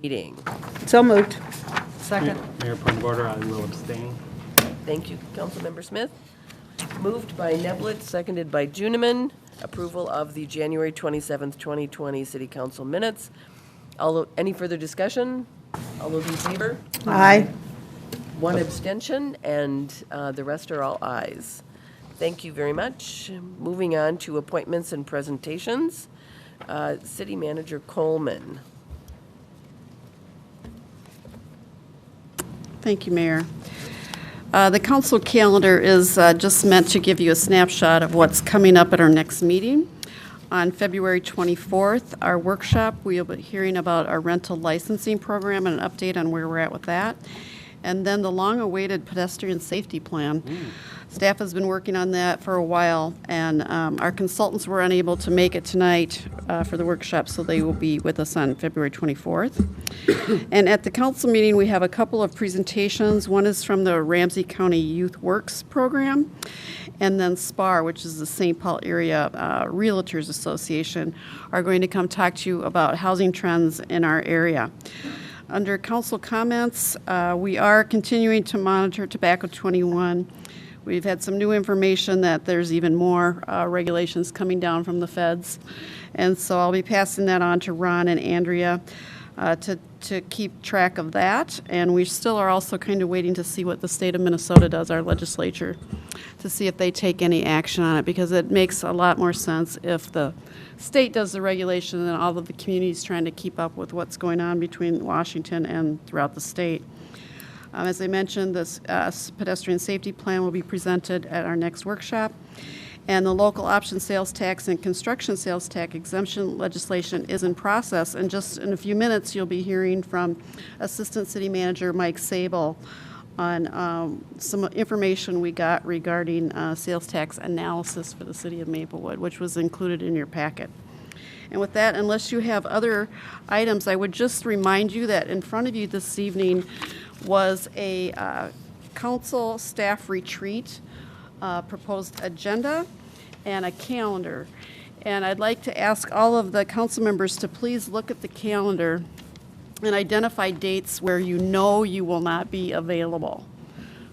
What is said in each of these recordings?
Meeting. So moved. Second. Mayor, point of order, I will abstain. Thank you, Councilmember Smith. Moved by Neblett, seconded by Juniman. Approval of the January 27th, 2020 City Council minutes. Any further discussion? All those in favor? Aye. One abstention, and the rest are all ayes. Thank you very much. Moving on to appointments and presentations. City Manager Coleman. Thank you, Mayor. The council calendar is just meant to give you a snapshot of what's coming up at our next meeting. On February 24th, our workshop, we'll be hearing about our rental licensing program and an update on where we're at with that. And then the long-awaited pedestrian safety plan. Staff has been working on that for a while, and our consultants were unable to make it tonight for the workshop, so they will be with us on February 24th. And at the council meeting, we have a couple of presentations. One is from the Ramsey County Youth Works program, and then SPAR, which is the St. Paul Area Realtors Association, are going to come talk to you about housing trends in our area. Under council comments, we are continuing to monitor Tobacco 21. We've had some new information that there's even more regulations coming down from the feds. And so I'll be passing that on to Ron and Andrea to keep track of that. And we still are also kind of waiting to see what the state of Minnesota does, our legislature, to see if they take any action on it, because it makes a lot more sense if the state does the regulation and all of the communities trying to keep up with what's going on between Washington and throughout the state. As I mentioned, this pedestrian safety plan will be presented at our next workshop. And the local option sales tax and construction sales tax exemption legislation is in process. And just in a few minutes, you'll be hearing from Assistant City Manager Mike Sable on some information we got regarding sales tax analysis for the city of Maplewood, which was included in your packet. And with that, unless you have other items, I would just remind you that in front of you this evening was a council staff retreat proposed agenda and a calendar. And I'd like to ask all of the council members to please look at the calendar and identify dates where you know you will not be available,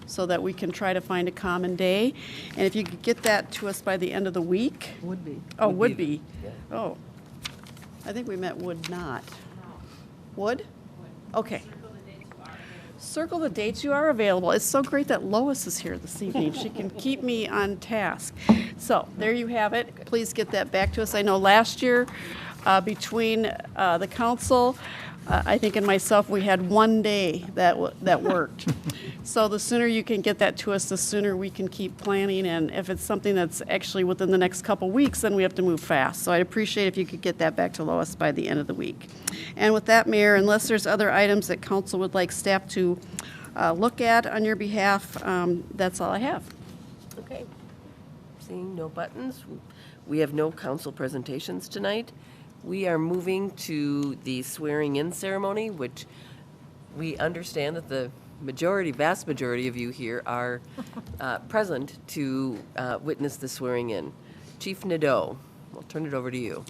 so that we can try to find a common day. And if you could get that to us by the end of the week. Would be. Oh, would be. Yeah. Oh, I think we meant would not. Would? Okay. Circle the dates you are available. It's so great that Lois is here this evening. She can keep me on task. So there you have it. Please get that back to us. I know last year between the council, I think, and myself, we had one day that worked. So the sooner you can get that to us, the sooner we can keep planning. And if it's something that's actually within the next couple weeks, then we have to move fast. So I'd appreciate if you could get that back to Lois by the end of the week. And with that, Mayor, unless there's other items that council would like staff to look at on your behalf, that's all I have. Okay. Seeing no buttons, we have no council presentations tonight. We are moving to the swearing-in ceremony, which we understand that the vast majority of you here are present to witness the swearing-in. Chief Nadeau, I'll turn it over to you.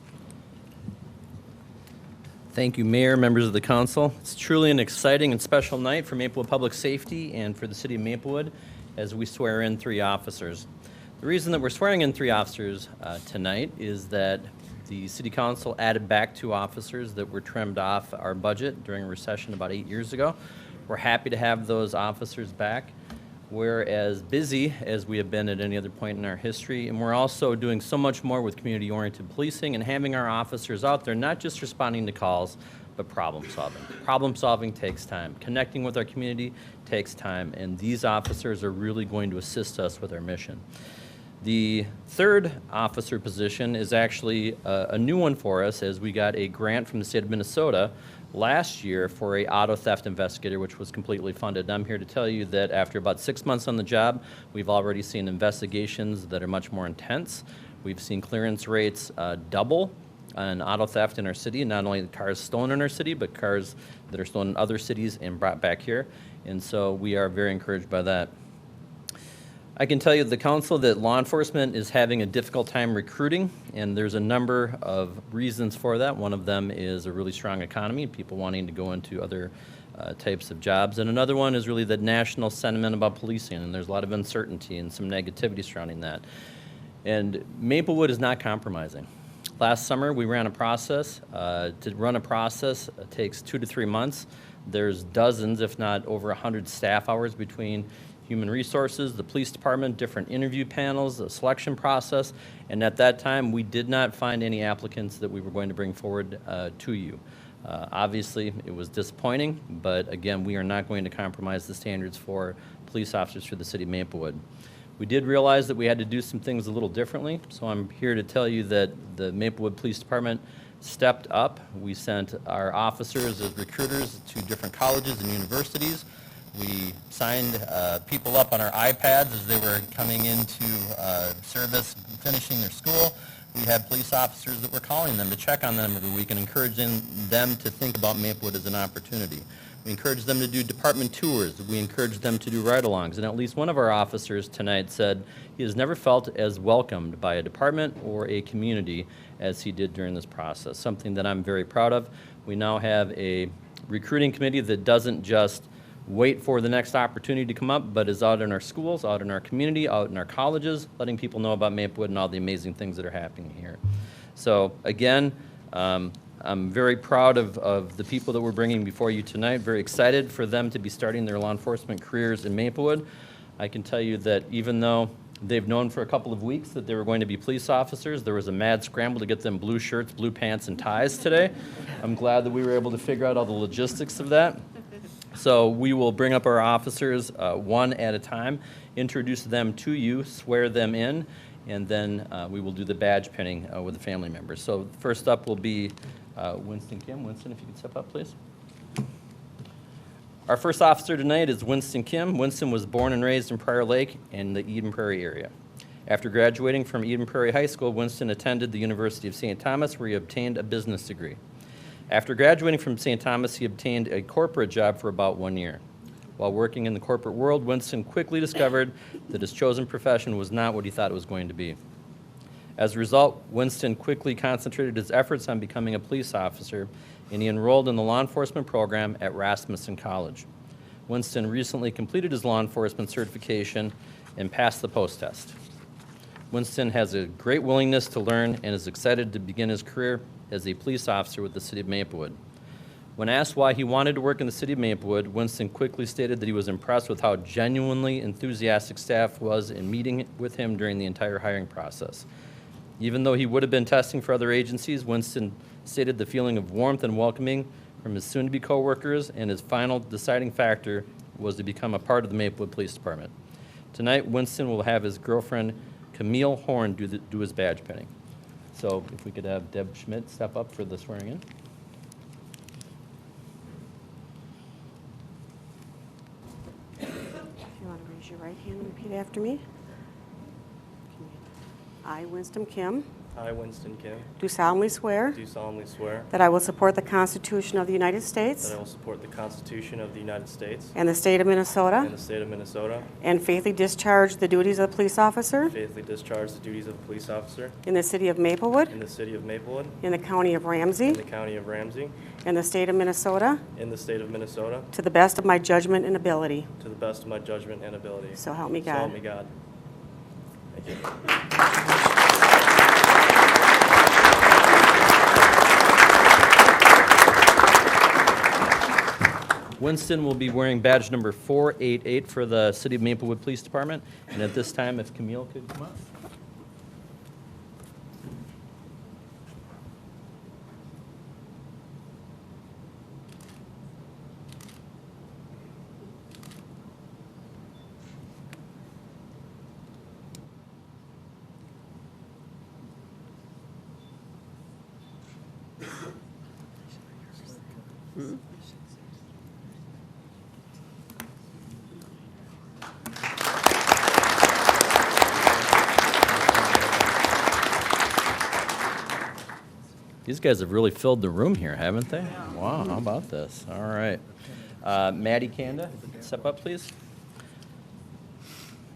Thank you, Mayor, members of the council. It's truly an exciting and special night for Maplewood Public Safety and for the city of Maplewood as we swear in 3 officers. The reason that we're swearing in 3 officers tonight is that the city council added back 2 officers that were trimmed off our budget during a recession about 8 years ago. We're happy to have those officers back. We're as busy as we have been at any other point in our history, and we're also doing so much more with community-oriented policing and having our officers out there not just responding to calls, but problem solving. Problem solving takes time. Connecting with our community takes time, and these officers are really going to assist us with our mission. The 3rd officer position is actually a new one for us, as we got a grant from the state of Minnesota last year for a auto theft investigator, which was completely funded. And I'm here to tell you that after about 6 months on the job, we've already seen investigations that are much more intense. We've seen clearance rates double on auto theft in our city, not only cars stolen in our city, but cars that are stolen in other cities and brought back here. And so we are very encouraged by that. I can tell you, the council, that law enforcement is having a difficult time recruiting, and there's a number of reasons for that. One of them is a really strong economy, people wanting to go into other types of jobs. And another one is really the national sentiment about policing, and there's a lot of uncertainty and some negativity surrounding that. And Maplewood is not compromising. Last summer, we ran a process. To run a process, it takes 2 to 3 months. There's dozens, if not over 100 staff hours between human resources, the police department, different interview panels, the selection process, and at that time, we did not find any applicants that we were going to bring forward to you. Obviously, it was disappointing, but again, we are not going to compromise the standards for police officers for the city of Maplewood. We did realize that we had to do some things a little differently, so I'm here to tell you that the Maplewood Police Department stepped up. We sent our officers as recruiters to different colleges and universities. We signed people up on our iPads as they were coming into service, finishing their school. We had police officers that were calling them to check on them every week and encouraging them to think about Maplewood as an opportunity. We encouraged them to do department tours. We encouraged them to do ride-alongs. And at least one of our officers tonight said he has never felt as welcomed by a department or a community as he did during this process, something that I'm very proud of. We now have a recruiting committee that doesn't just wait for the next opportunity to come up, but is out in our schools, out in our community, out in our colleges, letting people know about Maplewood and all the amazing things that are happening here. So again, I'm very proud of the people that we're bringing before you tonight, very excited for them to be starting their law enforcement careers in Maplewood. I can tell you that even though they've known for a couple of weeks that they were going to be police officers, there was a mad scramble to get them blue shirts, blue pants, and ties today. I'm glad that we were able to figure out all the logistics of that. So we will bring up our officers one at a time, introduce them to you, swear them in, and then we will do the badge pinning with the family members. So first up will be Winston Kim. Winston, if you could step up, please. Our first officer tonight is Winston Kim. Winston was born and raised in Prior Lake in the Eden Prairie area. After graduating from Eden Prairie High School, Winston attended the University of St. Thomas, where he obtained a business degree. After graduating from St. Thomas, he obtained a corporate job for about 1 year. While working in the corporate world, Winston quickly discovered that his chosen profession was not what he thought it was going to be. As a result, Winston quickly concentrated his efforts on becoming a police officer, and he enrolled in the law enforcement program at Rasmussen College. Winston recently completed his law enforcement certification and passed the post test. Winston has a great willingness to learn and is excited to begin his career as a police officer with the city of Maplewood. When asked why he wanted to work in the city of Maplewood, Winston quickly stated that he was impressed with how genuinely enthusiastic staff was in meeting with him during the entire hiring process. Even though he would have been testing for other agencies, Winston stated the feeling of warmth and welcoming from his soon-to-be coworkers, and his final deciding factor was to become a part of the Maplewood Police Department. Tonight, Winston will have his girlfriend, Camille Horn, do his badge pinning. So if we could have Deb Schmidt step up for the swearing in. If you want to raise your right hand and repeat after me. I, Winston Kim, I, Winston Kim, do solemnly swear do solemnly swear that I will support the Constitution of the United States that I will support the Constitution of the United States and the state of and Minnesota, the state of Minnesota, and faithfully discharge the duties of police officer faithfully discharge the duties of a police officer in the city of Maplewood, in the city of Maplewood, in the county of in Ramsey, the county of Ramsey, and the state of Minnesota, in the state of Minnesota, to the best of my judgment and ability. to the best of my judgment and ability. So help me So help God. me God. Thank you. Winston will be wearing badge number 488 for the City of Maplewood Police Department. And at this time, if Camille could come up. These guys have really filled the room here, haven't they? Wow, how about this? All right. Maddie Kanda, step up, please.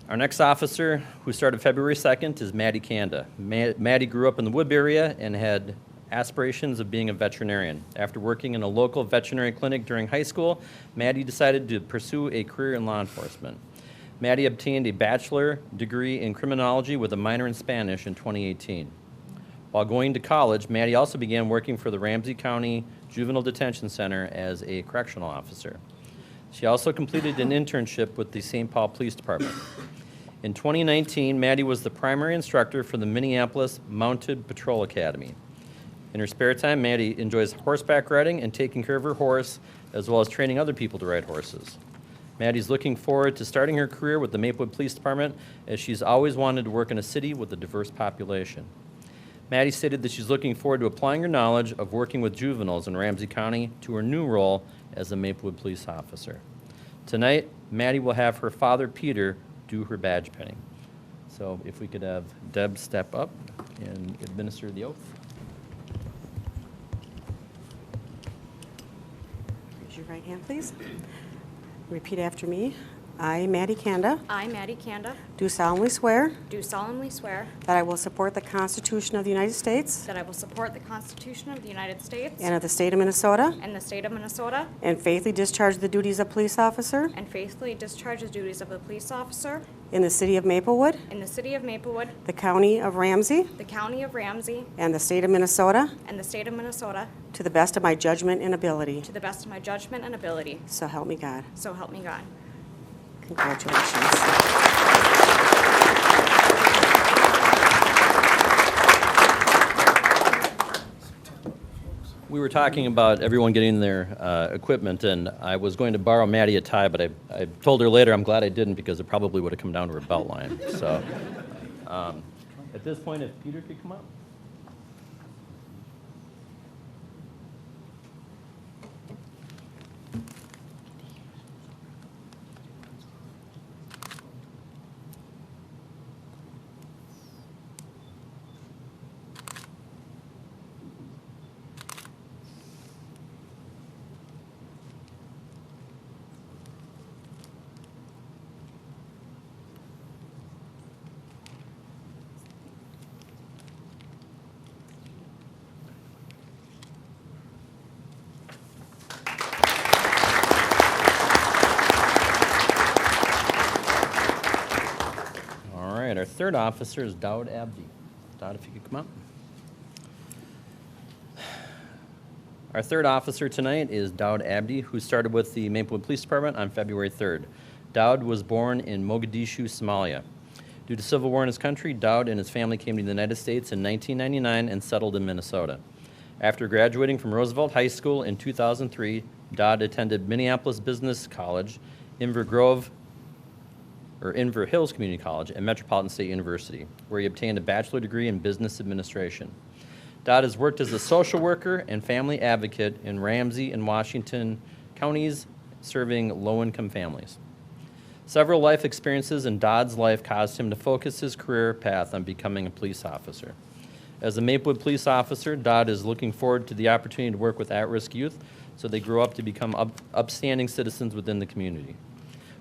Our next officer, who started February 2nd, is Maddie Kanda. Maddie grew up in the Woodbury area and had aspirations of being a veterinarian. After working in a local veterinary clinic during high school, Maddie decided to pursue a career in law enforcement. Maddie obtained a bachelor degree in criminology with a minor in Spanish in 2018. While going to college, Maddie also began working for the Ramsey County Juvenile Detention Center as a correctional officer. She also completed an internship with the St. Paul Police Department. In 2019, Maddie was the primary instructor for the Minneapolis Mounted Patrol Academy. In her spare time, Maddie enjoys horseback riding and taking care of her horse, as well as training other people to ride horses. Maddie's looking forward to starting her career with the Maplewood Police Department, as she's always wanted to work in a city with a diverse population. Maddie stated that she's looking forward to applying her knowledge of working with juveniles in Ramsey County to her new role as a Maplewood police officer. Tonight, Maddie will have her father, Peter, do her badge pinning. So if we could have Deb step up and administer the oath. Raise your right hand, please. Repeat after me. I, Maddie Kanda, I, Maddie Kanda, do solemnly swear do solemnly swear that I will support the Constitution of the United States that I will support the Constitution of the United States and of the state of Minnesota, and the state of Minnesota, and faithfully discharge the duties of police officer and faithfully discharge the duties of a police officer in the city of Maplewood, in the city of Maplewood, the county of Ramsey, the county of Ramsey, and the state of Minnesota, and the state of Minnesota, to the best of my judgment and ability. to the best of my judgment and ability. So help me God. So help me God. Congratulations. We were talking about everyone getting their equipment, and I was going to borrow Maddie a tie, but I told her later I'm glad I didn't because it probably would have come down to her belt line. So at this point, if Peter could come up. All right, our third officer is Dowd Abdi. Dowd, if you could come up. Our third officer tonight is Dowd Abdi, who started with the Maplewood Police Department on February 3rd. Dowd was born in Mogadishu, Somalia. Due to civil war in his country, Dowd and his family came to the United States in 1999 and settled in Minnesota. After graduating from Roosevelt High School in 2003, Dowd attended Minneapolis Business College, Inver Hills Community College, and Metropolitan State University, where he obtained a bachelor degree in business administration. Dowd has worked as a social worker and family advocate in Ramsey and Washington counties, serving low-income families. Several life experiences in Dowd's life caused him to focus his career path on becoming a police officer. As a Maplewood police officer, Dowd is looking forward to the opportunity to work with at-risk youth so they grow up to become upstanding citizens within the community.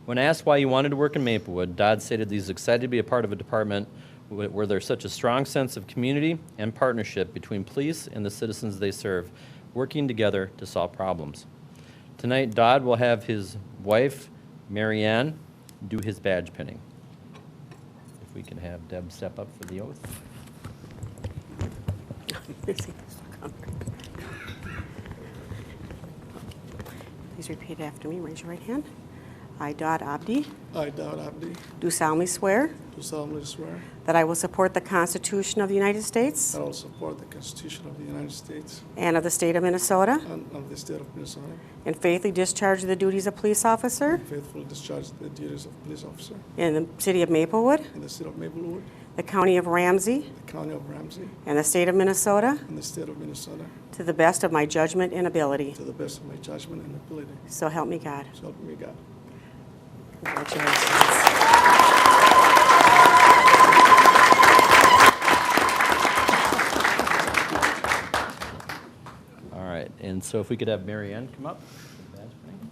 When asked why he wanted to work in Maplewood, Dowd stated that he's excited to be a part of a department where there's such a strong sense of community and partnership between police and the citizens they serve, working together to solve problems. Tonight, Dowd will have his wife, Marianne, do his badge pinning. If we can have Deb step up for the oath. Please repeat after me. Raise your right hand. I, Dowd Abdi, I, Dowd Abdi, do solemnly swear do solemnly swear that I will support the Constitution of the United States that I will support the Constitution of the United States and of the state of Minnesota, and of the state of Minnesota, and faithfully discharge the duties of police officer and faithfully discharge the duties of police officer in the city of Maplewood, in the city of Maplewood, the county of Ramsey, the county of Ramsey, and the state of Minnesota, and the state of Minnesota, to the best of my judgment and ability. to the best of my judgment and ability. So help me God. So help me God. Congratulations. All right, and so if we could have Marianne come up. for the badge pinning.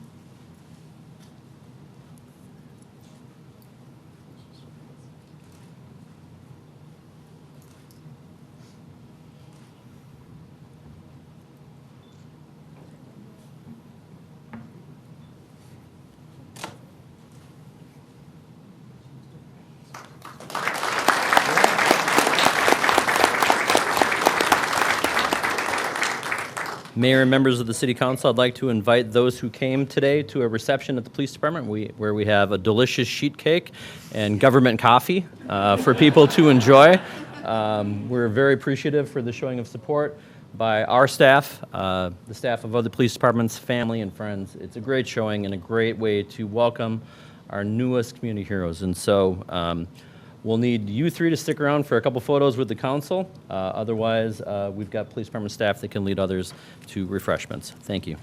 Mayor and members of the City Council, I'd like to invite those who came today to a reception at the Police Department where we have a delicious sheet cake and government coffee for people to enjoy. We're very appreciative for the showing of support by our staff, the staff of other police departments, family, and friends. It's a great showing and a great way to welcome our newest community heroes. And so we'll need you three to stick around for a couple photos with the council. Otherwise, we've got police department staff that can lead others to refreshments. Thank you.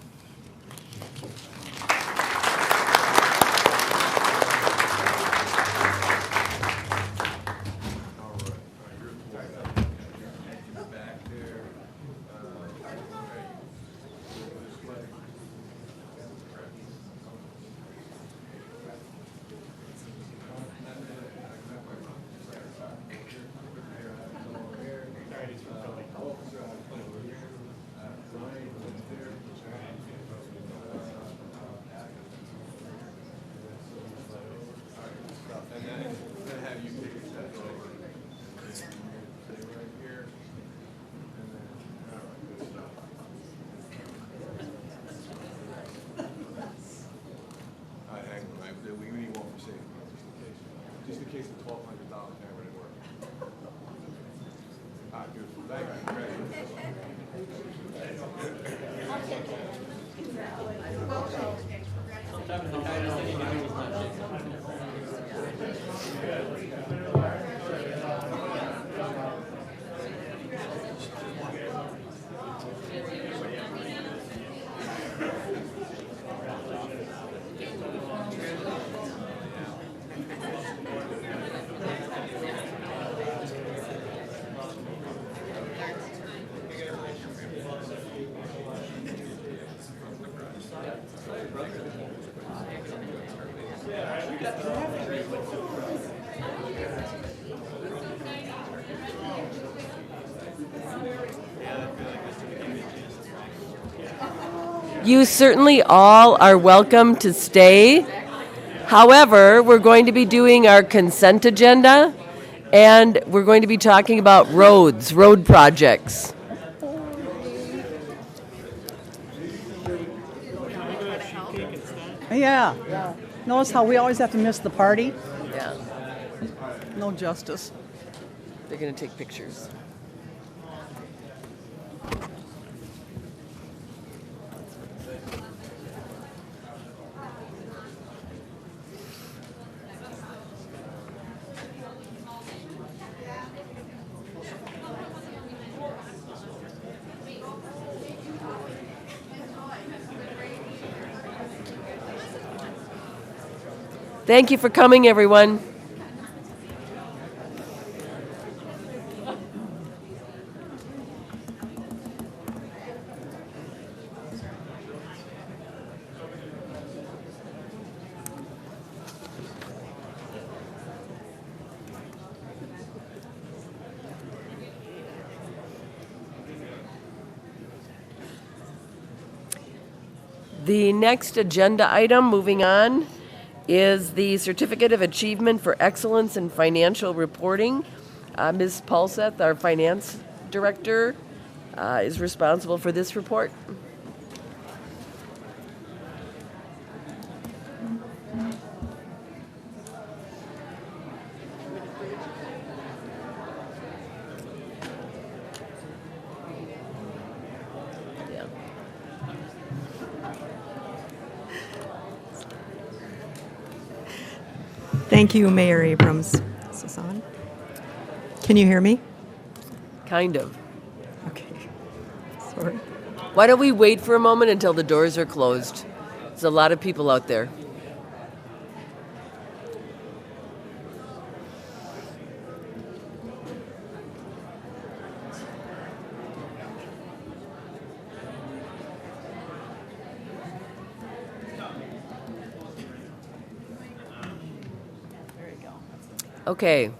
We need one for safety, just in case the $1,200 never really work. All right, beautiful. Thank you. Congratulations. You certainly all are welcome to stay. However, we're going to be doing our consent agenda, and we're going to be talking about road projects. Yeah. Notice how we always have to miss the party? Yeah, No justice. they're going to take pictures. Thank you for coming, everyone. The next agenda item, moving on, is the Certificate of Achievement for Excellence in Financial Reporting. Ms. Paulseth, our Finance Director, is responsible for this report. Yeah. Thank you, Mayor Abrams. Is this on? Can you hear me? Kind of. Okay. Sorry. Why don't we wait for a moment until the doors are closed? There's a lot of people out there. Okay.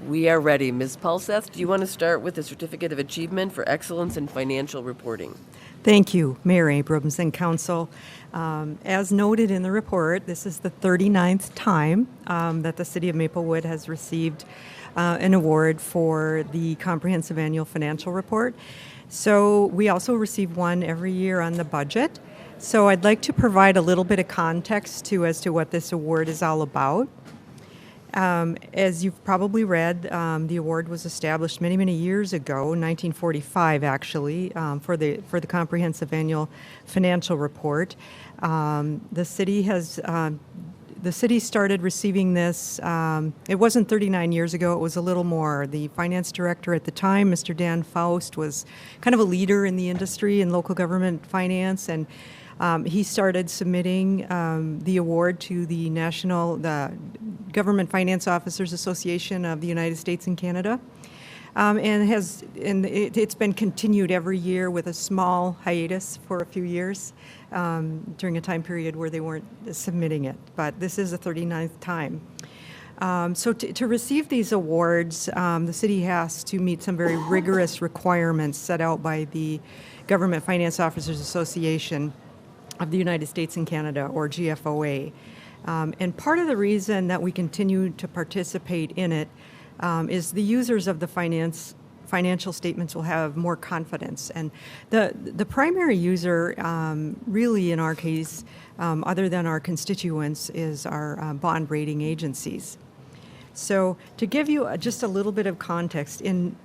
We are ready. Ms. Paulseth, do you want to start with the Certificate of Achievement for Excellence in Financial Reporting? Thank you, Mayor Abrams and Council. As noted in the report, this is the 39th time that the City of Maplewood has received an award for the Comprehensive Annual Financial Report. So we also receive one every year on the budget. So I'd like to provide a little bit of context as to what this award is all about. As you've probably read, the award was established many, many years ago, 1945 actually, for the Comprehensive Annual Financial Report. The city started receiving this. It wasn't 39 years ago; it was a little more. The finance director at the time, Mr. Dan Faust, was kind of a leader in the industry in local government finance, and he started submitting the award to the Government Finance Officers Association of the United States and Canada, it's been continued every year with a small hiatus for a few years during a time period where they weren't submitting it. But this is the 39th time. So to receive these awards, the city has to meet some very rigorous requirements set out by the Government Finance Officers Association of the United States and Canada, or GFOA. And part of the reason that we continue to participate in it is the users of the financial statements will have more confidence. And the primary user, really in our case, other than our constituents, is our bond rating agencies. So to give you just a little bit of context,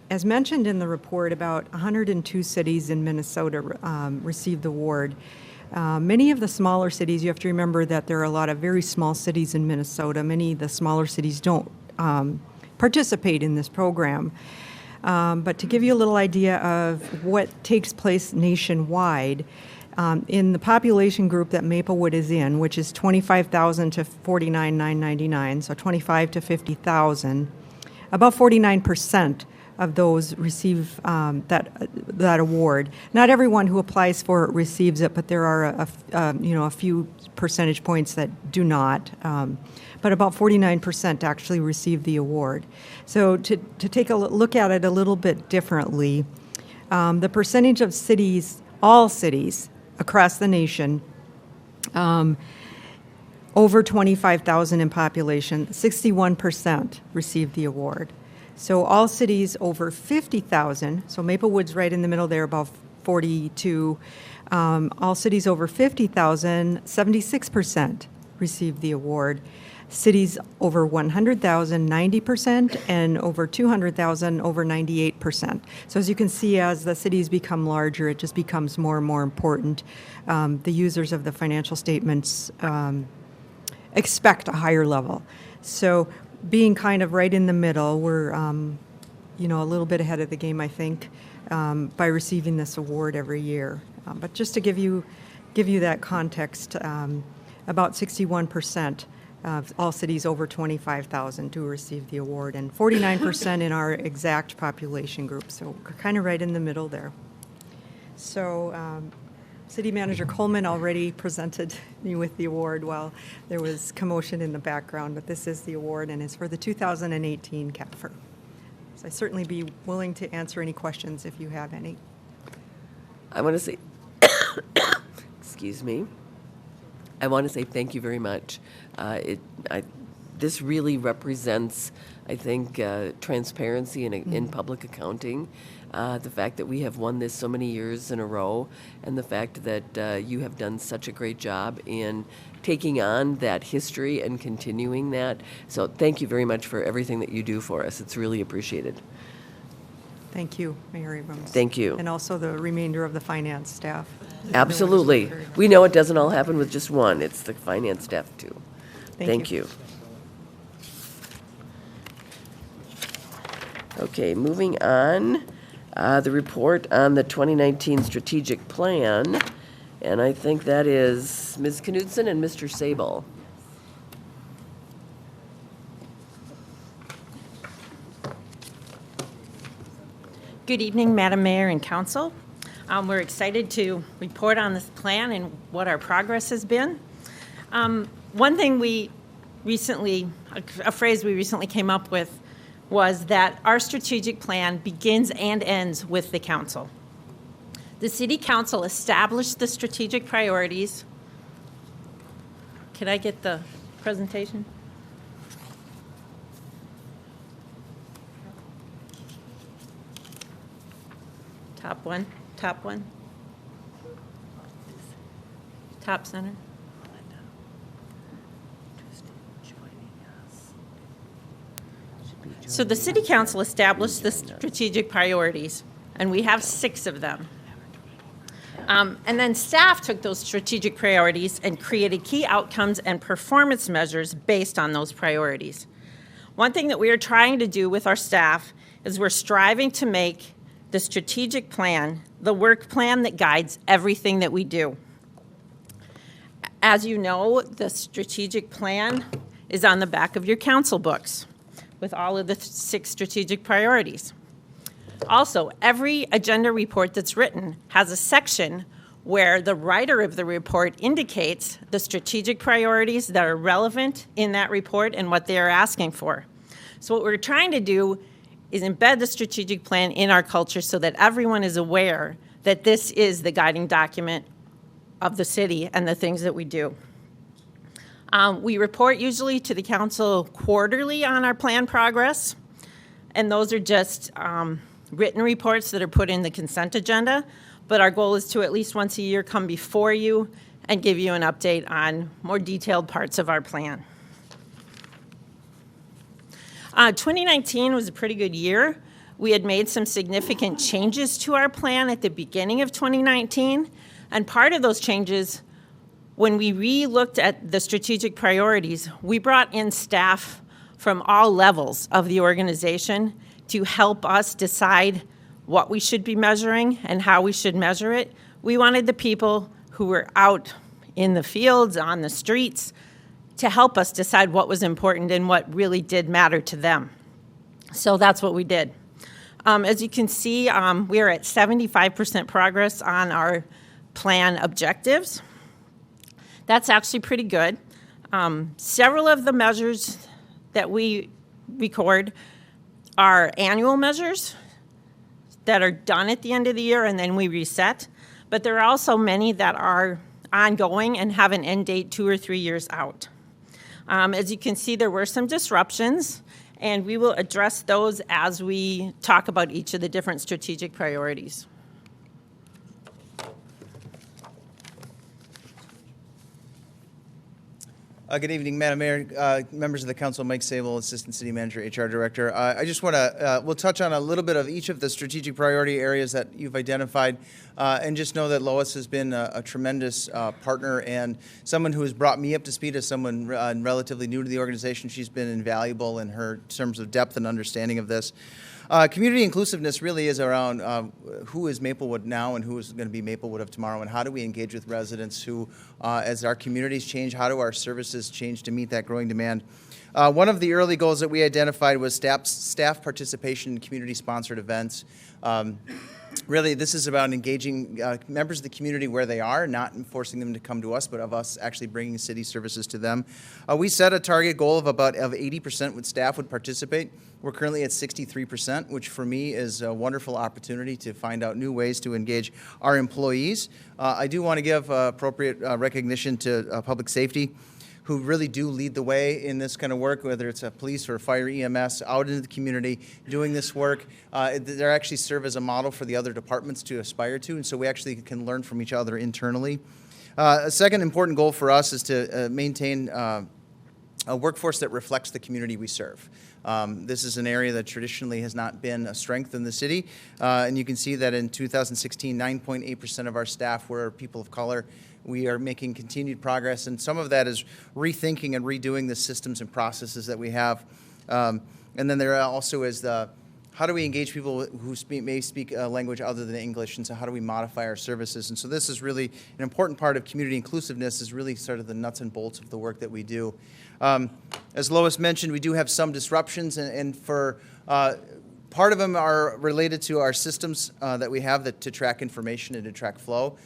as mentioned in the report, about 102 cities in Minnesota received the award. Many of the smaller cities, you have to remember that there are a lot of very small cities in Minnesota. Many of the smaller cities don't participate in this program. But to give you a little idea of what takes place nationwide, in the population group that Maplewood is in, which is 25,000 to 49,999, so 25 to 50,000, about 49% of those receive that award. Not everyone who applies for it receives it, but there are a few percentage points that do not. But about 49% actually receive the award. So to take a look at it a little bit differently, the percentage of cities, all cities across the nation, over 25,000 in population, 61% receive the award. So all cities over 50,000, so Maplewood's right in the middle there, about 42. All cities over 50,000, 76% receive the award. Cities over 100,000, 90%, and over 200,000, over 98%. So as you can see, as the cities become larger, it just becomes more and more important. The users of the financial statements expect a higher level. So being kind of right in the middle, we're a little bit ahead of the game, I think, by receiving this award every year. But just to give you that context, about 61% of all cities over 25,000 do receive the award, and 49% in our exact population group. So we're kind of right in the middle there. So City Manager Coleman already presented me with the award while there was commotion in the background, but this is the award, and it's for the 2018 CAFR. So I'd certainly be willing to answer any questions if you have any. I want to say, excuse me. I want to say thank you very much. This really represents, I think, transparency in public accounting. The fact that we have won this so many years in a row, and the fact that you have done such a great job in taking on that history and continuing that. So thank you very much for everything that you do for us. It's really appreciated. Thank you, Mayor Abrams. Thank you. And also the remainder of the finance staff. Absolutely. We know it doesn't all happen with just one. It's the finance staff, too. Thank you. Okay, moving on. The report on the 2019 strategic plan, and I think that is Ms. Knudsen and Mr. Sable. Good evening, Madam Mayor and Council. We're excited to report on this plan and what our progress has been. One thing a phrase we recently came up with was that our strategic plan begins and ends with the council. The City Council established the strategic priorities. Can I get the presentation? Top one, top one. Top center. So the city council established the strategic priorities, and we have 6 of them. And then staff took those strategic priorities and created key outcomes and performance measures based on those priorities. One thing that we are trying to do with our staff is we're striving to make the strategic plan the work plan that guides everything that we do. As you know, the strategic plan is on the back of your council books with all of the 6 strategic priorities. Also, every agenda report that's written has a section where the writer of the report indicates the strategic priorities that are relevant in that report and what they are asking for. So what we're trying to do is embed the strategic plan in our culture so that everyone is aware that this is the guiding document of the city and the things that we do. We report usually to the council quarterly on our plan progress, and those are just written reports that are put in the consent agenda, but our goal is to at least once a year come before you and give you an update on more detailed parts of our plan. 2019 was a pretty good year. We had made some significant changes to our plan at the beginning of 2019, and part of those changes, when we re-looked at the strategic priorities, we brought in staff from all levels of the organization to help us decide what we should be measuring and how we should measure it. We wanted the people who were out in the fields, on the streets, to help us decide what was important and what really did matter to them. So that's what we did. As you can see, we are at 75% progress on our plan objectives. That's actually pretty good. Several of the measures that we record are annual measures that are done at the end of the year and then we reset. But there are also many that are ongoing and have an end date 2 or 3 years out. As you can see, there were some disruptions, and we will address those as we talk about each of the different strategic priorities. Good evening, Madam Mayor, members of the council. Mike Sable, Assistant City Manager, HR Director. I just want to, we'll touch on a little bit of each of the strategic priority areas that you've identified, and just know that Lois has been a tremendous partner and someone who has brought me up to speed as someone relatively new to the organization. She's been invaluable in her terms of depth and understanding of this. Community inclusiveness really is around who is Maplewood now and who is going to be Maplewood of tomorrow, and how do we engage with residents who, as our communities change, how do our services change to meet that growing demand? One of the early goals that we identified was staff participation in community-sponsored events. Really, this is about engaging members of the community where they are, not forcing them to come to us, but of us actually bringing city services to them. We set a target goal of about 80% with staff would participate. We're currently at 63%, which for me is a wonderful opportunity to find out new ways to engage our employees. I do want to give appropriate recognition to public safety, who really do lead the way in this kind of work, whether it's a police or fire EMS, out into the community doing this work. They actually serve as a model for the other departments to aspire to, and so we actually can learn from each other internally. A second important goal for us is to maintain a workforce that reflects the community we serve. This is an area that traditionally has not been a strength in the city, and you can see that in 2016, 9.8% of our staff were people of color. We are making continued progress, and some of that is rethinking and redoing the systems and processes that we have. And then there also is the, how do we engage people who may speak a language other than English, and so how do we modify our services? And so this is really an important part of community inclusiveness, is really sort of the nuts and bolts of the work that we do. As Lois mentioned, we do have some disruptions, and for part of them are related to our systems that we have to track information and to track flow.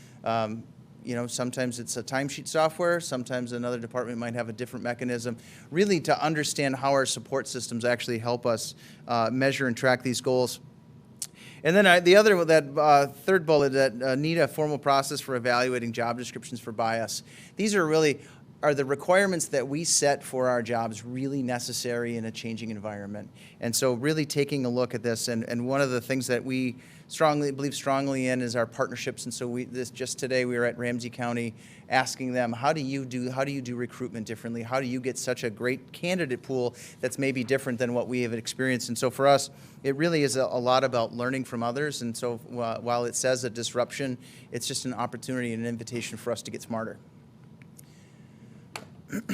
You know, sometimes it's a timesheet software, sometimes another department might have a different mechanism, really to understand how our support systems actually help us measure and track these goals. And then the other, that third bullet, that need a formal process for evaluating job descriptions for bias. These are really are the requirements that we set for our jobs really necessary in a changing environment? And so really taking a look at this, and one of the things that we believe strongly in is our partnerships. And so just today we were at Ramsey County asking them, how do you do recruitment differently? How do you get such a great candidate pool that's maybe different than what we have experienced? And so for us, it really is a lot about learning from others. And so while it says a disruption, it's just an opportunity and an invitation for us to get smarter.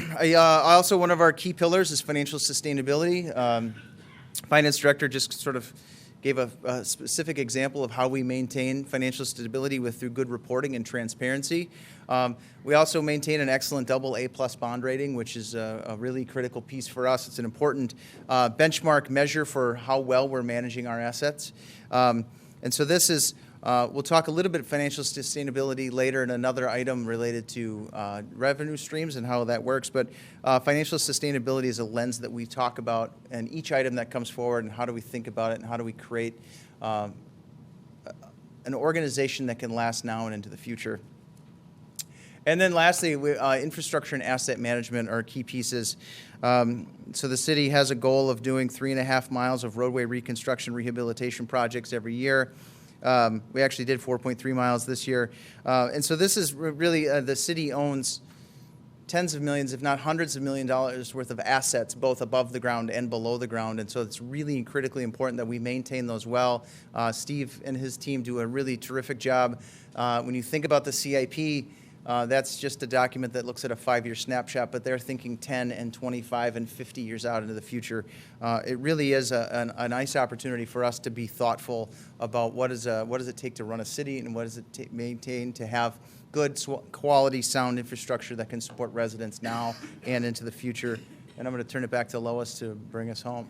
Also, one of our key pillars is financial sustainability. Finance director just sort of gave a specific example of how we maintain financial stability through good reporting and transparency. We also maintain an excellent AA+ bond rating, which is a really critical piece for us. It's an important benchmark measure for how well we're managing our assets. And so this is, we'll talk a little bit of financial sustainability later in another item related to revenue streams and how that works. But financial sustainability is a lens that we talk about in each item that comes forward, and how do we think about it, and how do we create an organization that can last now and into the future. And then lastly, infrastructure and asset management are key pieces. So the city has a goal of doing 3.5 miles of roadway reconstruction rehabilitation projects every year. We actually did 4.3 miles this year. And so this is really, the city owns tens of millions, if not hundreds of $millions worth of assets, both above the ground and below the ground. And so it's really critically important that we maintain those well. Steve and his team do a really terrific job. When you think about the CIP, that's just a document that looks at a 5-year snapshot, but they're thinking 10 and 25 and 50 years out into the future. It really is a nice opportunity for us to be thoughtful about what does it take to run a city, and what does it maintain to have good quality sound infrastructure that can support residents now and into the future. And I'm going to turn it back to Lois to bring us home.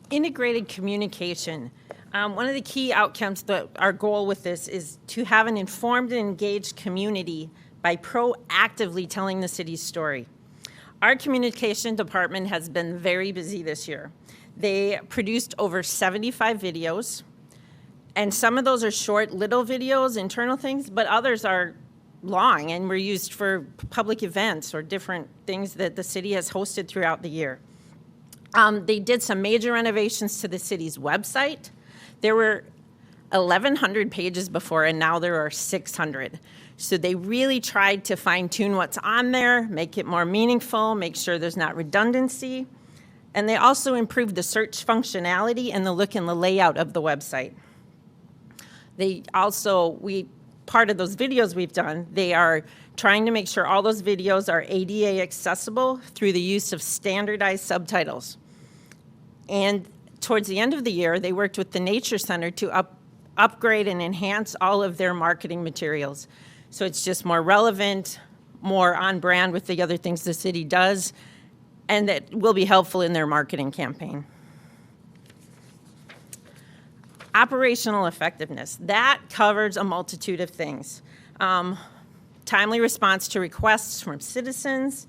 Integrated communication. One of the key outcomes, our goal with this is to have an informed and engaged community by proactively telling the city's story. Our communication department has been very busy this year. They produced over 75 videos, and some of those are short little videos, internal things, but others are long and were used for public events or different things that the city has hosted throughout the year. They did some major renovations to the city's website. There were 1,100 pages before, and now there are 600. So they really tried to fine-tune what's on there, make it more meaningful, make sure there's not redundancy. And they also improved the search functionality and the look and the layout of the website. They also, part of those videos we've done, they are trying to make sure all those videos are ADA accessible through the use of standardized subtitles. And towards the end of the year, they worked with the Nature Center to upgrade and enhance all of their marketing materials. So it's just more relevant, more on brand with the other things the city does, and that will be helpful in their marketing campaign. Operational effectiveness. That covers a multitude of things. Timely response to requests from citizens,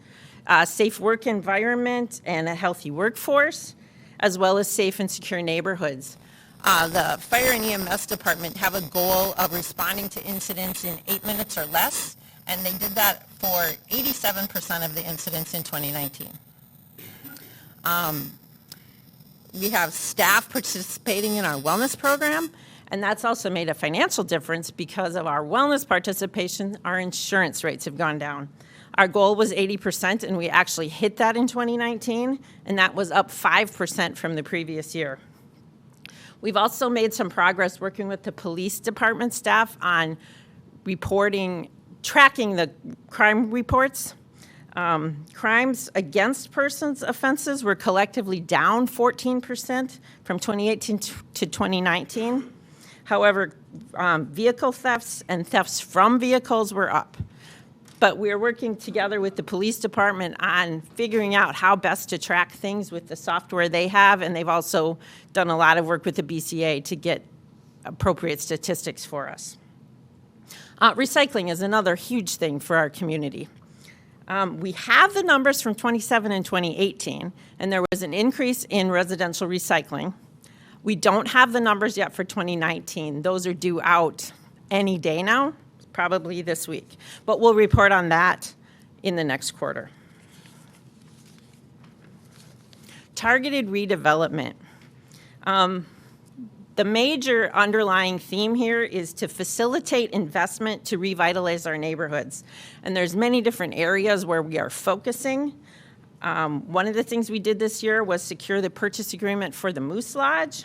safe work environment and a healthy workforce, as well as safe and secure neighborhoods. The Fire and EMS Department have a goal of responding to incidents in 8 minutes or less, and they did that for 87% of the incidents in 2019. We have staff participating in our wellness program, and that's also made a financial difference because of our wellness participation. Our insurance rates have gone down. Our goal was 80%, and we actually hit that in 2019, and that was up 5% from the previous year. We've also made some progress working with the police department staff on tracking the crime reports. Crimes against persons offenses were collectively down 14% from 2018 to 2019. However, vehicle thefts and thefts from vehicles were up. But we're working together with the police department on figuring out how best to track things with the software they have, and they've also done a lot of work with the BCA to get appropriate statistics for us. Recycling is another huge thing for our community. We have the numbers from 2017 and 2018, and there was an increase in residential recycling. We don't have the numbers yet for 2019. Those are due out any day now, probably this week. But we'll report on that in the next quarter. Targeted redevelopment. The major underlying theme here is to facilitate investment to revitalize our neighborhoods. And there's many different areas where we are focusing. One of the things we did this year was secure the purchase agreement for the Moose Lodge.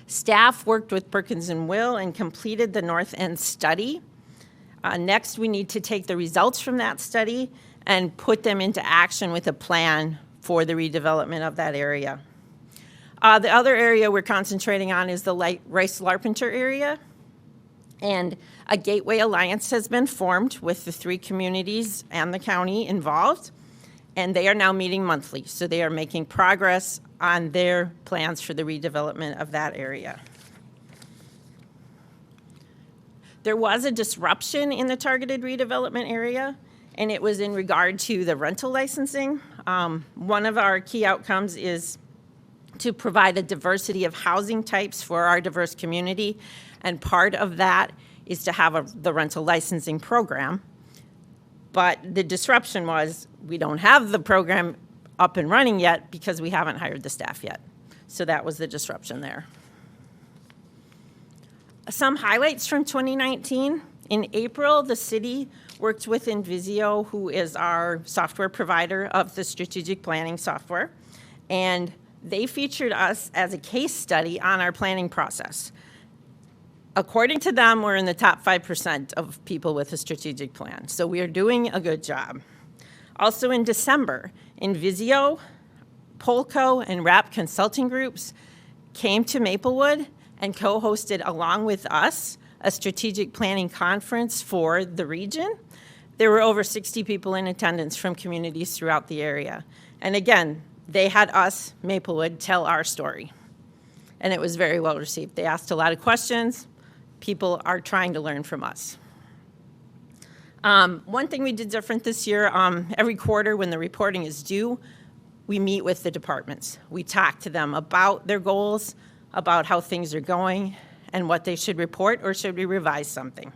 Staff worked with Perkins and Will and completed the North End study. Next, we need to take the results from that study and put them into action with a plan for the redevelopment of that area. The other area we're concentrating on is the Rice-Larpenteur area. And a Gateway Alliance has been formed with the 3 communities and the county involved. And they are now meeting monthly. So they are making progress on their plans for the redevelopment of that area. There was a disruption in the targeted redevelopment area, and it was in regard to the rental licensing. One of our key outcomes is to provide a diversity of housing types for our diverse community, and part of that is to have the rental licensing program. But the disruption was we don't have the program up and running yet because we haven't hired the staff yet. So that was the disruption there. Some highlights from 2019. In April, the city worked with Invisio, who is our software provider of the strategic planning software, and they featured us as a case study on our planning process. According to them, we're in the top 5% of people with a strategic plan, so we are doing a good job. Also in December, Invisio, Polco, and RAP Consulting Groups came to Maplewood and co-hosted, along with us, a strategic planning conference for the region. There were over 60 people in attendance from communities throughout the area. And again, they had us, Maplewood, tell our story. And it was very well received. They asked a lot of questions. People are trying to learn from us. One thing we did different this year, every quarter when the reporting is due, we meet with the departments. We talk to them about their goals, about how things are going, and what they should report, or should we revise something.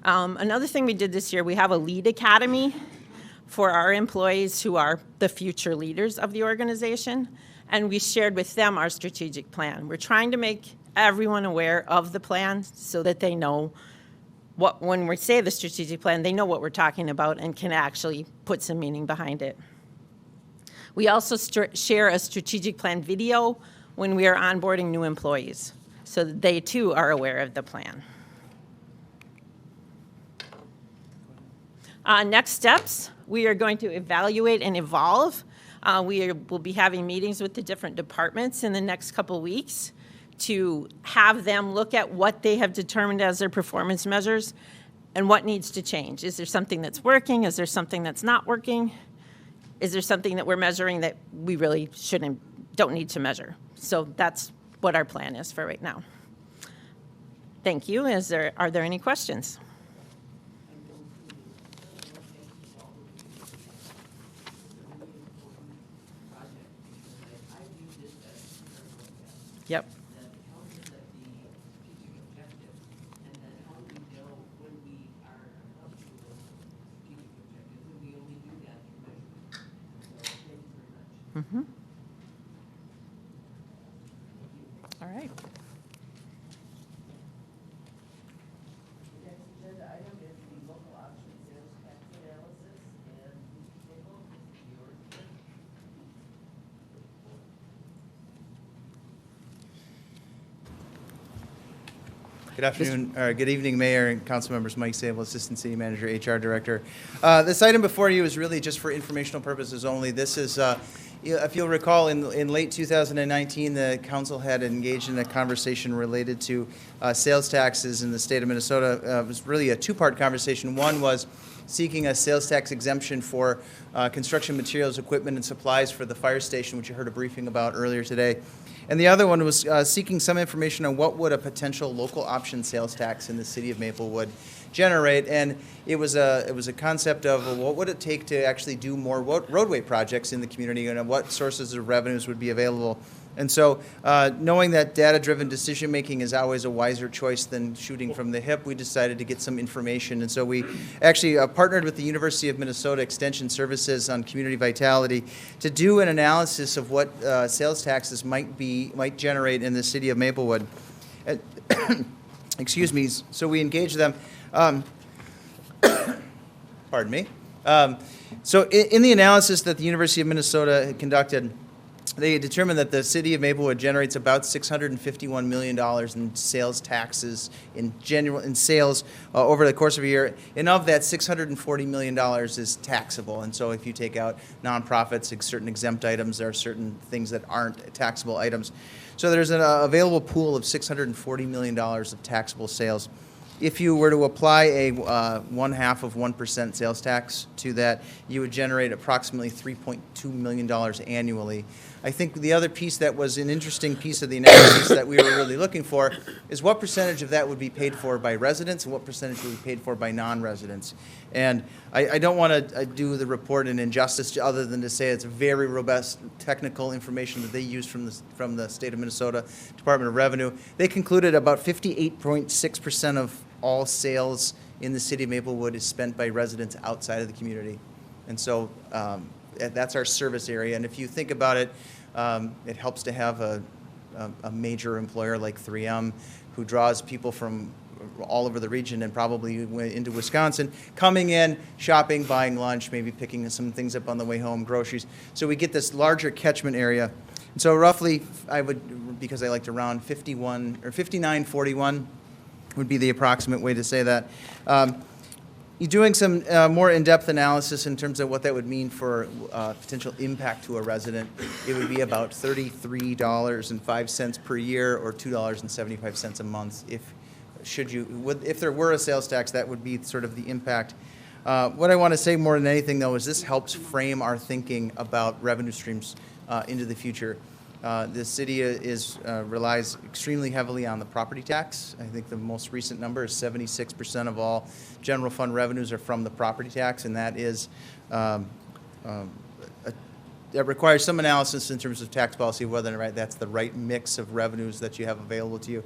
Another thing we did this year, we have a lead academy for our employees who are the future leaders of the organization, and we shared with them our strategic plan. We're trying to make everyone aware of the plan so that they know what, when we say the strategic plan, they know what we're talking about and can actually put some meaning behind it. We also share a strategic plan video when we are onboarding new employees, so that they too are aware of the plan. Next steps, we are going to evaluate and evolve. Will be having meetings with the different departments in the next couple weeks to have them look at what they have determined as their performance measures and what needs to change. Is there something that's working? Is there something that's not working? Is there something that we're measuring that we really don't need to measure? So that's what our plan is for right now. Thank you. Are there any questions? Yep. Mm-hmm. All right. Good afternoon, or good evening, Mayor and council members. Mike Sable, Assistant City Manager, HR Director. This item before you is really just for informational purposes only. This is, if you'll recall, in late 2019, the council had engaged in a conversation related to sales taxes in the state of Minnesota. It was really a two-part conversation. One was seeking a sales tax exemption for construction materials, equipment, and supplies for the fire station, which you heard a briefing about earlier today. And the other one was seeking some information on what would a potential local option sales tax in the city of Maplewood generate. And it was a concept of, well, what would it take to actually do more roadway projects in the community, and what sources of revenues would be available And so, knowing that data-driven decision-making is always a wiser choice than shooting from the hip, we decided to get some information. And so we actually partnered with the University of Minnesota Extension Services on Community Vitality to do an analysis of what sales taxes might generate in the city of Maplewood. Excuse me. So we engaged them. Pardon me. So in the analysis that the University of Minnesota had conducted, they determined that the city of Maplewood generates about $651 million in sales taxes in sales over the course of a year. And of that, $640 million is taxable. And so if you take out nonprofits, like certain exempt items, there are certain things that aren't taxable items. So there's an available pool of $640 million of taxable sales. If you were to apply a 0.5% sales tax to that, you would generate approximately $3.2 million annually. I think the other piece that was an interesting piece of the analysis that we were really looking for is what percentage of that would be paid for by residents and what percentage would be paid for by non-residents. And I don't want to do the report an injustice other than to say it's very robust technical information that they used from the state of Minnesota Department of Revenue. They concluded about 58.6% of all sales in the city of Maplewood is spent by residents outside of the community. And so that's our service area. And if you think about it, it helps to have a major employer like 3M who draws people from all over the region and probably into Wisconsin, coming in, shopping, buying lunch, maybe picking some things up on the way home, groceries. So we get this larger catchment area. And so roughly, I would, because I like to round, 51 or 59.41 would be the approximate way to say that. You're doing some more in-depth analysis in terms of what that would mean for potential impact to a resident. It would be about $33.05 per year or $2.75 a month. If there were a sales tax, that would be sort of the impact. What I want to say more than anything, though, is this helps frame our thinking about revenue streams into the future. The city relies extremely heavily on the property tax. I think the most recent number is 76% of all general fund revenues are from the property tax, and that is that requires some analysis in terms of tax policy, whether or not that's the right mix of revenues that you have available to you.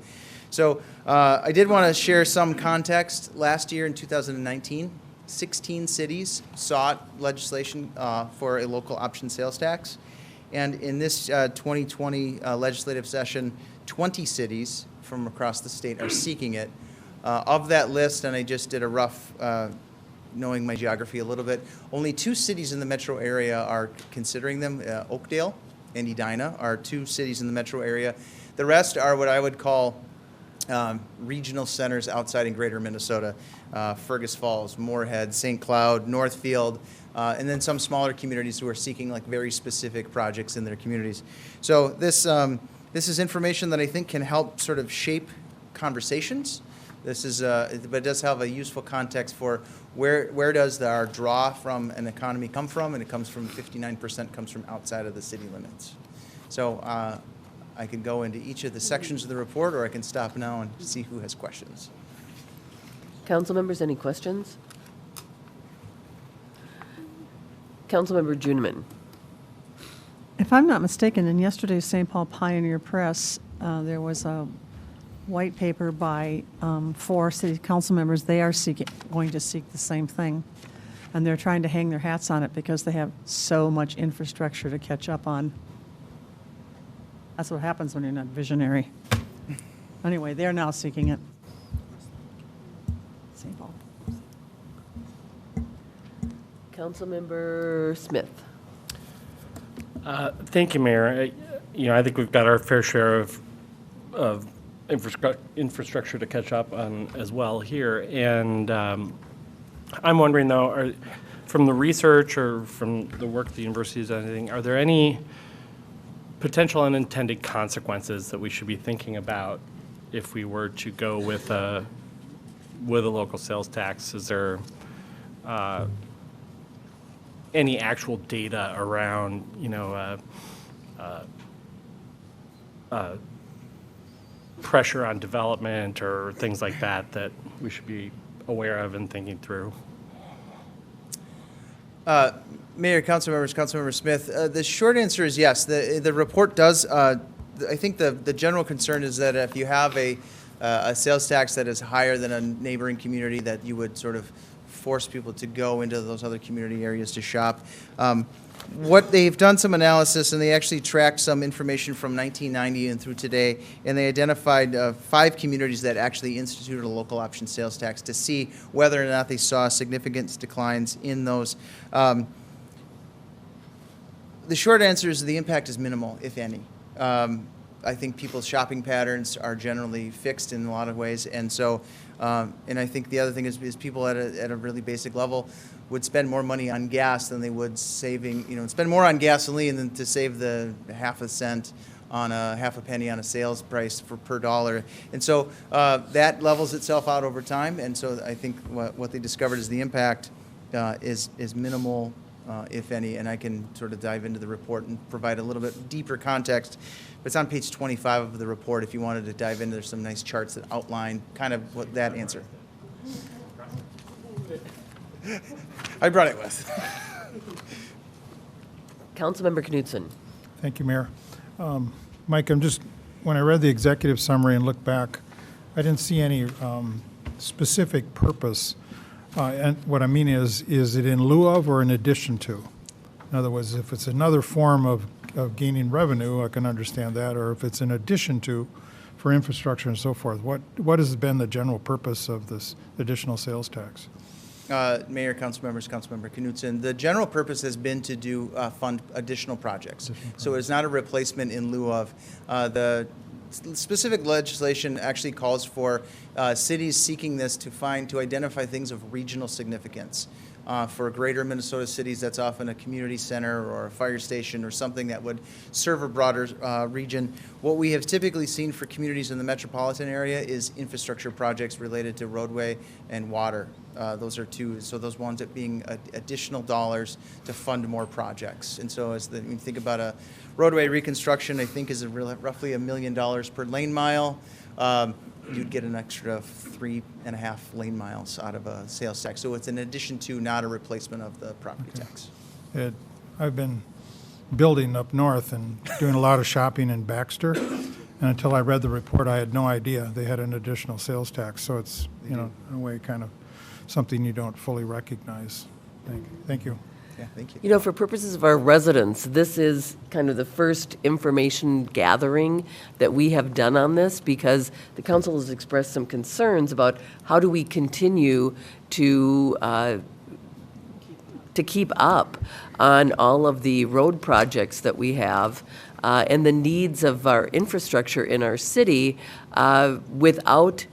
So I did want to share some context. Last year in 2019, 16 cities sought legislation for a local option sales tax. And in this 2020 legislative session, 20 cities from across the state are seeking it. Of that list, and I just did a rough, knowing my geography a little bit, only 2 cities in the metro area are considering them. Oakdale and Edina are 2 cities in the metro area. The rest are what I would call regional centers outside in greater Minnesota. Fergus Falls, Moorhead, St. Cloud, Northfield, and then some smaller communities who are seeking like very specific projects in their communities. So this is information that I think can help sort of shape conversations. This is, but it does have a useful context for where does our draw from an economy come from, and it comes from 59% comes from outside of the city limits. So I can go into each of the sections of the report, or I can stop now and see who has questions. Council members, any questions? Councilmember Juniman. If I'm not mistaken, in yesterday's St. Paul Pioneer Press, there was a white paper by 4 city council members. They are going to seek the same thing, and they're trying to hang their hats on it because they have so much infrastructure to catch up on. That's what happens when you're not visionary. Anyway, they're now seeking it. St. Paul. Councilmember Smith. Thank you, Mayor. I think we've got our fair share of infrastructure to catch up on as well here. And I'm wondering, though, from the research or from the work the university is doing, are there any potential unintended consequences that we should be thinking about if we were to go with a local sales tax? Is there any actual data around, pressure on development or things like that that we should be aware of and thinking through? Mayor, council members, Councilmember Smith, the short answer is yes. The report does I think the general concern is that if you have a sales tax that is higher than a neighboring community, that you would sort of force people to go into those other community areas to shop. What they've done some analysis, and they actually tracked some information from 1990 and through today, and they identified 5 communities that actually instituted a local option sales tax to see whether or not they saw significant declines in those. The short answer is the impact is minimal, if any. I think people's shopping patterns are generally fixed in a lot of ways, and so, and I think the other thing is people at a really basic level would spend more money on gas than they would spend more on gasoline than to save the half a cent on half a penny on a sales price per dollar. And so that levels itself out over time. And so I think what they discovered is the impact is minimal, if any. And I can sort of dive into the report and provide a little bit deeper context. But it's on page 25 of the report if you wanted to dive into. There's some nice charts that outline kind of what that answer. I brought it with. Councilmember Knudsen. Thank you, Mayor. Mike, when I read the executive summary and looked back, I didn't see any specific purpose. And what I mean is it in lieu of or in addition to? In other words, if it's another form of gaining revenue, I can understand that, or if it's in addition to for infrastructure and so forth. What has been the general purpose of this additional sales tax? Mayor, council members, Councilmember Knudsen, the general purpose has been to do fund additional projects. So it's not a replacement in lieu of. The specific legislation actually calls for cities seeking this to identify things of regional significance. For greater Minnesota cities, that's often a community center or a fire station or something that would serve a broader region. What we have typically seen for communities in the metropolitan area is infrastructure projects related to roadway and water. Those are two, so those ones that being additional dollars to fund more projects. And so when you think about a roadway reconstruction, I think is roughly $1 million per lane mile. You'd get an extra 3.5 lane miles out of a sales tax. So it's an addition to, not a replacement of the property tax. I've been building up north and doing a lot of shopping in Baxter, and until I read the report, I had no idea they had an additional sales tax. So it's, in a way, kind of something you don't fully recognize. Thank you. Yeah, thank you. You know, for purposes of our residents, this is kind of the first information gathering that we have done on this, because the council has expressed some concerns about how do we continue to keep up on all of the road projects that we have and the needs of our infrastructure in our city without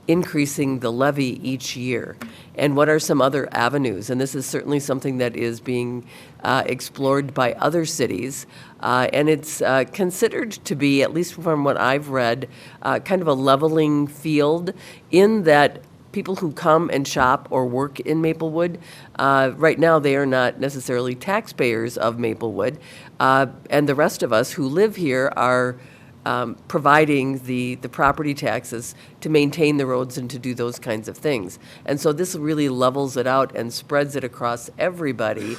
increasing the levy each year, and what are some other avenues? And this is certainly something that is being explored by other cities, and it's considered to be, at least from what I've read, kind of a leveling field, in that people who come and shop or work in Maplewood, right now they are not necessarily taxpayers of Maplewood, and the rest of us who live here are providing the property taxes to maintain the roads and to do those kinds of things. And so this really levels it out and spreads it across everybody,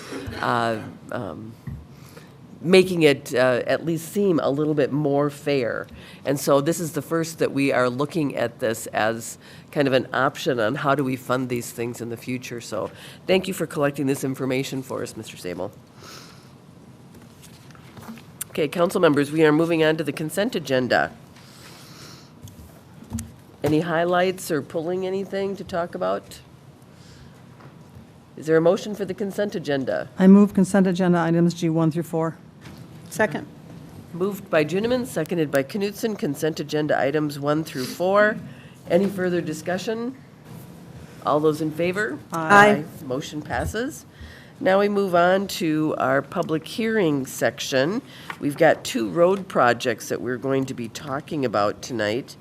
making it at least seem a little bit more fair. And so this is the first that we are looking at this as kind of an option on how do we fund these things in the future. So thank you for collecting this information for us, Mr. Sable. Okay, council members, we are moving on to the consent agenda. Any highlights or pulling anything to talk about? Is there a motion for the consent agenda? I move consent agenda items G1 through 4. Second. Moved by Juniman, seconded by Knudsen, consent agenda items 1 through 4. Any further discussion? All those in favor? Aye. Motion passes. Now we move on to our public hearing section. We've got 2 road projects that we're going to be talking about tonight.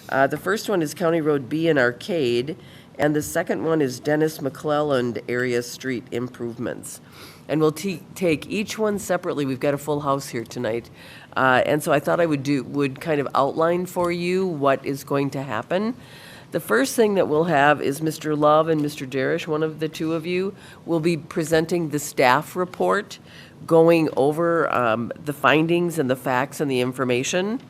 The first one is County Road B in Arcade, and the second one is Dennis McClelland area street improvements. And we'll take each one separately. We've got a full house here tonight. And so I thought I would kind of outline for you what is going to happen. The first thing that we'll have is Mr. Love and Mr. Darish, one of the two of you, will be presenting the staff report, going over the findings and the facts and the information.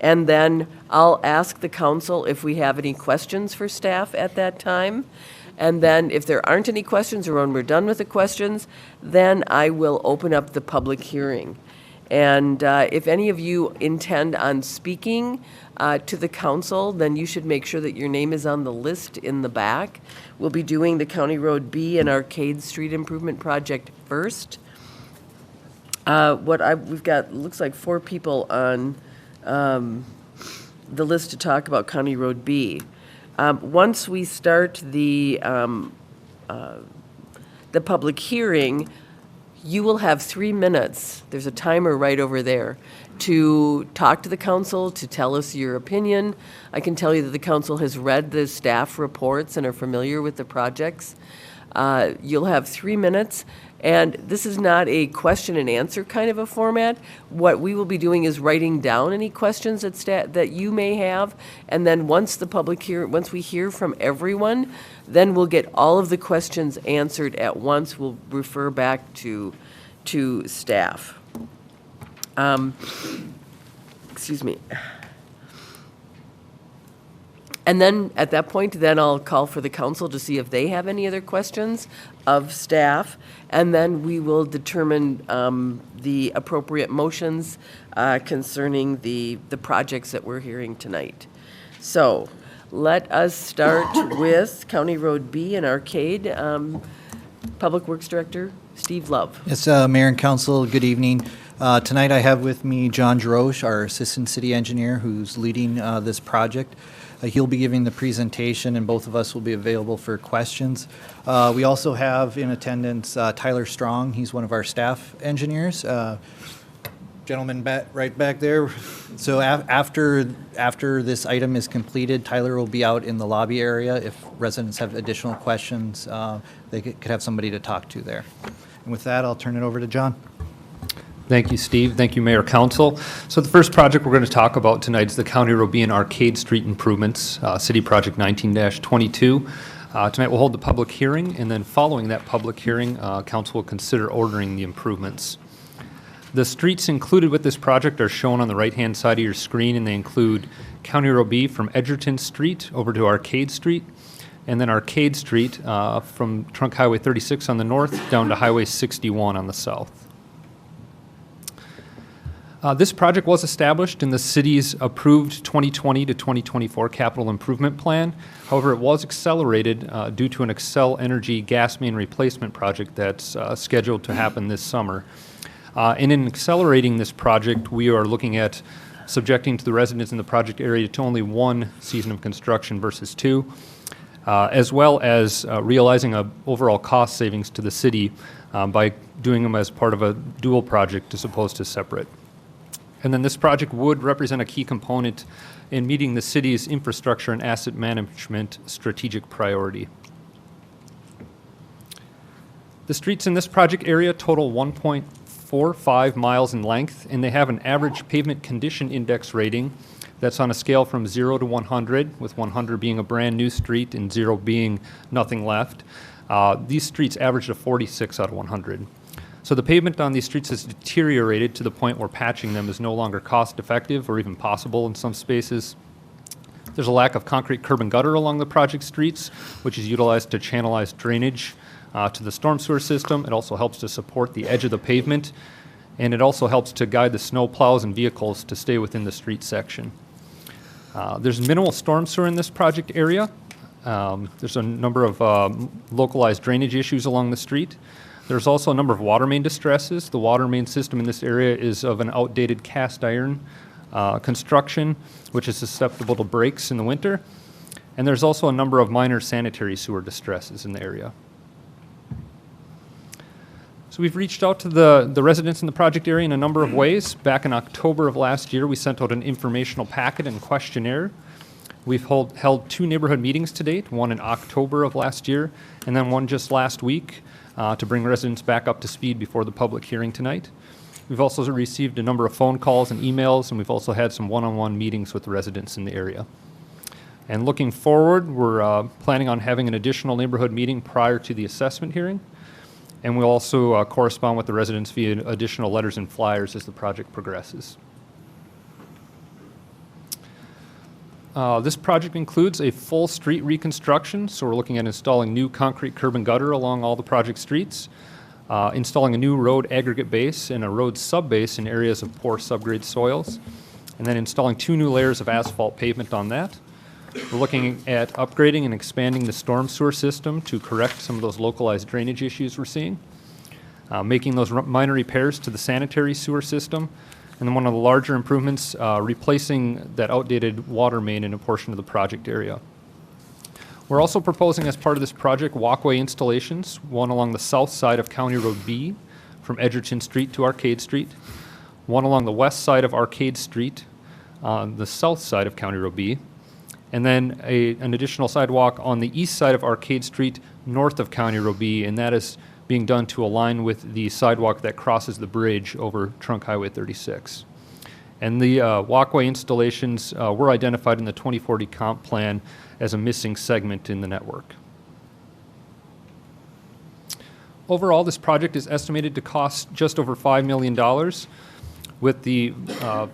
And then I'll ask the council if we have any questions for staff at that time. And then if there aren't any questions, or when we're done with the questions, then I will open up the public hearing. And if any of you intend on speaking to the council, then you should make sure that your name is on the list in the back. We'll be doing the County Road B and Arcade Street Improvement Project first. We've got, looks like 4 people on the list to talk about County Road B. Once we start the public hearing, you will have 3 minutes, there's a timer right over there, to talk to the council, to tell us your opinion. I can tell you that the council has read the staff reports and are familiar with the projects. You'll have 3 minutes, and this is not a question and answer kind of a format. What we will be doing is writing down any questions that you may have, and then once we hear from everyone, then we'll get all of the questions answered at once. We'll refer back to staff. Excuse me. And then, at that point, then I'll call for the council to see if they have any other questions of staff, and then we will determine the appropriate motions concerning the projects that we're hearing tonight. So, let us start with County Road B and Arcade. Public Works Director Steve Love. Yes, Mayor and Council, good evening. Tonight I have with me John Jarosh, our Assistant City Engineer, who's leading this project. He'll be giving the presentation, and both of us will be available for questions. We also have in attendance Tyler Strong. He's one of our staff engineers. Gentleman right back there. So after this item is completed, Tyler will be out in the lobby area. If residents have additional questions, they could have somebody to talk to there. And with that, I'll turn it over to John. Thank you, Steve. Thank you, Mayor, Council. So the first project we're going to talk about tonight is the County Road B and Arcade Street Improvements, City Project 19-22. Tonight we'll hold the public hearing, and then following that public hearing, Council will consider ordering the improvements. The streets included with this project are shown on the right-hand side of your screen, and they include County Road B from Edgerton Street over to Arcade Street, and then Arcade Street from Trunk Highway 36 on the north down to Highway 61 on the south. This project was established in the city's approved 2020 to 2024 capital improvement plan. However, it was accelerated due to an Xcel Energy gas main replacement project that's scheduled to happen this summer. And in accelerating this project, we are looking at subjecting to the residents in the project area to only 1 season of construction versus 2, as well as realizing an overall cost savings to the city by doing them as part of a dual project as opposed to separate. And then this project would represent a key component in meeting the city's infrastructure and asset management strategic priority. The streets in this project area total 1.45 miles in length, and they have an average pavement condition index rating that's on a scale from 0 to 100, with 100 being a brand new street and 0 being nothing left. These streets averaged a 46 out of 100. So the pavement on these streets has deteriorated to the point where patching them is no longer cost effective or even possible in some spaces. There's a lack of concrete curb and gutter along the project streets, which is utilized to channelize drainage to the storm sewer system. It also helps to support the edge of the pavement, and it also helps to guide the snow plows and vehicles to stay within the street section. There's minimal storm sewer in this project area. There's a number of localized drainage issues along the street. There's also a number of water main distresses. The water main system in this area is of an outdated cast iron construction, which is susceptible to breaks in the winter. And there's also a number of minor sanitary sewer distresses in the area. So we've reached out to the residents in the project area in a number of ways. Back in October of last year, we sent out an informational packet and questionnaire. We've held 2 neighborhood meetings to date, one in October of last year, and then one just last week to bring residents back up to speed before the public hearing tonight. We've also received a number of phone calls and emails, and we've also had some one-on-one meetings with the residents in the area. And looking forward, we're planning on having an additional neighborhood meeting prior to the assessment hearing. And we'll also correspond with the residents via additional letters and flyers as the project progresses. This project includes a full street reconstruction, so we're looking at installing new concrete curb and gutter along all the project streets, installing a new road aggregate base and a road subbase in areas of poor subgrade soils, and then installing 2 new layers of asphalt pavement on that. We're looking at upgrading and expanding the storm sewer system to correct some of those localized drainage issues we're seeing, making those minor repairs to the sanitary sewer system, and then one of the larger improvements, replacing that outdated water main in a portion of the project area. We're also proposing as part of this project walkway installations, one along the south side of County Road B from Edgerton Street to Arcade Street, one along the west side of Arcade Street on the south side of County Road B, and then an additional sidewalk on the east side of Arcade Street north of County Road B, and that is being done to align with the sidewalk that crosses the bridge over Trunk Highway 36. And the walkway installations were identified in the 2040 comp plan as a missing segment in the network. Overall, this project is estimated to cost just over $5 million. With the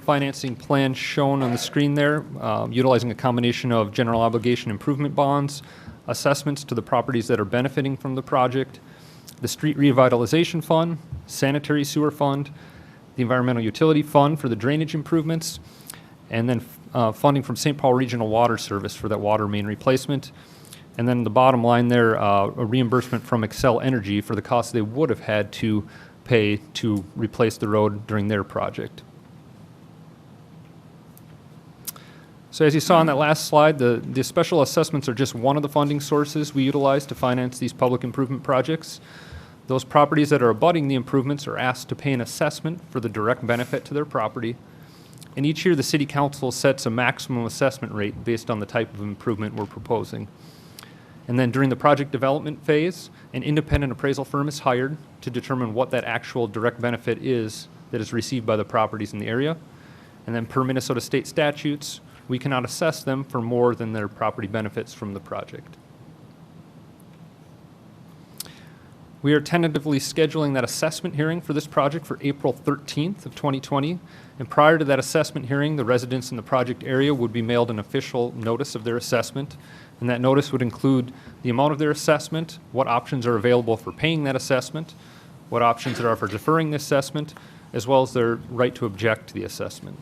financing plan shown on the screen there, utilizing a combination of general obligation improvement bonds, assessments to the properties that are benefiting from the project, the street revitalization fund, sanitary sewer fund, the environmental utility fund for the drainage improvements, and then funding from St. Paul Regional Water Service for that water main replacement. And then the bottom line there, a reimbursement from Xcel Energy for the costs they would have had to pay to replace the road during their project. So as you saw on that last slide, the special assessments are just one of the funding sources we utilize to finance these public improvement projects. Those properties that are abutting the improvements are asked to pay an assessment for the direct benefit to their property. And each year the City Council sets a maximum assessment rate based on the type of improvement we're proposing. And then during the project development phase, an independent appraisal firm is hired to determine what that actual direct benefit is that is received by the properties in the area. And then per Minnesota state statutes, we cannot assess them for more than their property benefits from the project. We are tentatively scheduling that assessment hearing for this project for April 13th of 2020. And prior to that assessment hearing, the residents in the project area would be mailed an official notice of their assessment. And that notice would include the amount of their assessment, what options are available for paying that assessment, what options there are for deferring the assessment, as well as their right to object to the assessment.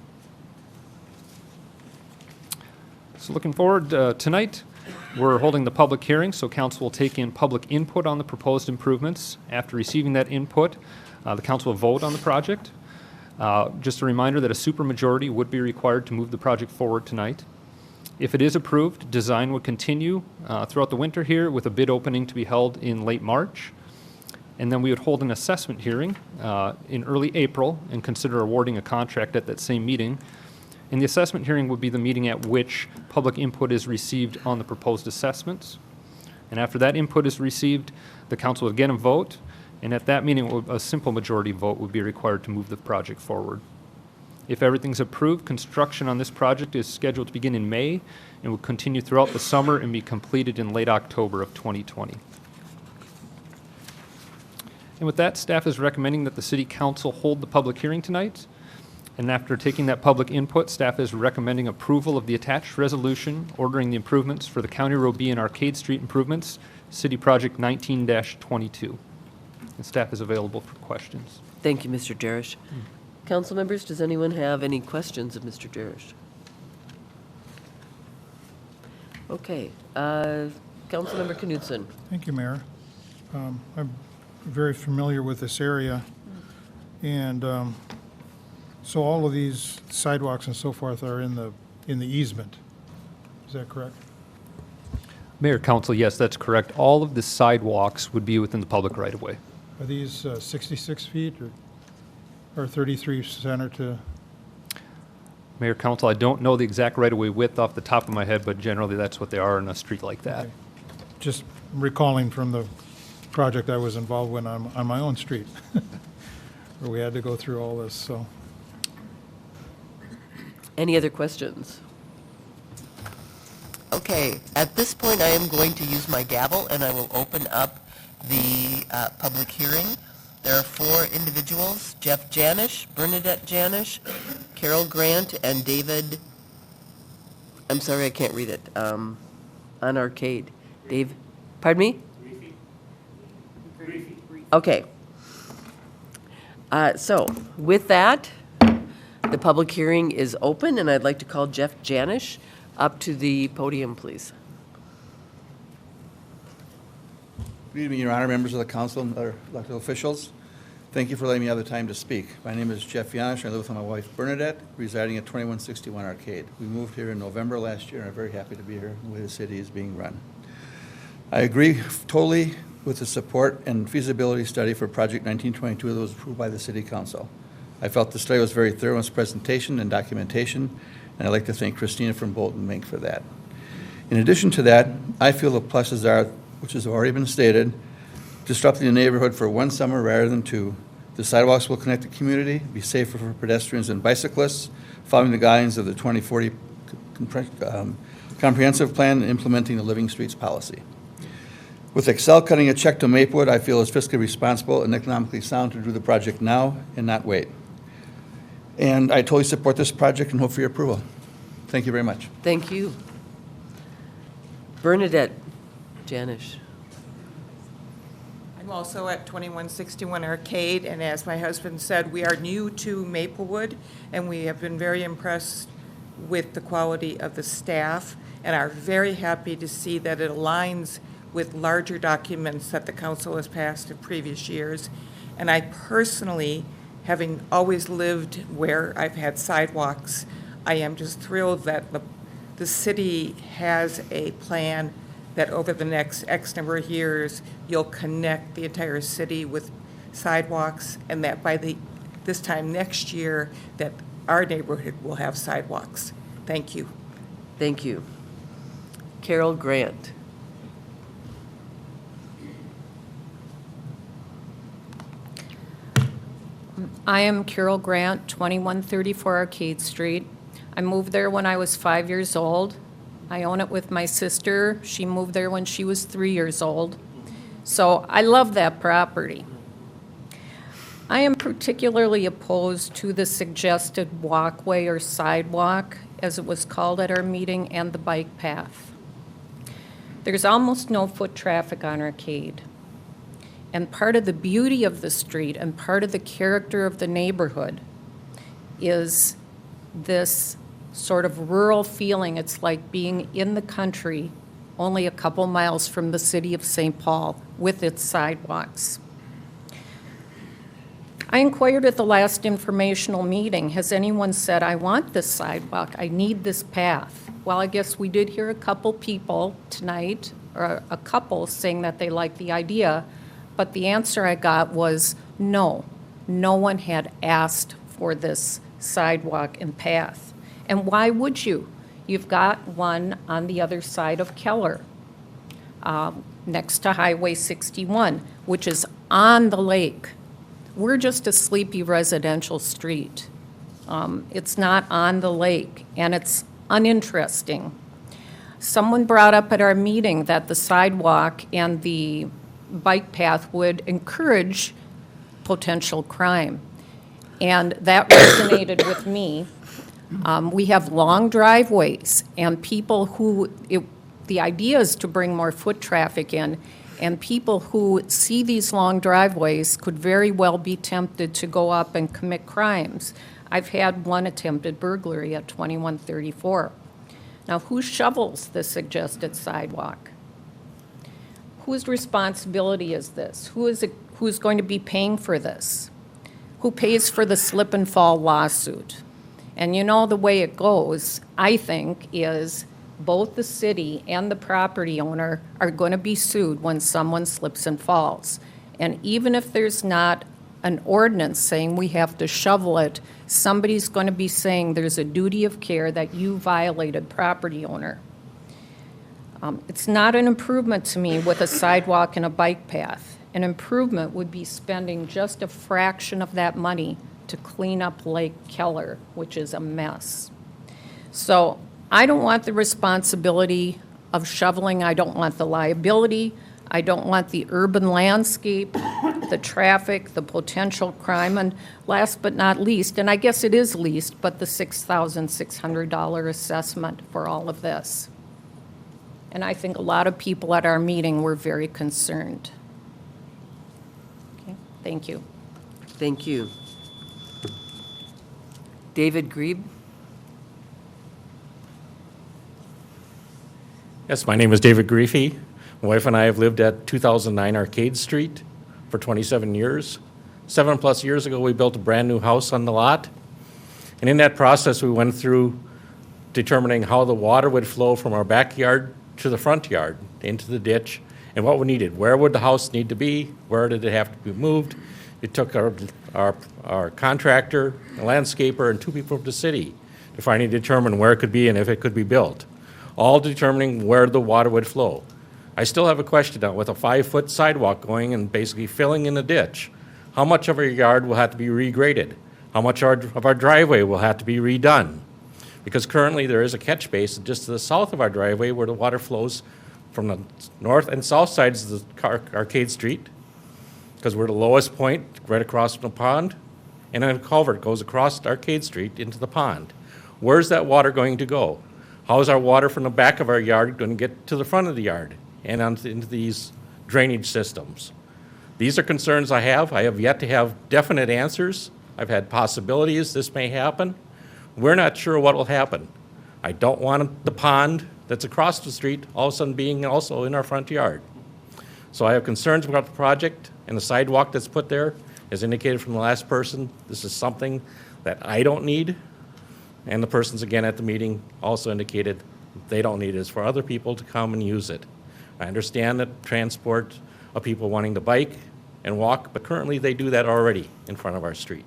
So looking forward tonight, we're holding the public hearing, so council will take in public input on the proposed improvements. After receiving that input, the council will vote on the project. Just a reminder that a supermajority would be required to move the project forward tonight. If it is approved, design would continue throughout the winter here with a bid opening to be held in late March. And then we would hold an assessment hearing in early April and consider awarding a contract at that same meeting. And the assessment hearing would be the meeting at which public input is received on the proposed assessments. And after that input is received, the council would again vote. And at that meeting, a simple majority vote would be required to move the project forward. If everything's approved, construction on this project is scheduled to begin in May and will continue throughout the summer and be completed in late October of 2020. And with that, staff is recommending that the City Council hold the public hearing tonight. And after taking that public input, staff is recommending approval of the attached resolution ordering the improvements for the County Road B and Arcade Street improvements, City Project 19-22. And staff is available for questions. Thank you, Mr. Jerish. Council members, does anyone have any questions of Mr. Jerish? Okay, Councilmember Knudsen. Thank you, Mayor. I'm very familiar with this area, and so all of these sidewalks and so forth are in the easement. Is that correct? Mayor, Council, yes, that's correct. All of the sidewalks would be within the public right-of-way. Are these 66 feet or 33 center to? Mayor, Council, I don't know the exact right-of-way width off the top of my head, but generally that's what they are in a street like that. Okay. Just recalling from the project I was involved with on my own street, where we had to go through all this, so. Any other questions? Okay, at this point, I am going to use my gavel, and I will open up the public hearing. There are 4 individuals, Jeff Janish, Bernadette Janish, Carol Grant, and David, I'm sorry, I can't read it, on Arcade. Dave, pardon me? Okay. So, with that, the public hearing is open, and I'd like to call Jeff Janish up to the podium, please. Good evening, Your Honor, members of the council and other elected officials. Thank you for letting me have the time to speak. My name is Jeff Janish. I live with my wife Bernadette, residing at 2161 Arcade. We moved here in November last year, and I'm very happy to be here, the way the city is being run. I agree totally with the support and feasibility study for Project 1922 that was approved by the City Council. I felt the study was very thorough in its presentation and documentation, and I'd like to thank Christina from Bolton Mink for that. In addition to that, I feel the pluses are, which has already been stated, disrupting the neighborhood for one summer rather than 2. The sidewalks will connect the community, be safer for pedestrians and bicyclists, following the guidelines of the 2040 comprehensive plan and implementing the Living Streets policy. With Excel cutting a check to Maplewood, I feel it's fiscally responsible and economically sound to do the project now and not wait. And I totally support this project and hope for your approval. Thank you very much. Thank you. Bernadette Janish. I'm also at 2161 Arcade, and as my husband said, we are new to Maplewood, and we have been very impressed with the quality of the staff, and are very happy to see that it aligns with larger documents that the council has passed in previous years. And I personally, having always lived where I've had sidewalks, I am just thrilled that the city has a plan that over the next X number of years, you'll connect the entire city with sidewalks, and that by this time next year, that our neighborhood will have sidewalks. Thank you. Thank you. Carol Grant. I am Carol Grant, 2134 Arcade Street. I moved there when I was 5 years old. I own it with my sister. She moved there when she was 3 years old. So I love that property. I am particularly opposed to the suggested walkway or sidewalk, as it was called at our meeting, and the bike path. There's almost no foot traffic on Arcade. And part of the beauty of the street and part of the character of the neighborhood is this sort of rural feeling. It's like being in the country only a couple miles from the city of St. Paul with its sidewalks. I inquired at the last informational meeting, has anyone said, I want this sidewalk, I need this path? Well, I guess we did hear a couple people tonight, or a couple saying that they like the idea, but the answer I got was no. No one had asked for this sidewalk and path. And why would you? You've got one on the other side of Keller, next to Highway 61, which is on the lake. We're just a sleepy residential street. It's not on the lake, and it's uninteresting. Someone brought up at our meeting that the sidewalk and the bike path would encourage potential crime, and that resonated with me. We have long driveways, and people who, the idea is to bring more foot traffic in, and people who see these long driveways could very well be tempted to go up and commit crimes. I've had one attempted burglary at 2134. Now, who shovels the suggested sidewalk? Whose responsibility is this? Who's going to be paying for this? Who pays for the slip and fall lawsuit? And you know, the way it goes, I think, is both the city and the property owner are going to be sued when someone slips and falls. And even if there's not an ordinance saying we have to shovel it, somebody's going to be saying there's a duty of care that you violated, property owner. It's not an improvement to me with a sidewalk and a bike path. An improvement would be spending just a fraction of that money to clean up Lake Keller, which is a mess. So I don't want the responsibility of shoveling. I don't want the liability. I don't want the urban landscape, the traffic, the potential crime, and last but not least, and I guess it is least, but the $6,600 assessment for all of this. And I think a lot of people at our meeting were very concerned. Okay, thank you. Thank you. David Grebe? Yes, my name is David Griefey. My wife and I have lived at 2009 Arcade Street for 27 years. 7+ years ago, we built a brand-new house on the lot. And in that process, we went through determining how the water would flow from our backyard to the front yard, into the ditch, and what we needed. Where would the house need to be? Where did it have to be moved? It took our contractor, a landscaper, and 2 people from the city to finally determine where it could be and if it could be built, all determining where the water would flow. I still have a question now. With a 5-foot sidewalk going and basically filling in the ditch, how much of our yard will have to be regraded? How much of our driveway will have to be redone? Because currently there is a catch basin just to the south of our driveway where the water flows from the north and south sides of the Arcade Street, because we're the lowest point right across from the pond, and then a culvert goes across Arcade Street into the pond. Where's that water going to go? How is our water from the back of our yard going to get to the front of the yard and into these drainage systems? These are concerns I have. I have yet to have definite answers. I've had possibilities this may happen. We're not sure what will happen. I don't want the pond that's across the street all of a sudden being also in our front yard. So I have concerns about the project and the sidewalk that's put there. As indicated from the last person, this is something that I don't need. And the persons again at the meeting also indicated they don't need it. It's for other people to come and use it. I understand that transport of people wanting to bike and walk, but currently they do that already in front of our street.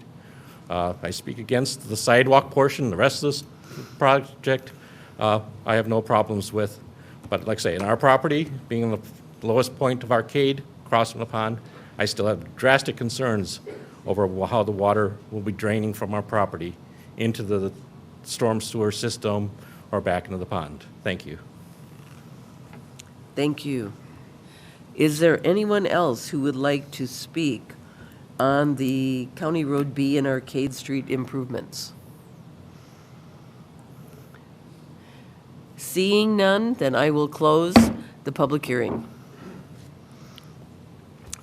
I speak against the sidewalk portion. The rest of this project, I have no problems with. But like I say, in our property, being in the lowest point of Arcade, across from the pond, I still have drastic concerns over how the water will be draining from our property into the storm sewer system or back into the pond. Thank you. Thank you. Is there anyone else who would like to speak on the County Road B and Arcade Street improvements? Seeing none, then I will close the public hearing.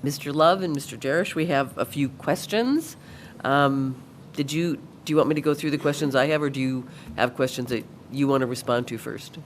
Mr. Love and Mr. Jerish, we have a few questions. Do you want me to go through the questions I have, or do you have questions that you want to respond to first?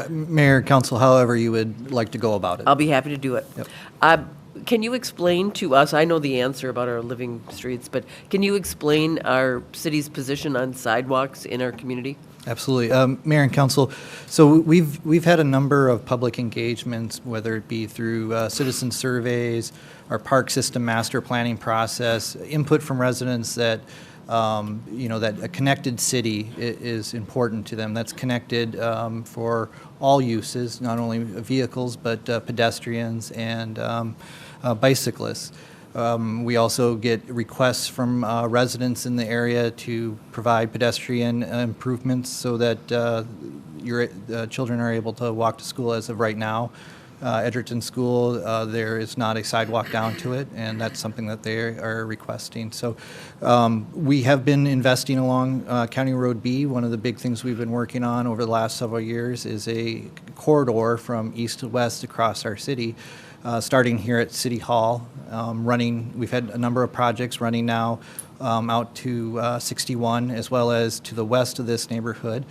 Mayor, Council, however you would like to go about it. I'll be happy to do it. Yep. Can you explain to us, I know the answer about our living streets, but can you explain our city's position on sidewalks in our community? Absolutely. Mayor and Council, so we've had a number of public engagements, whether it be through citizen surveys, our park system master planning process, input from residents that that a connected city is important to them. That's connected for all uses, not only vehicles, but pedestrians and bicyclists. We also get requests from residents in the area to provide pedestrian improvements so that your children are able to walk to school. As of right now, Edgerton School, there is not a sidewalk down to it, and that's something that they are requesting. So we have been investing along County Road B. One of the big things we've been working on over the last several years is a corridor from east to west across our city, starting here at City Hall, we've had a number of projects running now out to 61, as well as to the west of this neighborhood.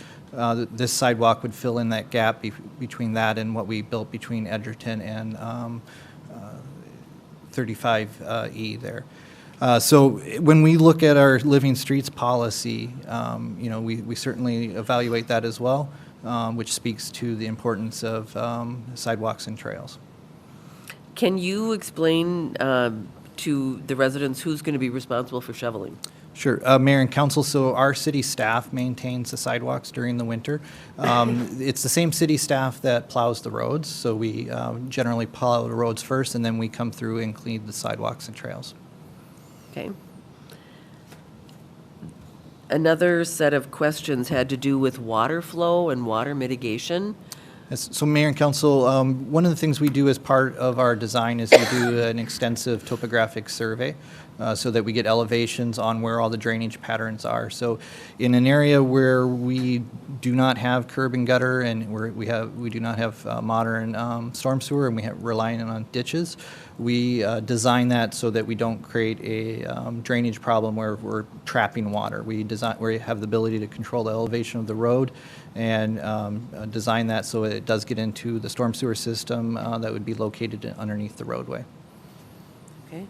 This sidewalk would fill in that gap between that and what we built between Edgerton and 35E there. So when we look at our Living Streets policy, we certainly evaluate that as well, which speaks to the importance of sidewalks and trails. Can you explain to the residents who's going to be responsible for shoveling? Sure. Mayor and Council, so our city staff maintains the sidewalks during the winter. It's the same city staff that plows the roads, so we generally plow the roads first, and then we come through and clean the sidewalks and trails. Okay. Another set of questions had to do with water flow and water mitigation. Yes, so Mayor and Council, one of the things we do as part of our design is we do an extensive topographic survey so that we get elevations on where all the drainage patterns are. So in an area where we do not have curb and gutter and we do not have modern storm sewer and we have relying on ditches, we design that so that we don't create a drainage problem where we're trapping water. We have the ability to control the elevation of the road and design that so it does get into the storm sewer system that would be located underneath the roadway. Okay.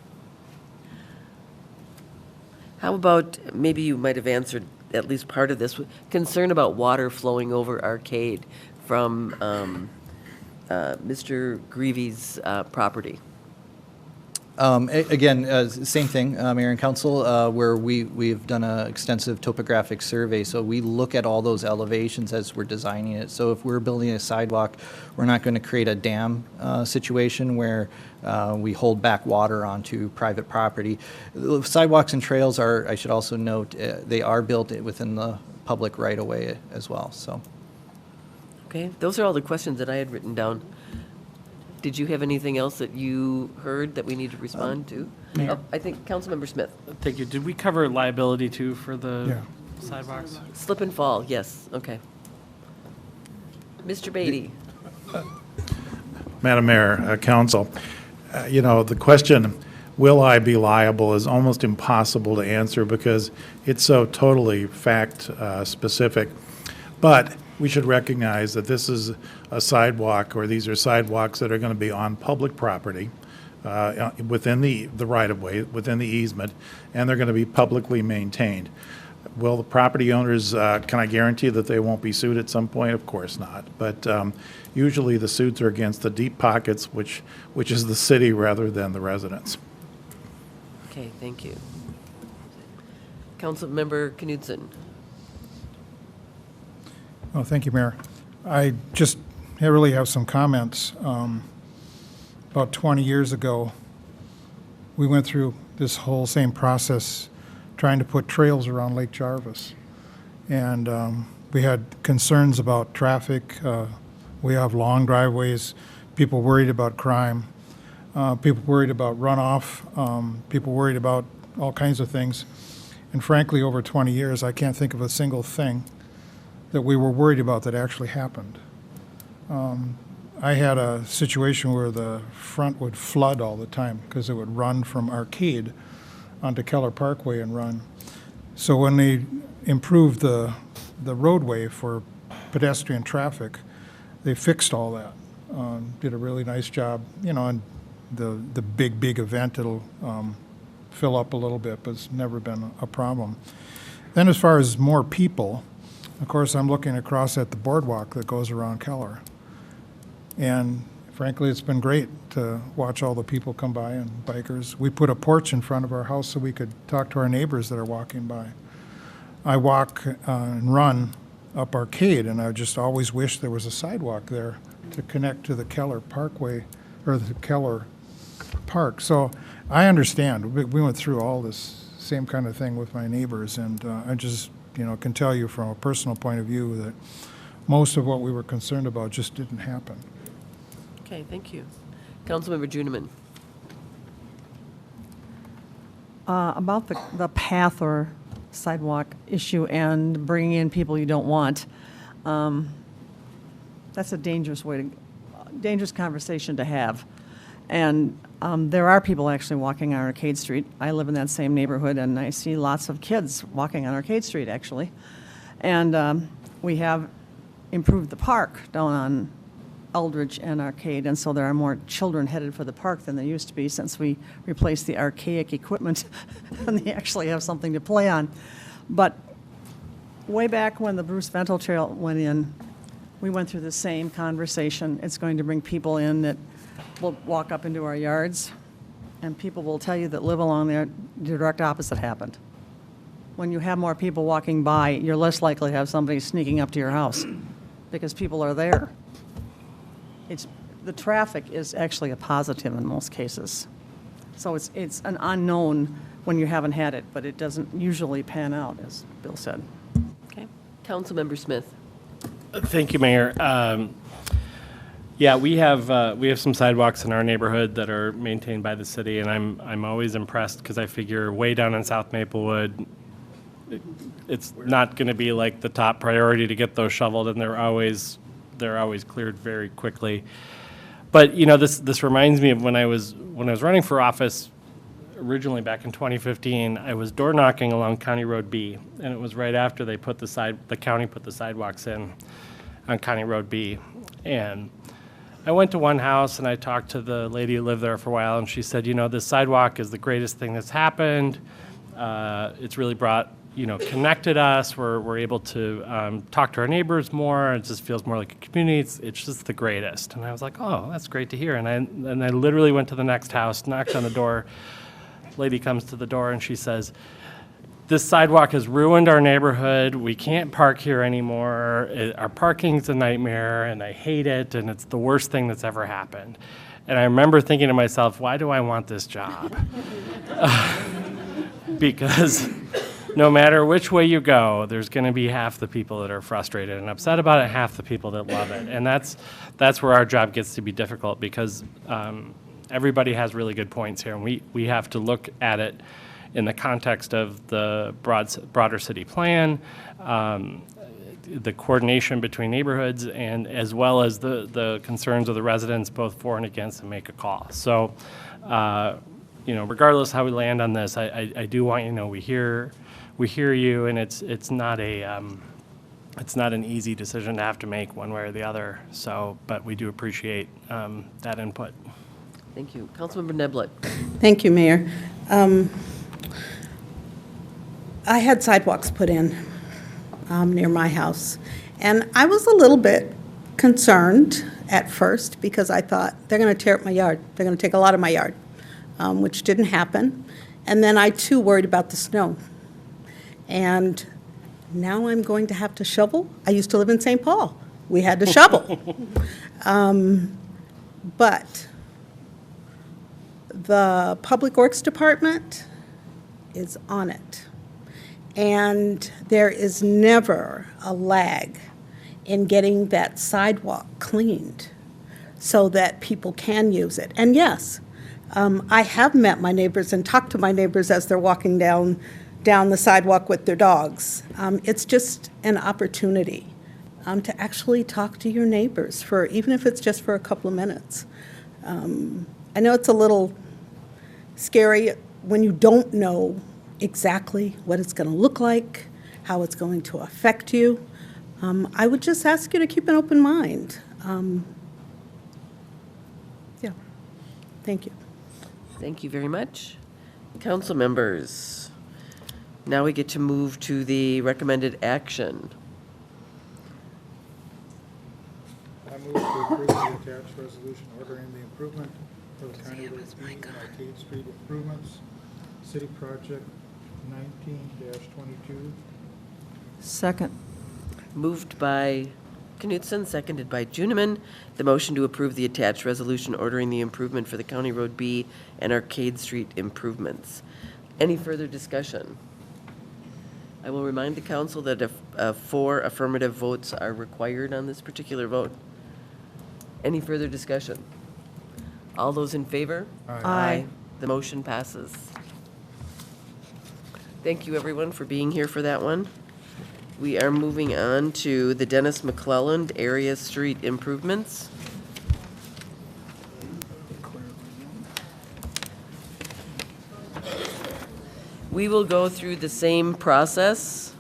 How about, maybe you might have answered at least part of this, concern about water flowing over Arcade from Mr. Greavy's property? Again, same thing, Mayor and Council, where we've done an extensive topographic survey. So we look at all those elevations as we're designing it. So if we're building a sidewalk, we're not going to create a dam situation where we hold back water onto private property. Sidewalks and trails are, I should also note, they are built within the public right-of-way as well. So. Okay, those are all the questions that I had written down. Did you have anything else that you heard that we need to respond to? Mayor. Oh, I think Councilmember Smith. Thank you. Did we cover liability too for the sidewalks? Slip and fall, yes, okay. Mr. Beatty. Madam Mayor, Council, you know, the question, will I be liable, is almost impossible to answer because it's so totally fact specific. But we should recognize that this is a sidewalk, or these are sidewalks that are going to be on public property within the right-of-way, within the easement, and they're going to be publicly maintained. Will the property owners, can I guarantee that they won't be sued at some point? Of course not. But usually the suits are against the deep pockets, which is the city rather than the residents. Okay, thank you. Councilmember Knudsen. Oh, thank you, Mayor. I just really have some comments. About 20 years ago, we went through this whole same process trying to put trails around Lake Jarvis. And we had concerns about traffic. We have long driveways, people worried about crime, people worried about runoff, people worried about all kinds of things. And frankly, over 20 years, I can't think of a single thing that we were worried about that actually happened. I had a situation where the front would flood all the time because it would run from Arcade onto Keller Parkway and run. So when they improved the roadway for pedestrian traffic, they fixed all that. Did a really nice job. You know, and the big event, it'll fill up a little bit, but it's never been a problem. Then as far as more people, of course, I'm looking across at the boardwalk that goes around Keller. And frankly, it's been great to watch all the people come by and bikers. We put a porch in front of our house so we could talk to our neighbors that are walking by. I walk and run up Arcade, and I just always wish there was a sidewalk there to connect to the Keller Parkway, or the Keller Park. So I understand. We went through all this same kind of thing with my neighbors, and I just can tell you from a personal point of view that most of what we were concerned about just didn't happen. Okay, thank you. Councilmember Juniman. About the path or sidewalk issue and bringing in people you don't want, that's a dangerous conversation to have. And there are people actually walking on Arcade Street. I live in that same neighborhood, and I see lots of kids walking on Arcade Street, actually. And we have improved the park down on Eldridge and Arcade, and so there are more children headed for the park than there used to be since we replaced the archaic equipment, and they actually have something to play on. But way back when the Bruce Vento Trail went in, we went through the same conversation. It's going to bring people in that will walk up into our yards, and people will tell you that live along there, the direct opposite happened. When you have more people walking by, you're less likely to have somebody sneaking up to your house because people are there. The traffic is actually a positive in most cases. So it's an unknown when you haven't had it, but it doesn't usually pan out, as Bill said. Okay. Councilmember Smith. Thank you, Mayor. Yeah, we have some sidewalks in our neighborhood that are maintained by the city, and I'm always impressed because I figure way down in South Maplewood, it's not going to be like the top priority to get those shoveled, and they're always cleared very quickly. But you know, this reminds me of when I was running for office originally back in 2015. I was door knocking along County Road B, and it was right after the county put the sidewalks in on County Road B, and I went to one house and I talked to the lady who lived there for a while, and she said, you know, this sidewalk is the greatest thing that's happened. It's really connected us. We're able to talk to our neighbors more. It just feels more like a community. It's just the greatest. And I was like, oh, that's great to hear. And I literally went to the next house, knocked on the door. Lady comes to the door and she says, this sidewalk has ruined our neighborhood. We can't park here anymore. Our parking's a nightmare, and I hate it, and it's the worst thing that's ever happened. And I remember thinking to myself, why do I want this job? Because no matter which way you go, there's going to be half the people that are frustrated and upset about it, half the people that love it. And that's where our job gets to be difficult, because everybody has really good points here, and we have to look at it in the context of the broader city plan, the coordination between neighborhoods, and as well as the concerns of the residents, both for and against, and make a call. So, regardless how we land on this, I do want you to know we hear you, and it's not an easy decision to have to make one way or the other. So, but we do appreciate that input. Thank you. Councilmember Neblett. Thank you, Mayor. I had sidewalks put in near my house, and I was a little bit concerned at first because I thought they're going to tear up my yard. They're going to take a lot of my yard, which didn't happen. And then I, too, worried about the snow. And now I'm going to have to shovel. I used to live in St. Paul. We had to shovel. But the Public Works Department is on it. And there is never a lag in getting that sidewalk cleaned so that people can use it. And yes, I have met my neighbors and talked to my neighbors as they're walking down the sidewalk with their dogs. It's just an opportunity to actually talk to your neighbors, even if it's just for a couple of minutes. I know it's a little scary when you don't know exactly what it's going to look like, how it's going to affect you. I would just ask you to keep an open mind. Yeah. Thank you. Thank you very much. Council members, now we get to move to the recommended action. I move to approve the attached resolution ordering the improvement of the County Road B and Arcade Street improvements, City Project 19-22. Second. Moved by Knutson, seconded by Juniman. The motion to approve the attached resolution ordering the improvement for the County Road B and Arcade Street improvements. Any further discussion? I will remind the council that 4 affirmative votes are required on this particular vote. Any further discussion? All those in favor? Aye. The motion passes. Thank you, everyone, for being here for that one. We are moving on to the Dennis McClelland area street improvements. We will go through the same process.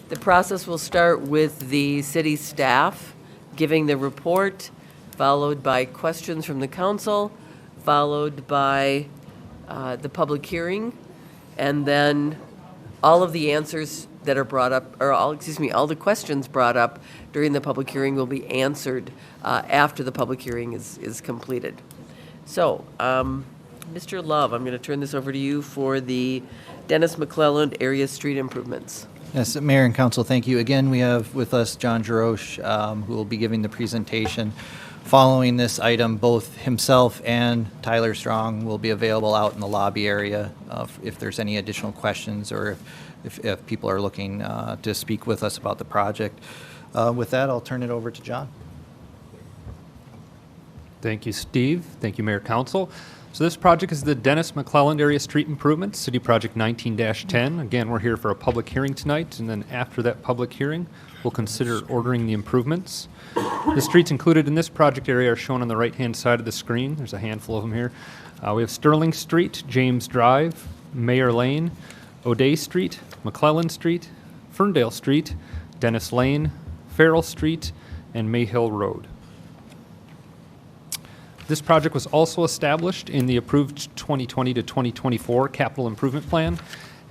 The process will start with the city staff giving the report, followed by questions from the council, followed by the public hearing, and then all of the answers that are brought up, or all the questions brought up during the public hearing will be answered after the public hearing is completed. So, Mr. Love, I'm going to turn this over to you for the Dennis McClelland area street improvements. Yes, Mayor and Council, thank you. Again, we have with us John Jarosh, who will be giving the presentation. following this item, both himself and Tyler Strong will be available out in the lobby area if there's any additional questions or if people are looking to speak with us about the project. With that, I'll turn it over to John. Thank you, Steve. Thank you, Mayor Council. So this project is the Dennis McClelland Area Street Improvements, City Project 19-10. Again, we're here for a public hearing tonight, and then after that public hearing, we'll consider ordering the improvements. The streets included in this project area are shown on the right-hand side of the screen. There's a handful of them here. We have Sterling Street, James Drive, Mayor Lane, O'Day Street, McClelland Street, Ferndale Street, Dennis Lane, Farrell Street, and Mayhill Road. This project was also established in the approved 2020 to 2024 capital improvement plan,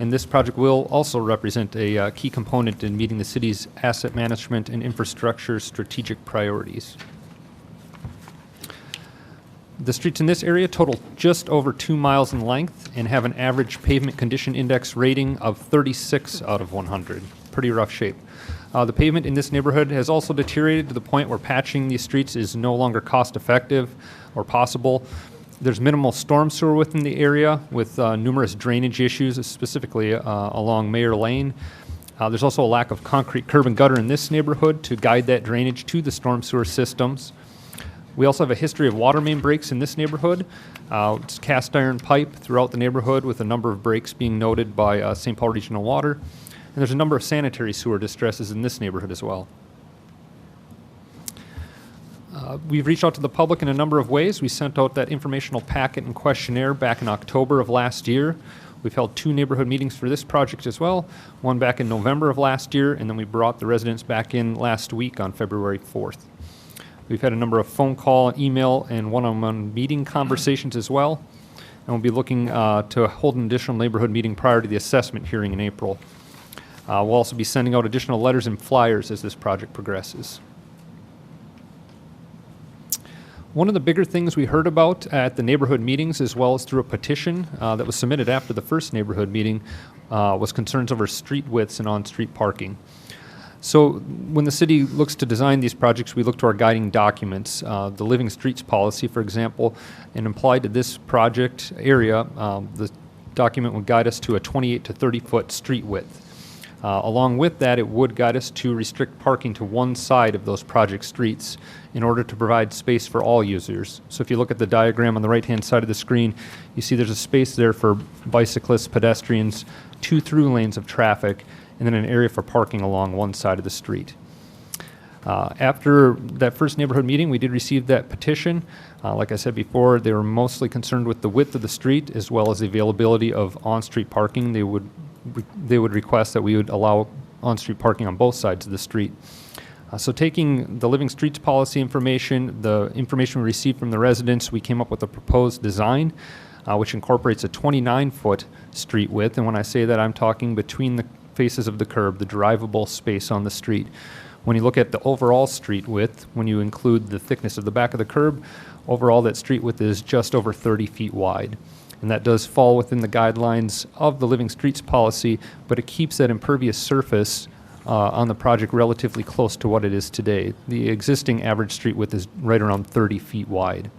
and this project will also represent a key component in meeting the city's asset management and infrastructure strategic priorities. The streets in this area total just over 2 miles in length and have an average pavement condition index rating of 36 out of 100. Pretty rough shape. The pavement in this neighborhood has also deteriorated to the point where patching these streets is no longer cost effective or possible. There's minimal storm sewer within the area with numerous drainage issues, specifically along Mayor Lane. There's also a lack of concrete curb and gutter in this neighborhood to guide that drainage to the storm sewer systems. We also have a history of water main breaks in this neighborhood. It's cast iron pipe throughout the neighborhood with a number of breaks being noted by St. Paul Regional Water. And there's a number of sanitary sewer distresses in this neighborhood as well. We've reached out to the public in a number of ways. We sent out that informational packet and questionnaire back in October of last year. We've held 2 neighborhood meetings for this project as well, one back in November of last year, and then we brought the residents back in last week on February 4th. We've had a number of phone call, email, and one-on-one meeting conversations as well, and we'll be looking to hold an additional neighborhood meeting prior to the assessment hearing in April. We'll also be sending out additional letters and flyers as this project progresses. One of the bigger things we heard about at the neighborhood meetings, as well as through a petition that was submitted after the first neighborhood meeting, was concerns over street widths and on-street parking. So when the city looks to design these projects, we look to our guiding documents. The Living Streets Policy, for example, and applied to this project area, the document would guide us to a 28 to 30 foot street width. Along with that, it would guide us to restrict parking to one side of those project streets in order to provide space for all users. So if you look at the diagram on the right-hand side of the screen, you see there's a space there for bicyclists, pedestrians, 2 through lanes of traffic, and then an area for parking along one side of the street. After that first neighborhood meeting, we did receive that petition. Like I said before, they were mostly concerned with the width of the street as well as the availability of on-street parking. They would request that we would allow on-street parking on both sides of the street. So taking the Living Streets Policy information, the information we received from the residents, we came up with a proposed design which incorporates a 29-foot street width. And when I say that, I'm talking between the faces of the curb, the drivable space on the street. When you look at the overall street width, when you include the thickness of the back of the curb, overall that street width is just over 30 feet wide. And that does fall within the guidelines of the Living Streets Policy, but it keeps that impervious surface on the project relatively close to what it is today. The existing average street width is right around 30 feet wide.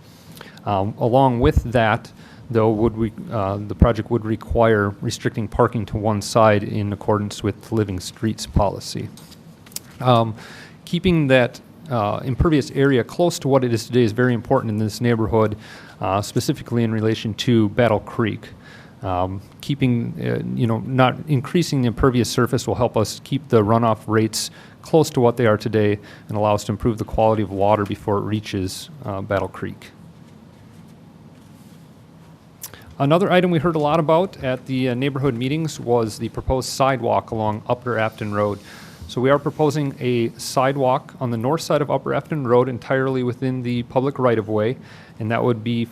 Along with that, though, the project would require restricting parking to one side in accordance with the Living Streets Policy. Keeping that impervious area close to what it is today is very important in this neighborhood, specifically in relation to Battle Creek. Not increasing the impervious surface will help us keep the runoff rates close to what they are today and allow us to improve the quality of water before it reaches Battle Creek. Another item we heard a lot about at the neighborhood meetings was the proposed sidewalk along Upper Afton Road. So we are proposing a sidewalk on the north side of Upper Afton Road entirely within the public right-of-way, and that would be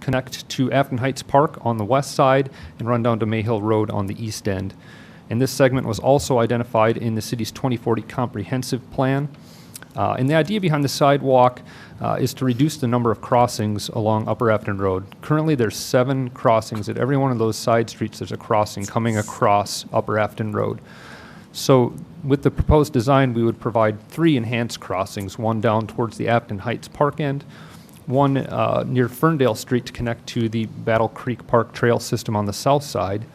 connect to Afton Heights Park on the west side and run down to Mayhill Road on the east end. And this segment was also identified in the city's 2040 comprehensive plan. And the idea behind the sidewalk is to reduce the number of crossings along Upper Afton Road. Currently there's 7 crossings. At every one of those side streets there's a crossing coming across Upper Afton Road. So with the proposed design, we would provide 3 enhanced crossings, one down towards the Afton Heights Park end, one near Ferndale Street to connect to the Battle Creek Park Trail system on the south side,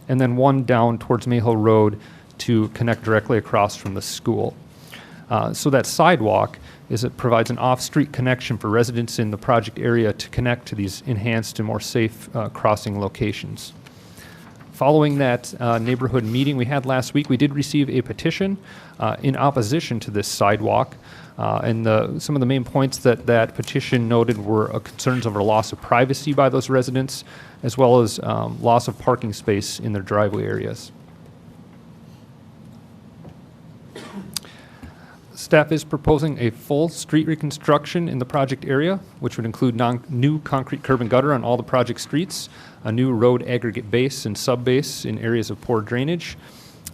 and then one down towards Mayhill Road to connect directly across from the school. So that sidewalk it provides an off-street connection for residents in the project area to connect to these enhanced and more safe crossing locations. Following that neighborhood meeting we had last week, we did receive a petition in opposition to this sidewalk. And some of the main points that that petition noted were concerns over loss of privacy by those residents, as well as loss of parking space in their driveway areas. Staff is proposing a full street reconstruction in the project area, which would include new concrete curb and gutter on all the project streets, a new road aggregate base and sub-base in areas of poor drainage,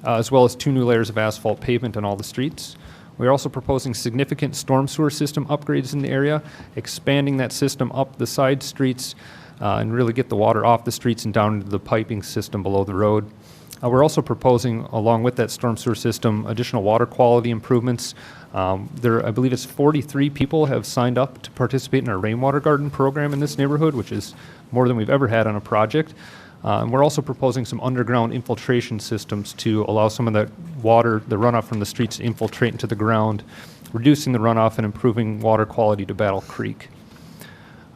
as well as 2 new layers of asphalt pavement on all the streets. We're also proposing significant storm sewer system upgrades in the area, expanding that system up the side streets and really get the water off the streets and down into the piping system below the road. We're also proposing, along with that storm sewer system, additional water quality improvements. I believe it's 43 people have signed up to participate in our rainwater garden program in this neighborhood, which is more than we've ever had on a project. And we're also proposing some underground infiltration systems to allow some of the water, the runoff from the streets to infiltrate into the ground, reducing the runoff and improving water quality to Battle Creek.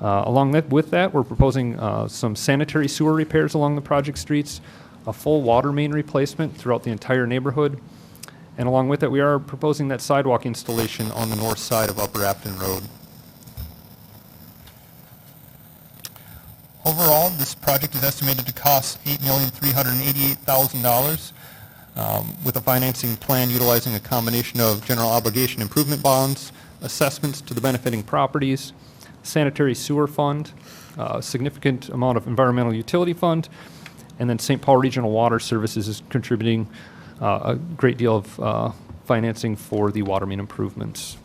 Along with that, we're proposing some sanitary sewer repairs along the project streets, a full water main replacement throughout the entire neighborhood, and along with that, we are proposing that sidewalk installation on the north side of Upper Afton Road. Overall, this project is estimated to cost $8,388,000 with a financing plan utilizing a combination of general obligation improvement bonds, assessments to the benefiting properties, sanitary sewer fund, a significant amount of environmental utility fund, and then St. Paul Regional Water Services is contributing a great deal of financing for the water main improvements.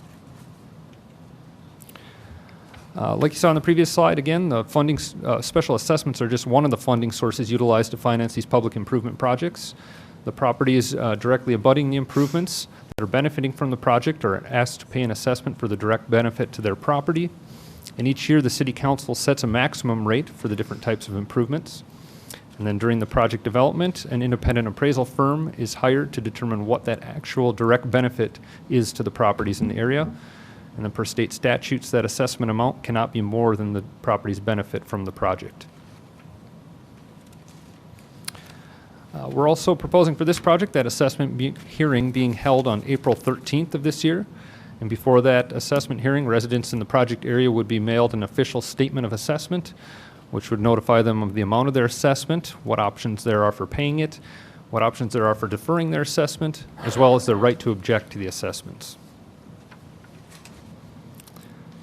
Like you saw on the previous slide, again, the funding special assessments are just one of the funding sources utilized to finance these public improvement projects. The properties directly abutting the improvements that are benefiting from the project are asked to pay an assessment for the direct benefit to their property. And each year, the City Council sets a maximum rate for the different types of improvements. And then during the project development, an independent appraisal firm is hired to determine what that actual direct benefit is to the properties in the area. And then per state statutes, that assessment amount cannot be more than the property's benefit from the project. We're also proposing for this project that assessment hearing being held on April 13th of this year. And before that assessment hearing, residents in the project area would be mailed an official statement of assessment, which would notify them of the amount of their assessment, what options there are for paying it, what options there are for deferring their assessment, as well as their right to object to the assessments.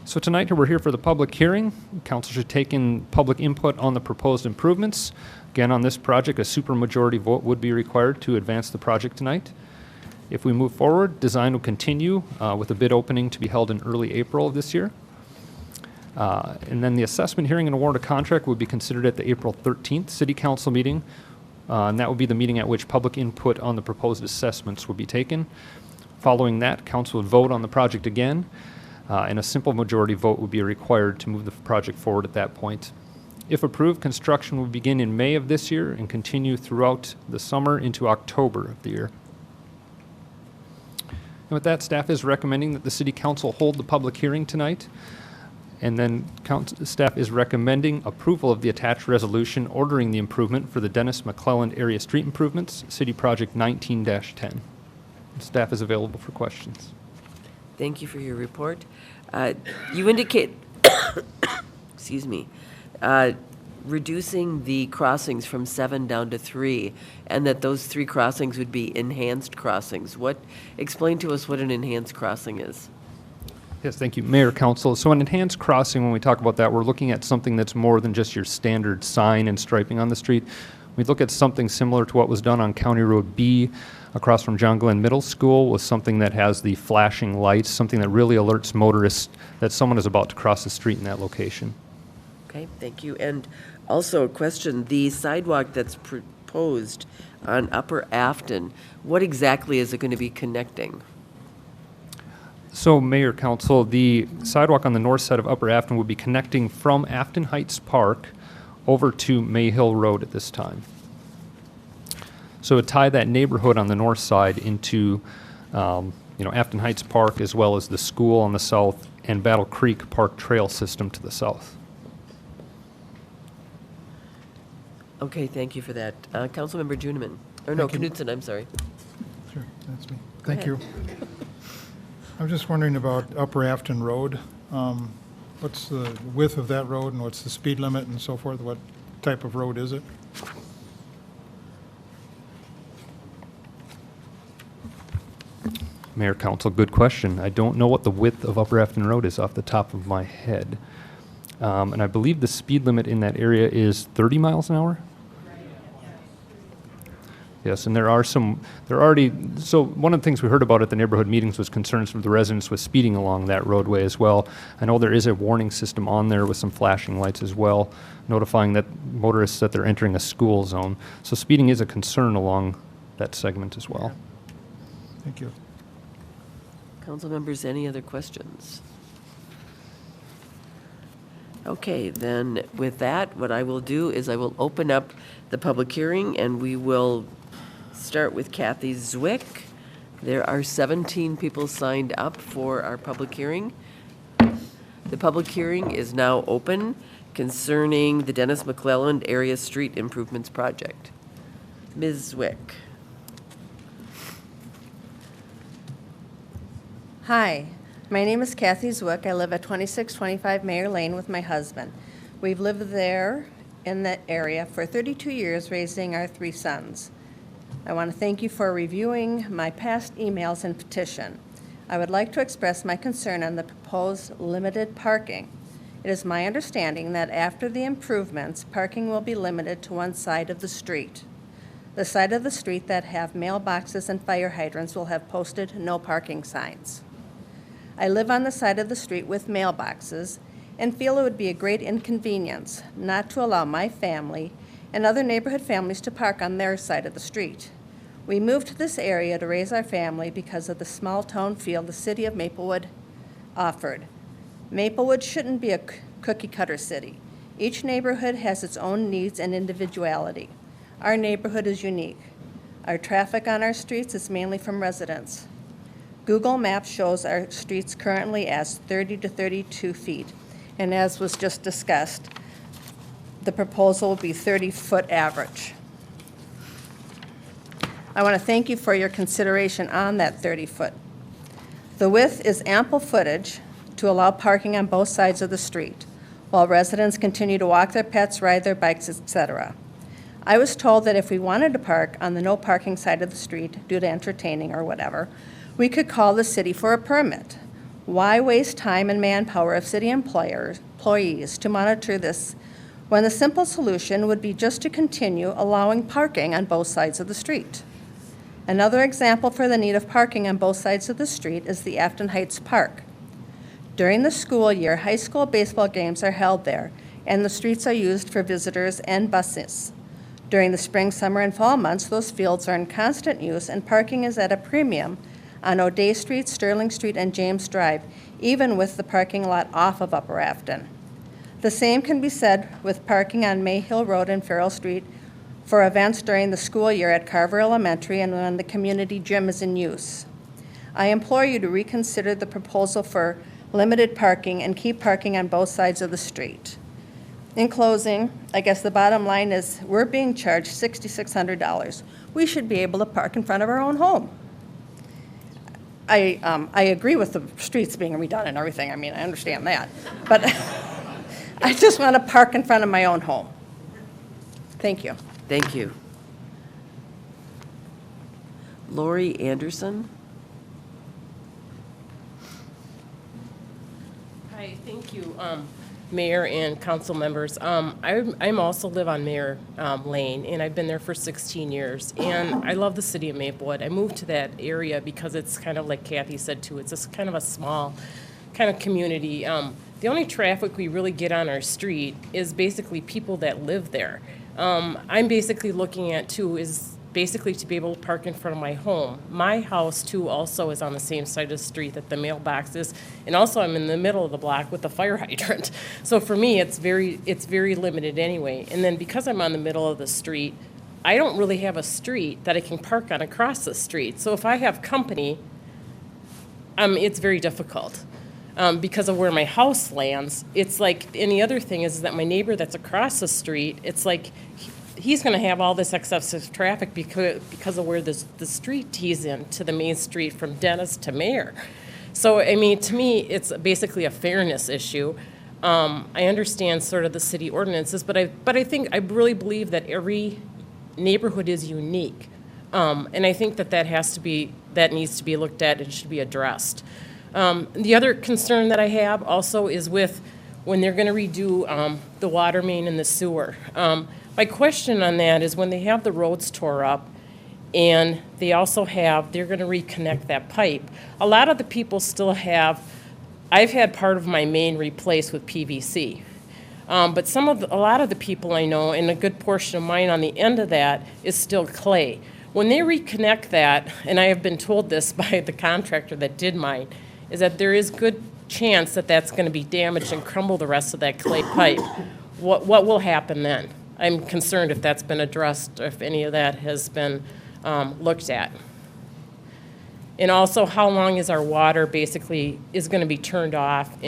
So tonight we're here for the public hearing. Council should take in public input on the proposed improvements. Again, on this project, a supermajority vote would be required to advance the project tonight. If we move forward, design will continue with a bid opening to be held in early April of this year. And then the assessment hearing and award of contract would be considered at the April 13th City Council meeting, and that would be the meeting at which public input on the proposed assessments would be taken. Following that, Council would vote on the project again, and a simple majority vote would be required to move the project forward at that point. If approved, construction will begin in May of this year and continue throughout the summer into October of the year. And with that, staff is recommending that the City Council hold the public hearing tonight. And then staff is recommending approval of the attached resolution ordering the improvement for the Dennis McClelland area street improvements, City Project 19-10. Staff is available for questions. Thank you for your report. You indicate, excuse me, reducing the crossings from 7 down to 3, and that those 3 crossings would be enhanced crossings. Explain to us what an enhanced crossing is. Yes, thank you, Mayor, Council. So an enhanced crossing, when we talk about that, we're looking at something that's more than just your standard sign and striping on the street. We look at something similar to what was done on County Road B across from John Glenn Middle School, with something that has the flashing lights, something that really alerts motorists that someone is about to cross the street in that location. Okay, thank you. And also a question, the sidewalk that's proposed on Upper Afton. What exactly is it going to be connecting? So, Mayor, Council, the sidewalk on the north side of Upper Afton would be connecting from Afton Heights Park over to Mayhill Road at this time. So it would tie that neighborhood on the north side into, Afton Heights Park, as well as the school on the south and Battle Creek Park Trail system to the south. Okay, thank you for that. Councilmember Juniman, or no, Thank you. Knudsen, I'm sorry. Sure, that's me. Go Thank ahead. you. I'm just wondering about Upper Afton Road. What's the width of that road and what's the speed limit and so forth? What type of road is it? Mayor, Council, good question. I don't know what the width of Upper Afton Road is off the top of my head. And I believe the speed limit in that area is 30 miles an hour? Yes, and so one of the things we heard about at the neighborhood meetings was concerns from the residents with speeding along that roadway as well. I know there is a warning system on there with some flashing lights as well, notifying that motorists that they're entering a school zone. So speeding is a concern along that segment as well. Thank you. Council members, any other questions? Okay, then with that, what I will do is I will open up the public hearing and we will start with Kathy Zwick. There are 17 people signed up for our public hearing. The public hearing is now open concerning the Dennis McClelland Area Street Improvements Project. Ms. Zwick. Hi, my name is Kathy Zwick. I live at 2625 Mayor Lane with my husband. We've lived there in that area for 32 years, raising our 3 sons. I want to thank you for reviewing my past emails and petition. I would like to express my concern on the proposed limited parking. It is my understanding that after the improvements, parking will be limited to one side of the street. The side of the street that have mailboxes and fire hydrants will have posted no parking signs. I live on the side of the street with mailboxes and feel it would be a great inconvenience not to allow my family and other neighborhood families to park on their side of the street. We moved to this area to raise our family because of the small town feel the city of Maplewood offered. Maplewood shouldn't be a cookie cutter city. Each neighborhood has its own needs and individuality. Our neighborhood is unique. Our traffic on our streets is mainly from residents. Google Maps shows our streets currently as 30 to 32 feet, and as was just discussed, the proposal will be 30-foot average. I want to thank you for your consideration on that 30-foot. The width is ample footage to allow parking on both sides of the street, while residents continue to walk their pets, ride their bikes, etc. I was told that if we wanted to park on the no parking side of the street due to entertaining or whatever, we could call the city for a permit. Why waste time and manpower of city employees to monitor this when the simple solution would be just to continue allowing parking on both sides of the street? Another example for the need of parking on both sides of the street is the Afton Heights Park. During the school year, high school baseball games are held there, and the streets are used for visitors and buses. During the spring, summer, and fall months, those fields are in constant use, and parking is at a premium on O'Day Street, Sterling Street, and James Drive, even with the parking lot off of Upper Afton. The same can be said with parking on Mayhill Road and Farrell Street for events during the school year at Carver Elementary and when the community gym is in use. I implore you to reconsider the proposal for limited parking and keep parking on both sides of the street. In closing, I guess the bottom line is we're being charged $6,600. We should be able to park in front of our own home. I agree with the streets being redone and everything. I mean, I understand that. But I just want to park in front of my own home. Thank you. Thank you. Lori Anderson. Hi, thank you, Mayor and council members. I'm also live on Mayor Lane, and I've been there for 16 years. And I love the city of Maplewood. I moved to that area because it's kind of like Kathy said too. It's just kind of a small kind of community. The only traffic we really get on our street is basically people that live there. I'm basically looking at too is basically to be able to park in front of my home. My house too also is on the same side of the street that the mailbox is, and also I'm in the middle of the block with the fire hydrant. So for me, it's very limited anyway. And then because I'm on the middle of the street, I don't really have a street that I can park on across the street. So if I have company, it's very difficult. Because of where my house lands, it's like, and the other thing is that my neighbor that's across the street, it's like, he's going to have all this excessive traffic because of where the street he's in to the main street from Dennis to Mayor. So, I mean, to me, it's basically a fairness issue. I understand sort of the city ordinances, but I really believe that every neighborhood is unique. And I think that needs to be looked at and should be addressed. The other concern that I have also is with when they're going to redo the water main and the sewer. My question on that is when they have the roads tore up and they're going to reconnect that pipe. A lot of the people still I've had part of my main replaced with PVC. But a lot of the people I know, and a good portion of mine on the end of that is still clay. When they reconnect that, and I have been told this by the contractor that did mine, is that there is good chance that that's going to be damaged and crumble the rest of that clay pipe. What will happen then? I'm concerned if that's been addressed, or if any of that has been looked at. And also, how long is our water basically is going to be turned off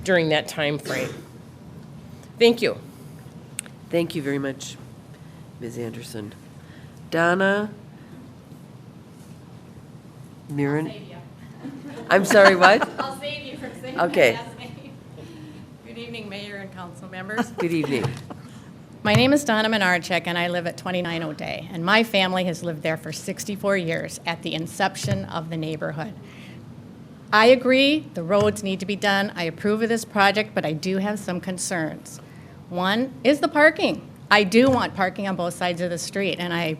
during that time frame? Thank you. Thank you very much, Ms. Anderson. Donna Mirren? I'm sorry, what? I'll save you from saying Okay. my last name. Good evening, Mayor and council members. Good evening. My name is Donna Menarchek, and I live at 29 O'Day, and my family has lived there for 64 years at the inception of the neighborhood. I agree the roads need to be done. I approve of this project, but I do have some concerns. One is the parking. I do want parking on both sides of the street, and I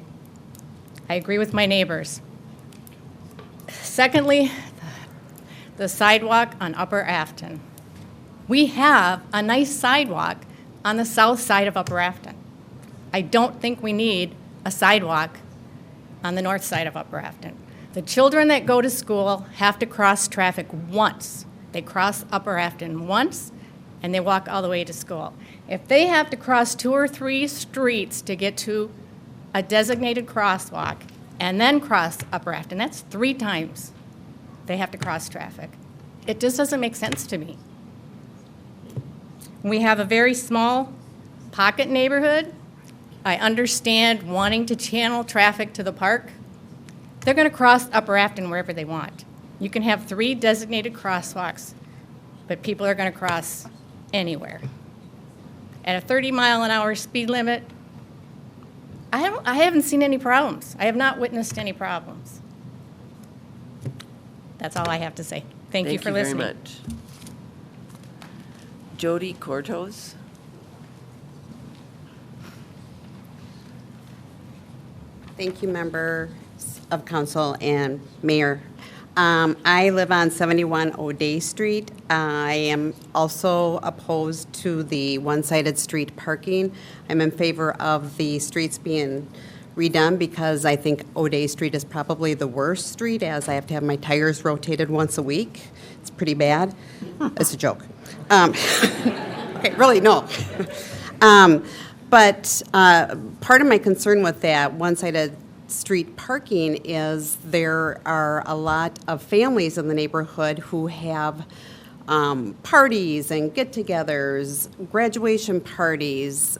agree with my neighbors. Secondly, the sidewalk on Upper Afton. We have a nice sidewalk on the south side of Upper Afton. I don't think we need a sidewalk on the north side of Upper Afton. The children that go to school have to cross traffic once. They cross Upper Afton once, and they walk all the way to school. If they have to cross 2 or 3 streets to get to a designated crosswalk and then cross Upper Afton, that's 3 times they have to cross traffic. It just doesn't make sense to me. We have a very small pocket neighborhood. I understand wanting to channel traffic to the park. They're going to cross Upper Afton wherever they want. You can have 3 designated crosswalks, but people are going to cross anywhere. At a 30-mile-an-hour speed limit, I haven't seen any problems. I have not witnessed any problems. That's all I have to say. Thank you for listening. Very much. Jody Cortos. Thank you, members of council and mayor. I live on 71 O'Day Street. I am also opposed to the one-sided street parking. I'm in favor of the streets being redone because I think O'Day Street is probably the worst street, as I have to have my tires rotated once a week. It's pretty bad. It's a joke. Okay, really, no. But part of my concern with that one-sided street parking is there are a lot of families in the neighborhood who have parties and get-togethers, graduation parties,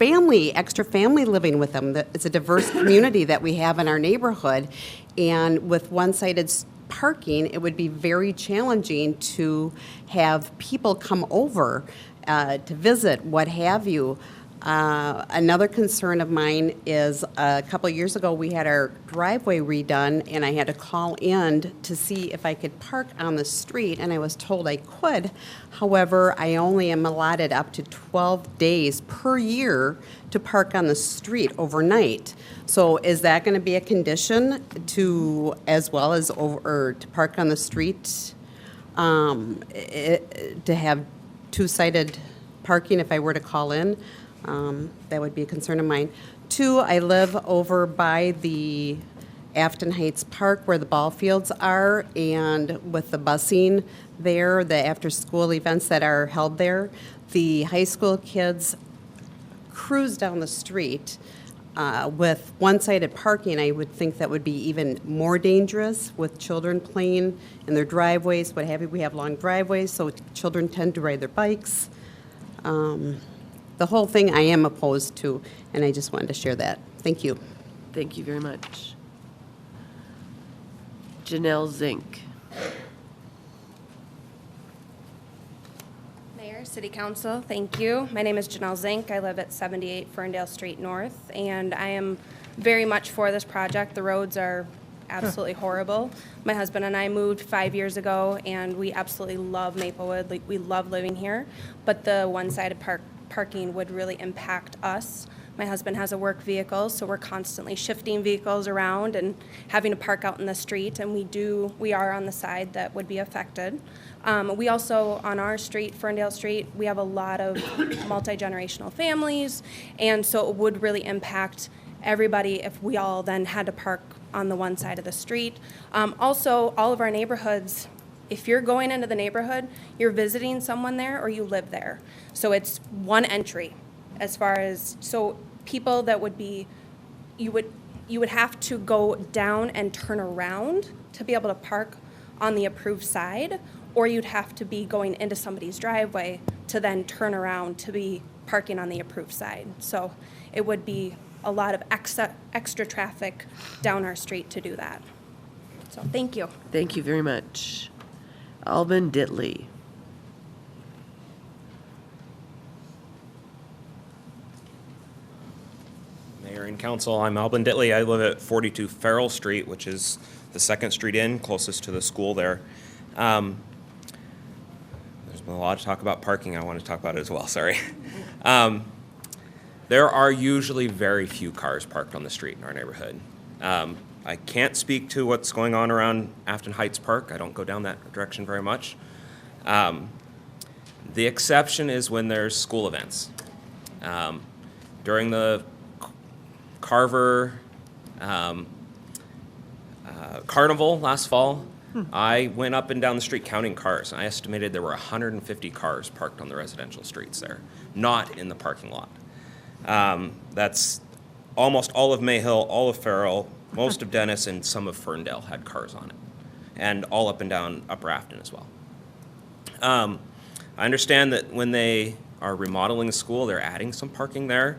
extra family living with them. It's a diverse community that we have in our neighborhood, and with one-sided parking, it would be very challenging to have people come over to visit, what have you. Another concern of mine is a couple of years ago we had our driveway redone and I had to call in to see if I could park on the street, and I was told I could. However, I only am allotted up to 12 days per year to park on the street overnight. So is that going to be a condition to, as well as to park on the street, to have two-sided parking if I were to call in? That would be a concern of mine. 2, I live over by the Afton Heights Park where the ball fields are, and with the busing there, the after-school events that are held there, the high school kids cruise down the street. With one-sided parking, I would think that would be even more dangerous with children playing in their driveways, what have you. We have long driveways, so children tend to ride their bikes. The whole thing I am opposed to, and I just wanted to share that. Thank you. Thank you very much. Janelle Zink. Mayor, City Council, thank you. My name is Janelle Zink. I live at 78 Ferndale Street North, and I am very much for this project. The roads are absolutely horrible. My husband and I moved 5 years ago, and we absolutely love Maplewood. Like, we love living here, but the one-sided parking would really impact us. My husband has a work vehicle, so we're constantly shifting vehicles around and having to park out in the street, and we are on the side that would be affected. We also, on our street, Ferndale Street, we have a lot of multi-generational families, and so it would really impact everybody if we all then had to park on the one side of the street. Also, all of our neighborhoods, if you're going into the neighborhood, you're visiting someone there or you live there. So it's one entry as far as, so people that would be, you would have to go down and turn around to be able to park on the approved side, or you'd have to be going into somebody's driveway to then turn around to be parking on the approved side. So it would be a lot of extra traffic down our street to do that. So thank you. Thank you very much. Alban Ditley. Mayor and Council, I'm Alban Ditley. I live at 42 Farrell Street, which is the second street in, closest to the school there. There's been a lot of talk about parking. I want to talk about it as well, sorry. There are usually very few cars parked on the street in our neighborhood. I can't speak to what's going on around Afton Heights Park. I don't go down that direction very much. The exception is when there's school events. During the Carver Carnival last fall, I went up and down the street counting cars. I estimated there were 150 cars parked on the residential streets there, not in the parking lot. That's almost all of Mayhill, all of Farrell, most of Dennis, and some of Ferndale had cars on it, and all up and down Upper Afton as well. I understand that when they are remodeling the school, they're adding some parking there.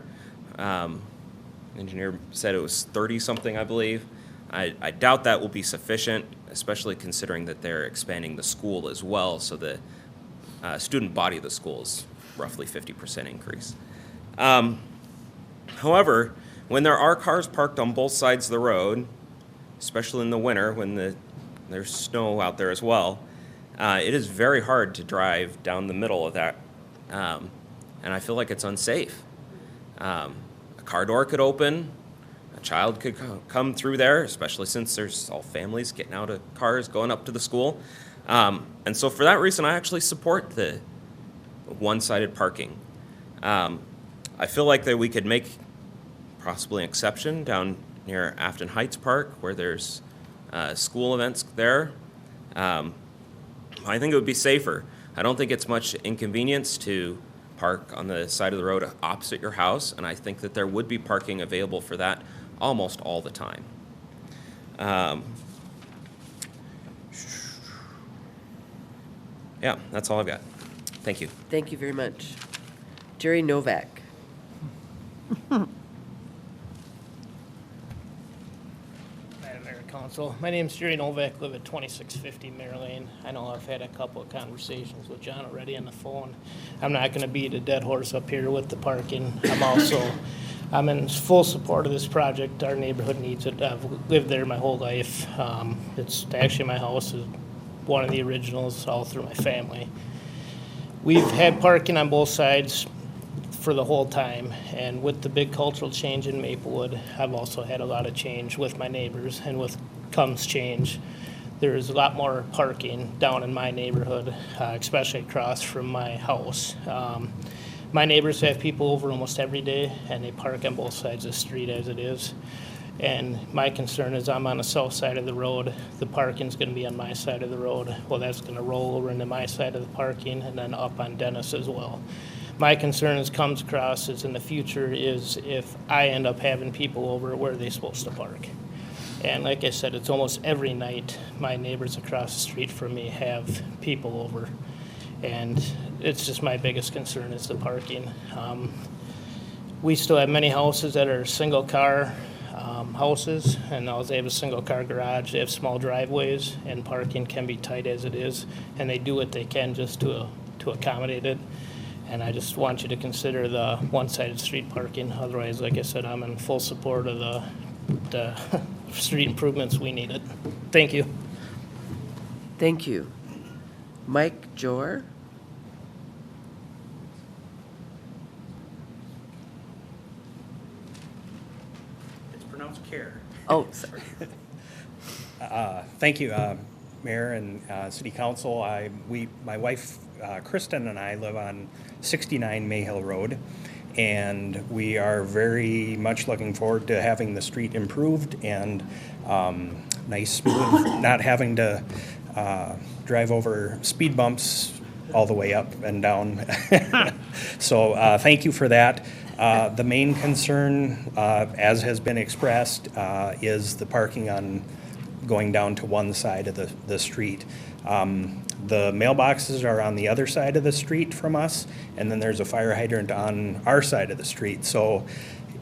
Engineer said it was 30-something, I believe. I doubt that will be sufficient, especially considering that they're expanding the school as well, so the student body of the school is roughly 50% increase. However, when there are cars parked on both sides of the road, especially in the winter when there's snow out there as well, it is very hard to drive down the middle of that, and I feel like it's unsafe. A car door could open, a child could come through there, especially since there's all families getting out of cars going up to the school. And so for that reason, I actually support the one-sided parking. I feel like that we could make possibly an exception down near Afton Heights Park where there's school events there. I think it would be safer. I don't think it's much inconvenience to park on the side of the road opposite your house, and I think that there would be parking available for that almost all the time. Yeah, that's all I've got. Thank you. Thank you very much. Jerry Novak. Madam Mayor and Council, my name is Jerry Novak, live at 2650 Mare Lane. I know I've had a couple of conversations with John already on the phone. I'm not going to beat a dead horse up here with the parking. I'm in full support of this project. Our neighborhood needs it. I've lived there my whole life. It's actually my house is one of the originals all through my family. We've had parking on both sides for the whole time, and with the big cultural change in Maplewood, I've also had a lot of change with my neighbors, and with comes change. There's a lot more parking down in my neighborhood, especially across from my house. My neighbors have people over almost every day, and they park on both sides of the street as it is. And my concern is I'm on the south side of the road. The parking's going to be on my side of the road. Well, that's going to roll over into my side of the parking and then up on Dennis as well. My concern is comes across is in the future is if I end up having people over, where are they supposed to park? And like I said, it's almost every night my neighbors across the street from me have people over. And it's just my biggest concern is the parking. We still have many houses that are single car houses, and now they have a single car garage. They have small driveways, and parking can be tight as it is, and they do what they can just to accommodate it. And I just want you to consider the one-sided street parking. Otherwise, like I said, I'm in full support of the street improvements we needed. Thank you. Thank you. Mike Jor? It's pronounced care. Oh, sorry. Thank you, Mayor and City Council. My wife, Kristen, and I live on 69 Mayhill Road, and we are very much looking forward to having the street improved and nice, smooth, not having to drive over speed bumps all the way up and down. So thank you for that. The main concern, as has been expressed, is the parking on going down to one side of the street. The mailboxes are on the other side of the street from us, and then there's a fire hydrant on our side of the street. So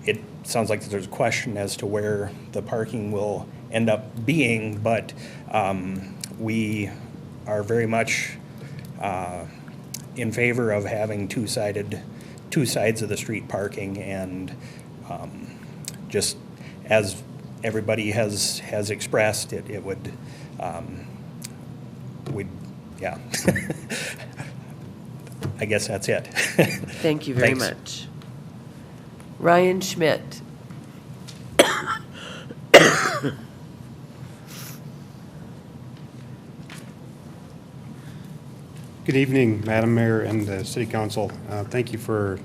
it sounds like there's a question as to where the parking will end up being, but we are very much in favor of having two sides of the street parking, and just as everybody has expressed, it would, yeah. I guess that's it. Thank you very much. Ryan Schmidt. Good evening, Madam Mayor and the City Council. Thank you for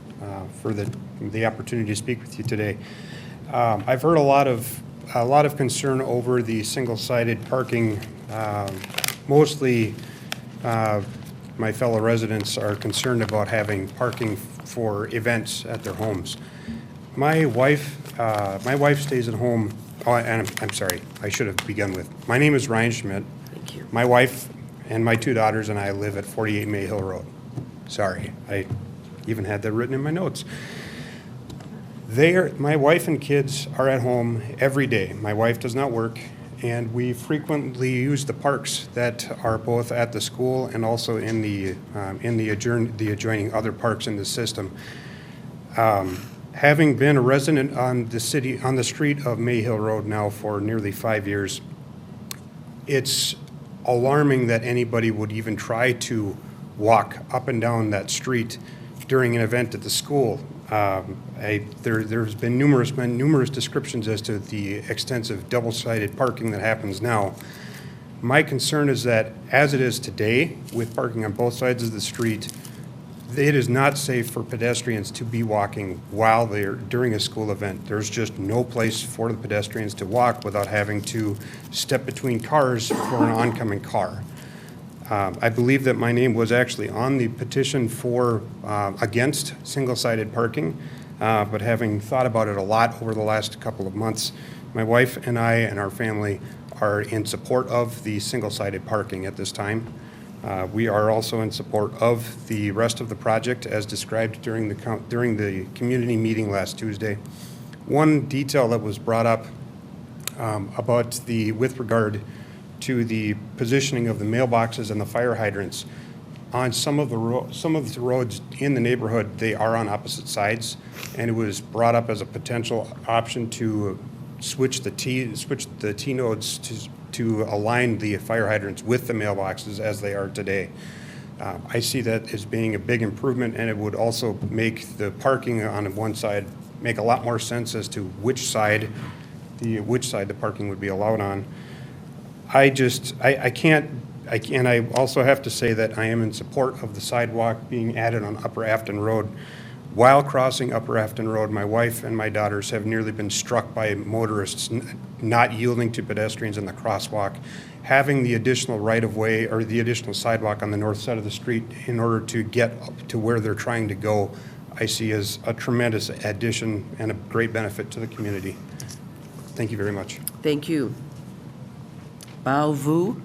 the opportunity to speak with you today. I've heard a lot of concern over the single-sided parking. Mostly, my fellow residents are concerned about having parking for events at their homes. My wife stays at home. Oh, and I'm sorry. I should have begun with. My name is Ryan Schmidt. Thank you. My wife and my two daughters and I live at 48 Mayhill Road. Sorry, I even had that written in my notes. My wife and kids are at home every day. My wife does not work, and we frequently use the parks that are both at the school and also in the adjoining other parks in the system. Having been a resident on the street of Mayhill Road now for nearly 5 years, it's alarming that anybody would even try to walk up and down that street during an event at the school. There's been numerous descriptions as to the extensive double-sided parking that happens now. My concern is that as it is today, with parking on both sides of the street, it is not safe for pedestrians to be walking while they're during a school event. There's just no place for the pedestrians to walk without having to step between cars for an oncoming car. I believe that my name was actually on the petition for against single-sided parking, but having thought about it a lot over the last couple of months, my wife and I and our family are in support of the single-sided parking at this time. We are also in support of the rest of the project as described during the community meeting last Tuesday. One detail that was brought up with regard to the positioning of the mailboxes and the fire hydrants. On some of the roads in the neighborhood, they are on opposite sides, and it was brought up as a potential option to switch the T nodes to align the fire hydrants with the mailboxes as they are today. I see that as being a big improvement, and it would also make the parking on one side make a lot more sense as to which side the parking would be allowed on. I also have to say that I am in support of the sidewalk being added on Upper Afton Road. While crossing Upper Afton Road, my wife and my daughters have nearly been struck by motorists not yielding to pedestrians in the crosswalk. Having the additional right-of-way or the additional sidewalk on the north side of the street in order to get up to where they're trying to go, I see as a tremendous addition and a great benefit to the community. Thank you very much. Thank you. Bao Vu?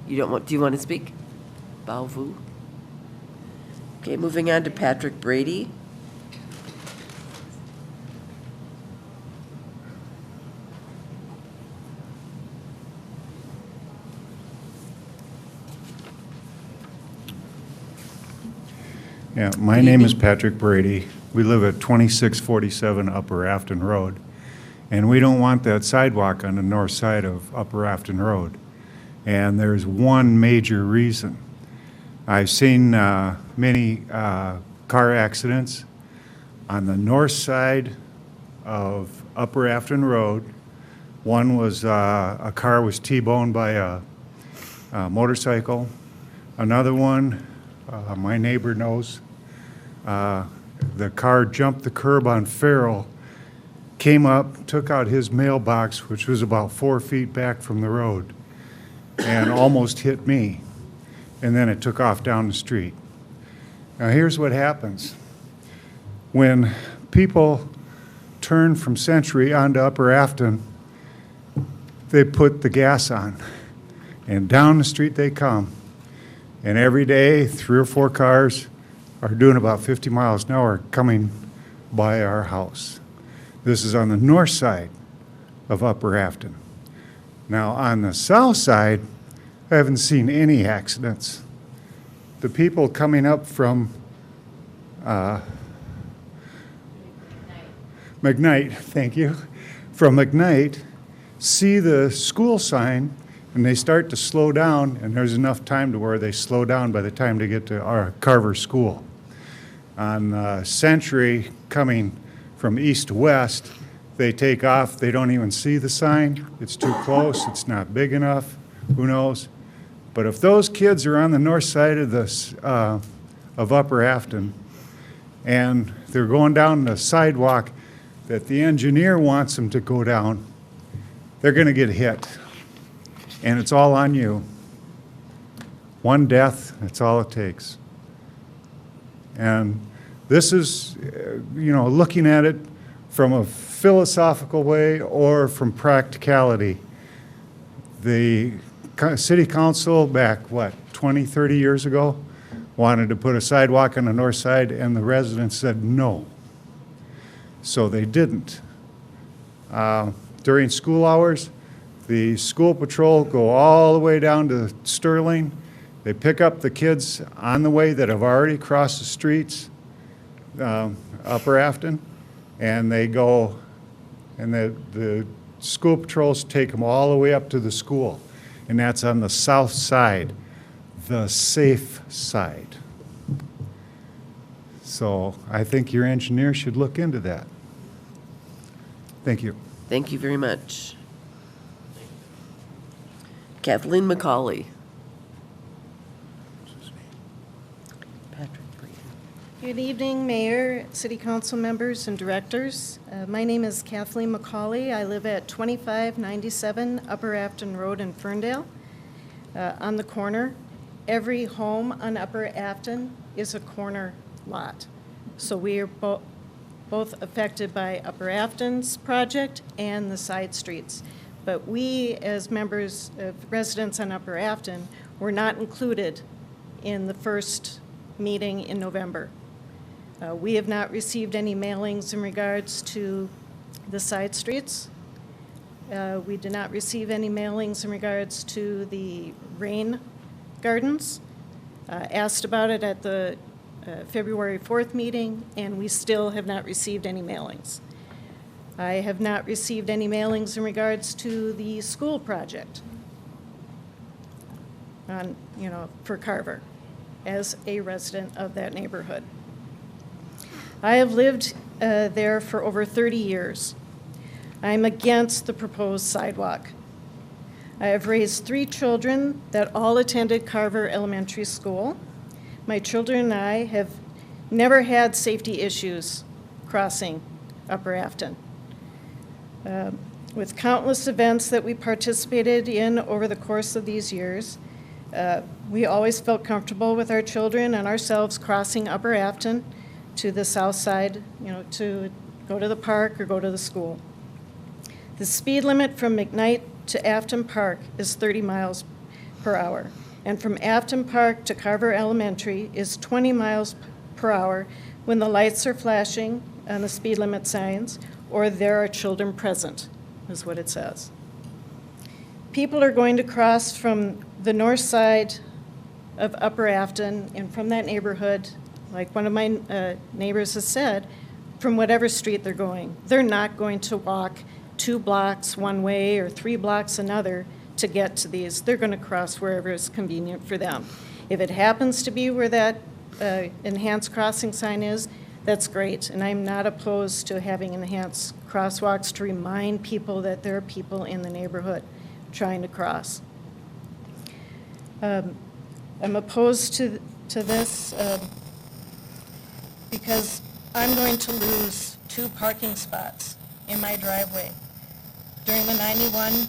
Do you want to speak? Bao Vu? Okay, moving on to Patrick Brady. Yeah, my name is Patrick Brady. We live at 2647 Upper Afton Road, and we don't want that sidewalk on the north side of Upper Afton Road. And there's one major reason. I've seen many car accidents on the north side of Upper Afton Road. One was a car was T-boned by a motorcycle. Another one, my neighbor knows, the car jumped the curb on Farrell, came up, took out his mailbox, which was about 4 feet back from the road, and almost hit me. And then it took off down the street. Now here's what happens. When people turn from Century onto Upper Afton, they put the gas on, and down the street they come. And every day, 3 or 4 cars are doing about 50 miles an hour coming by our house. This is on the north side of Upper Afton. Now, on the south side, I haven't seen any accidents. The people coming up from McKnight, thank you, from McKnight, see the school sign, and they start to slow down, and there's enough time to where they slow down by the time they get to our Carver School. On Century, coming from east to west, they take off, they don't even see the sign, it's too close, it's not big enough, who knows? But if those kids are on the north side of this, of Upper Afton, and they're going down the sidewalk that the engineer wants them to go down, they're gonna get hit. And it's all on you. One death, that's all it takes. And this is, looking at it from a philosophical way or from practicality. The city council back, 20, 30 years ago, wanted to put a sidewalk on the north side, and the residents said no. So they didn't. During school hours, the school patrol go all the way down to Sterling. They pick up the kids on the way that have already crossed the streets, Upper Afton, and they go, and the school patrols take them all the way up to the school. And that's on the south side, the safe side. So I think your engineer should look into that. Thank you. Thank you very much. Kathleen McCauley. Good evening, Mayor, City Council members, and directors. My name is Kathleen McCauley. I live at 2597 Upper Afton Road in Ferndale, on the corner. Every home on Upper Afton is a corner lot. So we are both affected by Upper Afton's project and the side streets. But we, as members of residents on Upper Afton, were not included in the first meeting in November. We have not received any mailings in regards to the side streets. We did not receive any mailings in regards to the rain gardens. Asked about it at the February 4th meeting, and we still have not received any mailings. I have not received any mailings in regards to the school project on, for Carver as a resident of that neighborhood. I have lived there for over 30 years. I'm against the proposed sidewalk. I have raised 3 children that all attended Carver Elementary School. My children and I have never had safety issues crossing Upper Afton. With countless events that we participated in over the course of these years, we always felt comfortable with our children and ourselves crossing Upper Afton to the south side, to go to the park or go to the school. The speed limit from McKnight to Afton Park is 30 miles per hour, and from Afton Park to Carver Elementary is 20 miles per hour when the lights are flashing on the speed limit signs or there are children present, is what it says. People are going to cross from the north side of Upper Afton and from that neighborhood, like one of my neighbors has said, from whatever street they're going. They're not going to walk 2 blocks one way or 3 blocks another to get to these. They're going to cross wherever is convenient for them. If it happens to be where that enhanced crossing sign is, that's great. And I'm not opposed to having enhanced crosswalks to remind people that there are people in the neighborhood trying to cross. I'm opposed to this because I'm going to lose 2 parking spots in my driveway. During the 91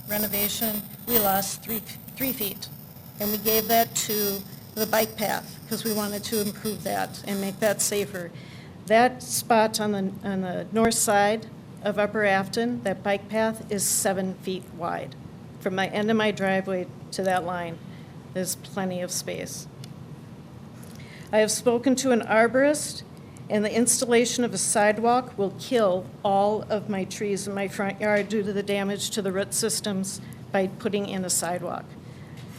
renovation, we lost 3 feet, and we gave that to the bike path because we wanted to improve that and make that safer. That spot on the north side of Upper Afton, that bike path is 7 feet wide. From my end of my driveway to that line, there's plenty of space. I have spoken to an arborist, and the installation of a sidewalk will kill all of my trees in my front yard due to the damage to the root systems by putting in a sidewalk.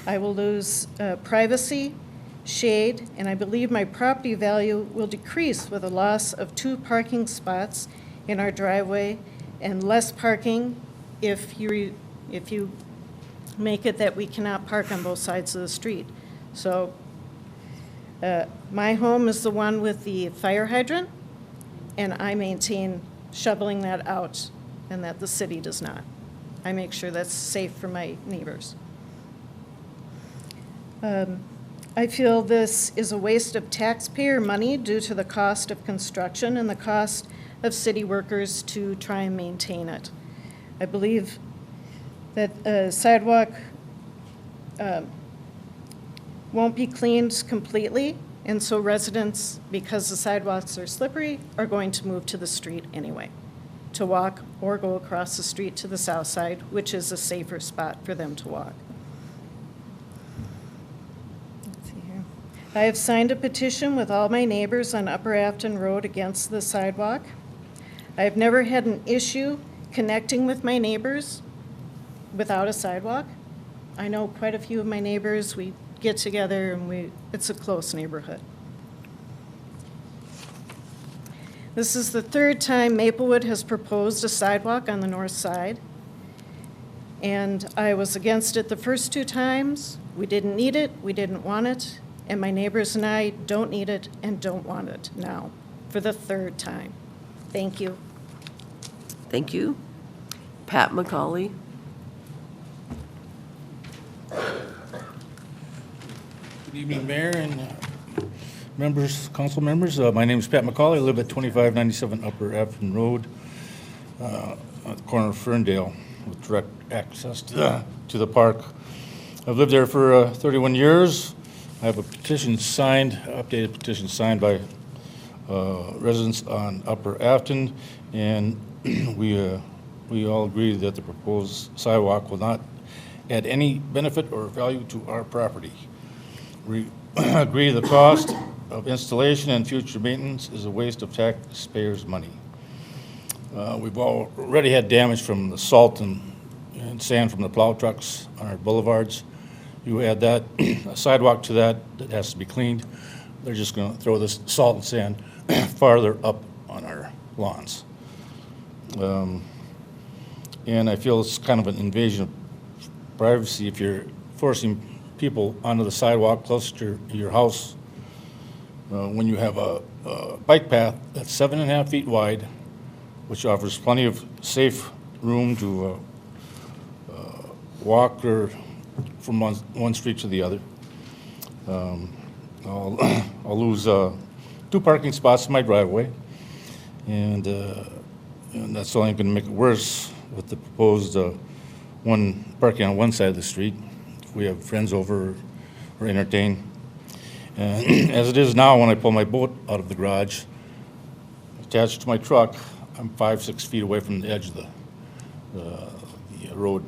I will lose privacy, shade, and I believe my property value will decrease with a loss of 2 parking spots in our driveway and less parking if you make it that we cannot park on both sides of the street. So my home is the one with the fire hydrant, and I maintain shoveling that out, and that the city does not. I make sure that's safe for my neighbors. I feel this is a waste of taxpayer money due to the cost of construction and the cost of city workers to try and maintain it. I believe that a sidewalk won't be cleaned completely, and so residents, because the sidewalks are slippery, are going to move to the street anyway, to walk or go across the street to the south side, which is a safer spot for them to walk. Let's see here. I have signed a petition with all my neighbors on Upper Afton Road against the sidewalk. I have never had an issue connecting with my neighbors without a sidewalk. I know quite a few of my neighbors. We get together and it's a close neighborhood. This is the 3rd time Maplewood has proposed a sidewalk on the north side, and I was against it the first 2 times. We didn't need it, we didn't want it, and my neighbors and I don't need it and don't want it now for the 3rd time. Thank you. Thank you. Pat McCauley. Good evening, Mayor and members, council members. My name is Pat McCauley. I live at 2597 Upper Afton Road, at the corner of Ferndale, with direct access to the park. I've lived there for 31 years. I have a petition signed, updated petition signed by residents on Upper Afton, and we all agree that the proposed sidewalk will not add any benefit or value to our property. We agree the cost of installation and future maintenance is a waste of taxpayers' money. We've already had damage from the salt and sand from the plow trucks on our boulevards. You add that, a sidewalk to that has to be cleaned. They're just going to throw this salt and sand farther up on our lawns. And I feel it's kind of an invasion of privacy if you're forcing people onto the sidewalk close to your house when you have a bike path that's 7.5 feet wide, which offers plenty of safe room to walk or from one street to the other. I'll lose 2 parking spots in my driveway, and that's only going to make it worse with the proposed one parking on one side of the street if we have friends over or entertain. As it is now, when I pull my boat out of the garage, attached to my truck, I'm 5-6 feet away from the edge of the road.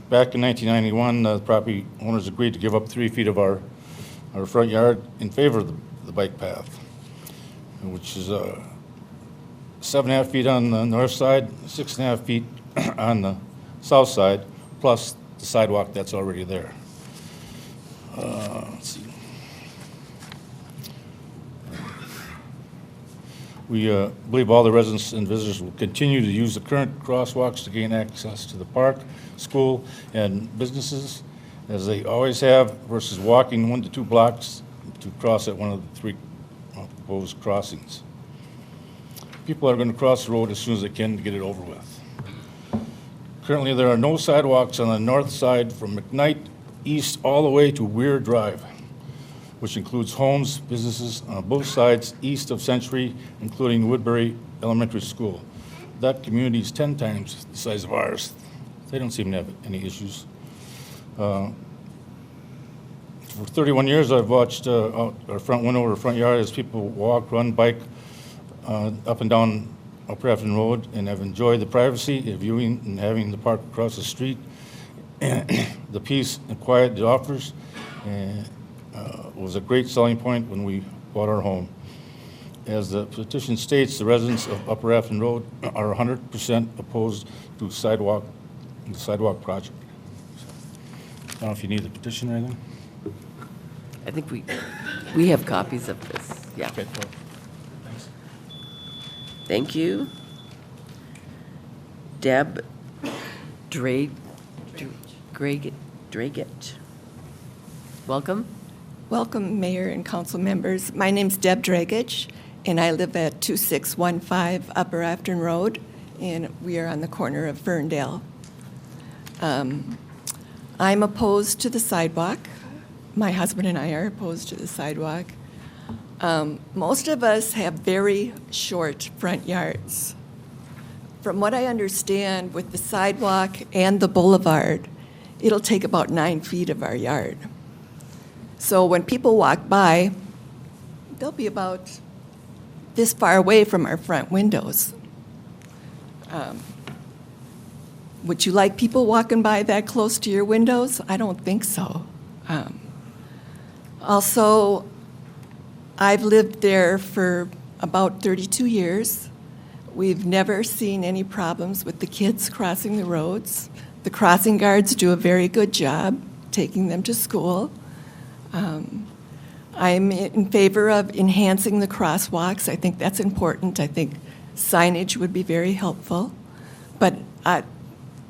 Back in 1991, the property owners agreed to give up 3 feet of our front yard in favor of the bike path, which is 7.5 feet on the north side, 6.5 feet on the south side, plus the sidewalk that's already there. Let's see. We believe all the residents and visitors will continue to use the current crosswalks to gain access to the park, school, and businesses, as they always have, versus walking 1 to 2 blocks to cross at one of the 3 proposed crossings. People are going to cross the road as soon as they can to get it over with. Currently, there are no sidewalks on the north side from McKnight east all the way to Weir Drive, which includes homes, businesses on both sides east of Century, including Woodbury Elementary School. That community is 10 times the size of ours. They don't seem to have any issues. For 31 years, I've watched out our front window or our front yard as people walk, run, bike up and down Upper Afton Road, and have enjoyed the privacy of viewing and having the park across the street, and the peace and quiet it offers. And was a great selling point when we bought our home. As the petition states, the residents of Upper Afton Road are 100% opposed to the sidewalk project. I don't know if you need the petition or anything. I think we have copies of this, yeah. Okay, well, thanks. Thank you. Deb Dragic. Welcome. Welcome, Mayor and council members. My name's Deb Dragic, and I live at 2615 Upper Afton Road, and we are on the corner of Ferndale. I'm opposed to the sidewalk. My husband and I are opposed to the sidewalk. Most of us have very short front yards. From what I understand, with the sidewalk and the boulevard, it'll take about 9 feet of our yard. So when people walk by, they'll be about this far away from our front windows. Would you like people walking by that close to your windows? I don't think so. Also, I've lived there for about 32 years. We've never seen any problems with the kids crossing the roads. The crossing guards do a very good job taking them to school. I'm in favor of enhancing the crosswalks. I think that's important. I think signage would be very helpful. But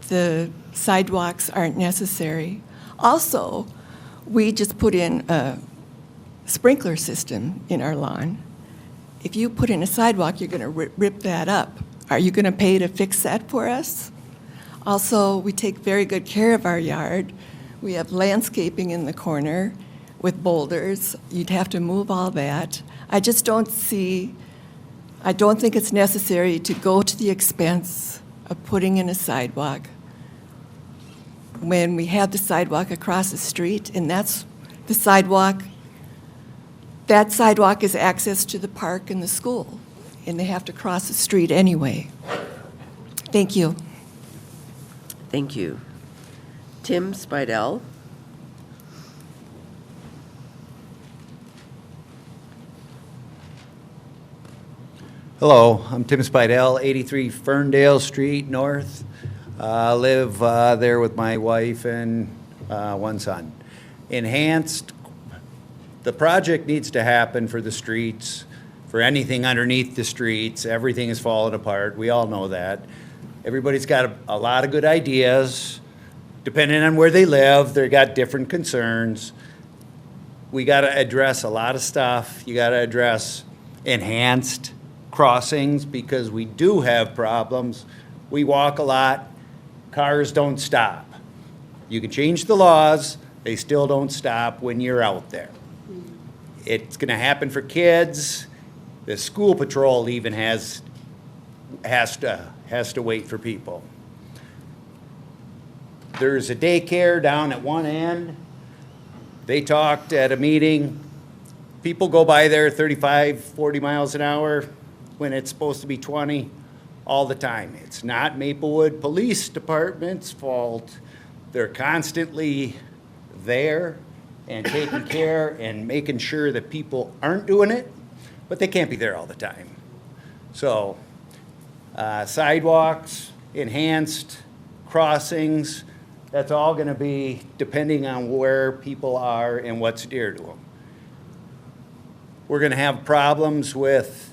the sidewalks aren't necessary. Also, we just put in a sprinkler system in our lawn. If you put in a sidewalk, you're going to rip that up. Are you going to pay to fix that for us? Also, we take very good care of our yard. We have landscaping in the corner with boulders. You'd have to move all that. I don't think it's necessary to go to the expense of putting in a sidewalk when we have the sidewalk across the street, and that's the sidewalk. That sidewalk is access to the park and the school, and they have to cross the street anyway. Thank you. Thank you. Tim Spidell. Hello, I'm Tim Spidell, 83 Ferndale Street North. I live there with my wife and one son. Enhanced, the project needs to happen for the streets, for anything underneath the streets. Everything is falling apart. We all know that. Everybody's got a lot of good ideas. Depending on where they live, they've got different concerns. We got to address a lot of stuff. You got to address enhanced crossings because we do have problems. We walk a lot cars don't stop. You can change the laws, they still don't stop when you're out there. It's gonna happen for kids. The school patrol even has to wait for people. There's a daycare down at one end. They talked at a meeting. People go by there 35, 40 miles an hour when it's supposed to be 20 all the time. It's not Maplewood Police Department's fault. They're constantly there and taking care and making sure that people aren't doing it, but they can't be there all the time. So sidewalks, enhanced crossings, that's all gonna be depending on where people are and what's dear to them. We're gonna have problems with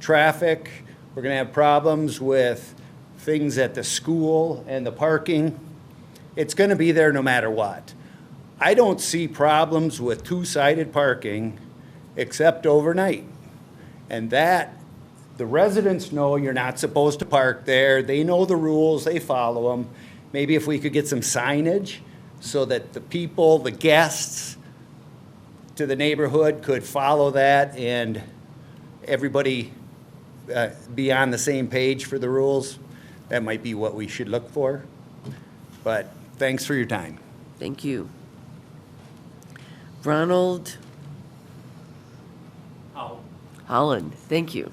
traffic. We're gonna have problems with things at the school and the parking. It's gonna be there no matter what. I don't see problems with two-sided parking except overnight. And that, the residents know you're not supposed to park there. They know the rules, they follow them. Maybe if we could get some signage so that the people, the guests to the neighborhood could follow that and everybody be on the same page for the rules, that might be what we should look for. But thanks for your time. Thank you. Ronald Holland, thank you.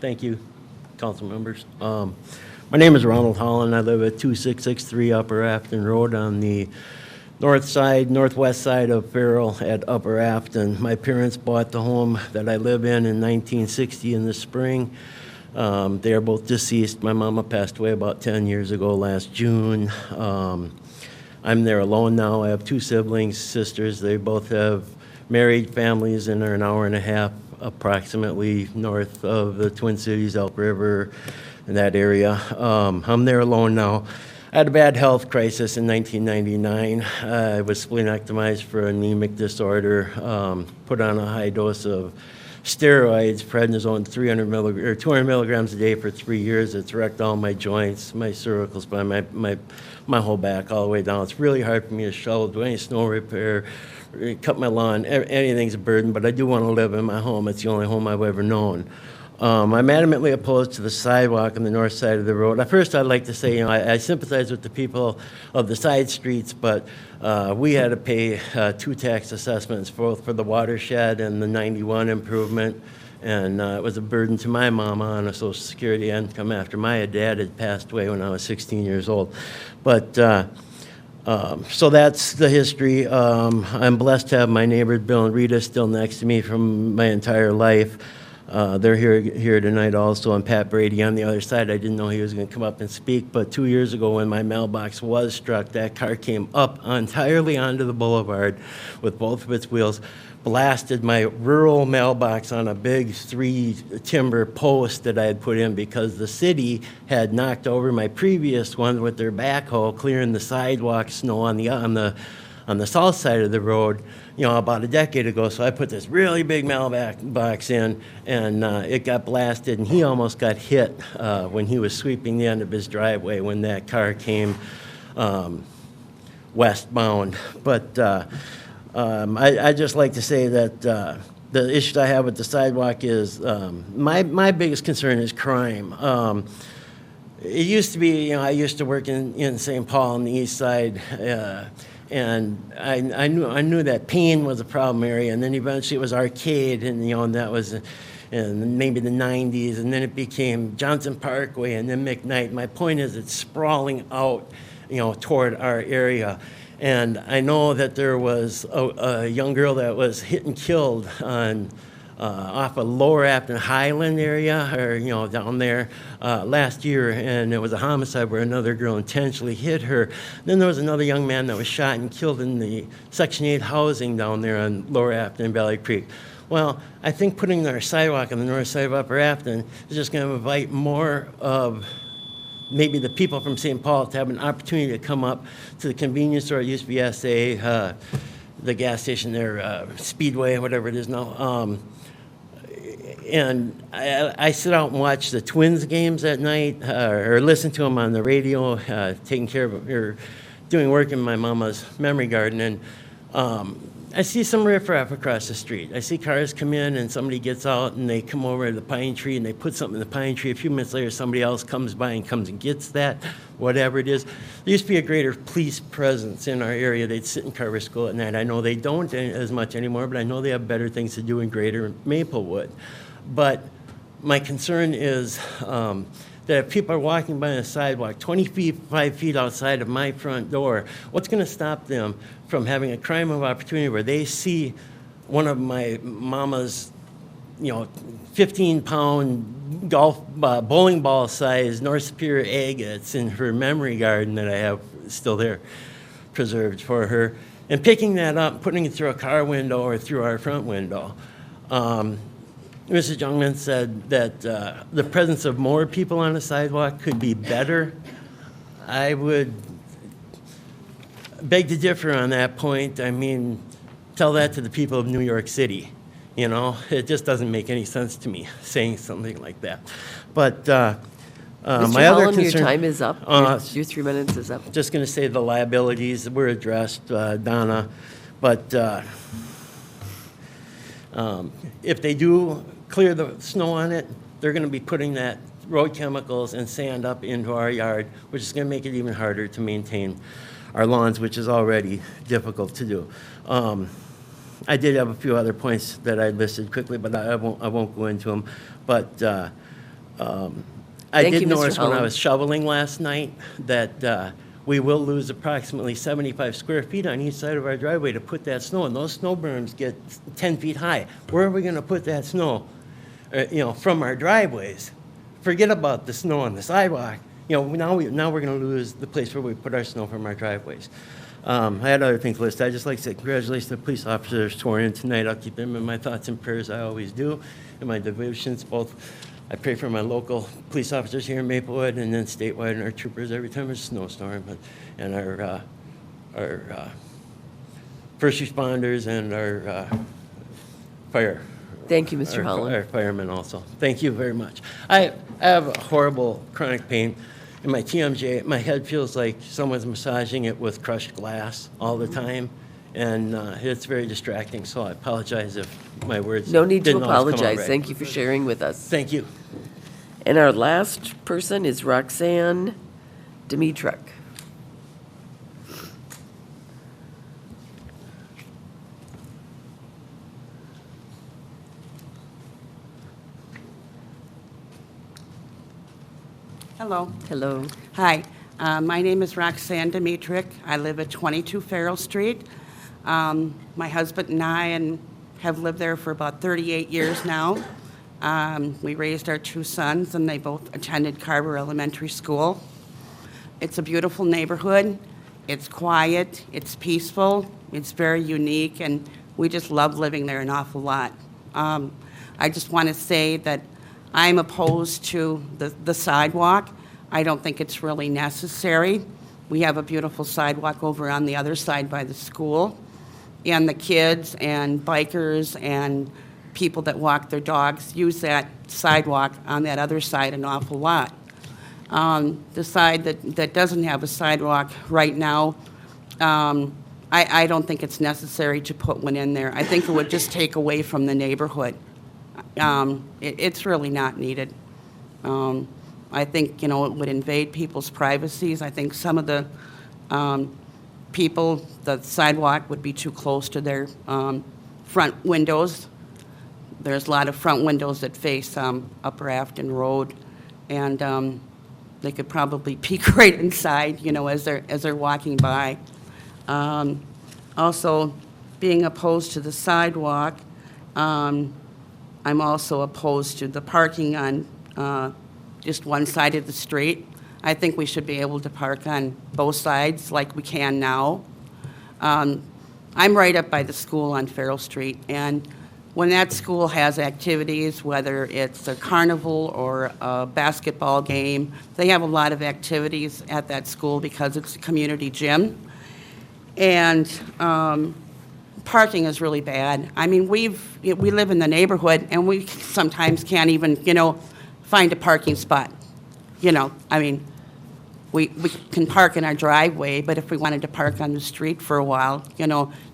Thank you, council members. My name is Ronald Holland. I live at 2663 Upper Afton Road on the northwest side of Farrell at Upper Afton. My parents bought the home that I live in 1960 in the spring. They are both deceased. My mama passed away about 10 years ago last June. I'm there alone now. I have two siblings, sisters. They both have married families and are an hour and a half approximately north of the Twin Cities, Elk River, in that area. I'm there alone now. I had a bad health crisis in 1999. I was splenectomized for anemic disorder, put on a high dose of steroids, prednisone, 200 milligrams a day for 3 years. It's wrecked all my joints, my cervical spine, my whole back all the way down. It's really hard for me to shovel, do any snow repair, cut my lawn. Anything's a burden, but I do want to live in my home. It's the only home I've ever known. I'm adamantly opposed to the sidewalk on the north side of the road. At first, I'd like to say, I sympathize with the people of the side streets, but we had to pay two tax assessments, both for the watershed and the 91 improvement, and it was a burden to my mama on a Social Security income after my dad had passed away when I was 16 years old. But so that's the history. I'm blessed to have my neighbors Bill and Rita still next to me from my entire life. They're here tonight also, and Pat Brady on the other side. I didn't know he was going to come up and speak, but 2 years ago when my mailbox was struck, that car came up entirely onto the boulevard with both of its wheels, blasted my rural mailbox on a big 3-timber post that I had put in because the city had knocked over my previous one with their backhoe, clearing the sidewalk snow on the south side of the road, about a decade ago. So I put this really big mailbox in, and it got blasted, and he almost got hit when he was sweeping the end of his driveway when that car came westbound. But I just like to say that the issues I have with the sidewalk is my biggest concern is crime. It used to be, I used to work in St. Paul on the east side, and I knew that Payne was a problem area, and then eventually it was Arcade, and that was in maybe the 90s, and then it became Johnson Parkway, and then McKnight. My point is it's sprawling out, toward our area. And I know that there was a young girl that was hit and killed on off of Lower Afton Highland area, or down there last year, and it was a homicide where another girl intentionally hit her. Then there was another young man that was shot and killed in the Section 8 housing down there on Lower Afton and Valley Creek. Well, I think putting our sidewalk on the north side of Upper Afton is just going to invite more of maybe the people from St. Paul to have an opportunity to come up to the convenience store. It used to be SA, the gas station there, Speedway, whatever it is now. And I sit out and watch the Twins games at night, or listen to them on the radio, taking care of, or doing work in my mama's memory garden. And I see some riffraff across the street. I see cars come in and somebody gets out and they come over to the pine tree and they put something in the pine tree. A few minutes later, somebody else comes by and comes and gets that, whatever it is. There used to be a greater police presence in our area. They'd sit in Carver School at night. I know they don't as much anymore, but I know they have better things to do in greater Maplewood. But my concern is that if people are walking by on a sidewalk 25 feet outside of my front door, what's going to stop them from having a crime of opportunity where they see one of my mama's, 15-pound golf bowling ball size North Superior agates in her memory garden that I have still there preserved for her, and picking that up, putting it through a car window or through our front window. Mrs. Youngman said that the presence of more people on the sidewalk could be better. I would beg to differ on that point. I mean, tell that to the people of New York City. It just doesn't make any sense to me saying something like that. But Mr. my other Holland, concern, your time is up. Your 3 minutes is up. Just going to say the liabilities were addressed, Donna, but if they do clear the snow on it, they're going to be putting that road chemicals and sand up into our yard, which is going to make it even harder to maintain our lawns, which is already difficult to do. I did have a few other points that I listed quickly, but I won't go into them. But I did notice when I was shoveling last night that we will lose approximately 75 square feet on each side of our driveway to put that snow, and those snow berms get 10 feet high. Where are we going to put that snow? From our driveways. Forget about the snow on the sidewalk. Now we're going to lose the place where we put our snow from our driveways. I had other things listed. I'd just like to say congratulations to the police officers sworn in tonight. I'll keep them in my thoughts and prayers. I always do. In my divisions, both, I pray for my local police officers here in Maplewood and then statewide and our troopers every time there's a snowstorm, and our first responders and our fire. Thank you, Mr. Holland. Our firemen also. Thank you very much. I have a horrible chronic pain in my TMJ. My head feels like someone's massaging it with crushed glass all the time, and it's very distracting, so I apologize if my words No need to didn't always come out apologize. right. Thank you for sharing with us. Thank you. And our last person is Roxanne Dimitruk. Hello. Hello. Hi. My name is Roxanne Dimitruk. I live at 22 Farrell Street. My husband and I have lived there for about 38 years now. We raised our two sons, and they both attended Carver Elementary School. It's a beautiful neighborhood. It's quiet. It's peaceful. It's very unique, and we just love living there an awful lot. I just want to say that I'm opposed to the sidewalk. I don't think it's really necessary. We have a beautiful sidewalk over on the other side by the school, and the kids and bikers and people that walk their dogs use that sidewalk on that other side an awful lot. The side that doesn't have a sidewalk right now, I don't think it's necessary to put one in there. I think it would just take away from the neighborhood. It's really not needed. I think, it would invade people's privacies. I think some of the people, the sidewalk would be too close to their front windows. There's a lot of front windows that face Upper Afton Road, and they could probably peek right inside, as they're walking by. Also, being opposed to the sidewalk, I'm also opposed to the parking on just one side of the street. I think we should be able to park on both sides like we can now. I'm right up by the school on Farrell Street, and when that school has activities, whether it's a carnival or a basketball game, they have a lot of activities at that school because it's a community gym. And parking is really bad. I mean, we live in the neighborhood, and we sometimes can't even, find a parking spot. I mean, we can park in our driveway, but if we wanted to park on the street for a while,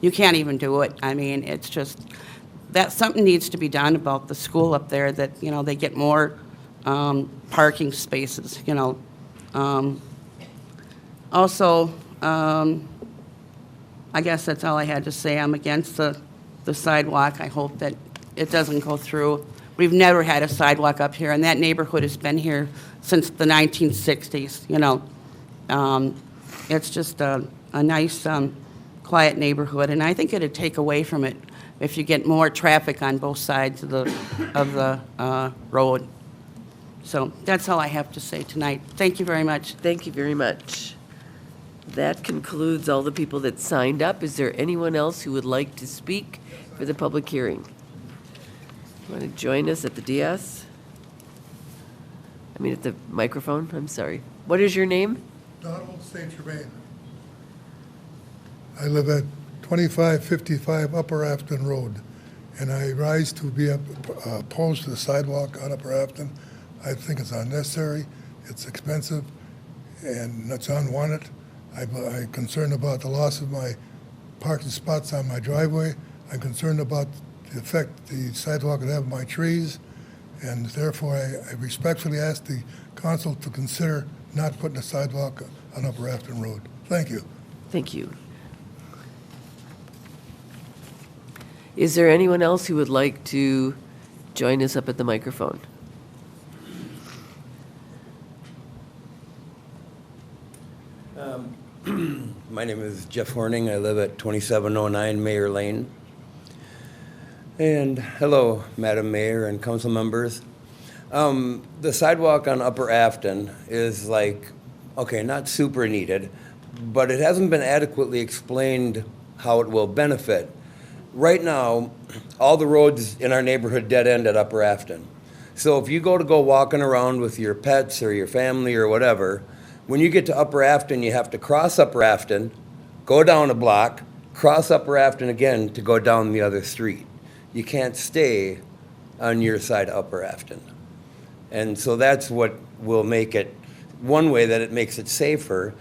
you can't even do it. I mean, it's just, that something needs to be done about the school up there, that, they get more parking spaces, Also, I guess that's all I had to say. I'm against the sidewalk. I hope that it doesn't go through. We've never had a sidewalk up here, and that neighborhood has been here since the 1960s, It's just a nice, quiet neighborhood, and I think it'd take away from it if you get more traffic on both sides of the road. So that's all I have to say tonight. Thank you very much. Thank you very much. That concludes all the people that signed up. Is there anyone else who would like to speak for the public hearing? Want to join us at the dais? At the microphone, I'm sorry. What is your name? Donald St. Germain. I live at 2555 Upper Afton Road, and I rise to be opposed to the sidewalk on Upper Afton. I think it's unnecessary, it's expensive, and it's unwanted. I'm concerned about the loss of my parking spots on my driveway. I'm concerned about the effect the sidewalk would have on my trees, and therefore I respectfully ask the council to consider not putting a sidewalk on Upper Afton Road. Thank you. Thank you. Is there anyone else who would like to join us up at the microphone? My name is Jeff Horning. I live at 2709 Mayor Lane. And hello, Madam Mayor and council members. The sidewalk on Upper Afton is not super needed, but it hasn't been adequately explained how it will benefit. Right now, all the roads in our neighborhood dead end at Upper Afton. So if you go walking around with your pets or your family or whatever, when you get to Upper Afton, you have to cross Upper Afton, go down a block, cross Upper Afton again to go down the other street. You can't stay on your side of Upper Afton. And so that's what will make it, one way that it makes it safer.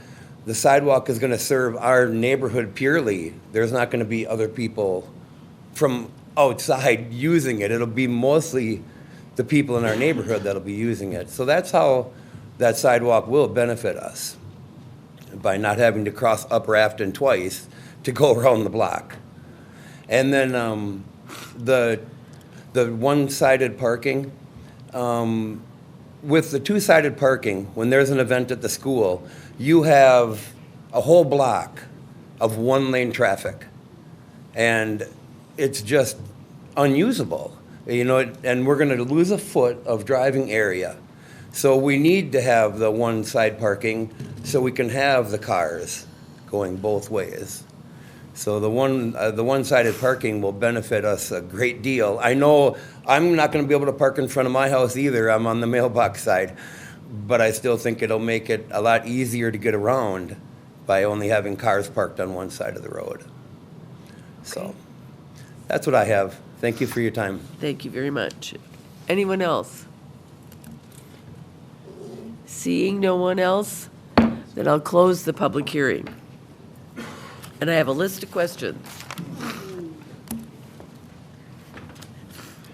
The sidewalk is going to serve our neighborhood purely. There's not going to be other people from outside using it. It'll be mostly the people in our neighborhood that'll be using it. So that's how that sidewalk will benefit us, by not having to cross Upper Afton twice to go around the block. And then the one-sided parking, with the two-sided parking, when there's an event at the school, you have a whole block of one-lane traffic, and it's just unusable, and we're going to lose a foot of driving area. So we need to have the one-side parking so we can have the cars going both ways. So the one-sided parking will benefit us a great deal. I know I'm not going to be able to park in front of my house either. I'm on the mailbox side, but I still think it'll make it a lot easier to get around by only having cars parked on one side of the road. So that's what I have. Thank you for your time. Thank you very much. Anyone else? Seeing no one else, then I'll close the public hearing. And I have a list of questions.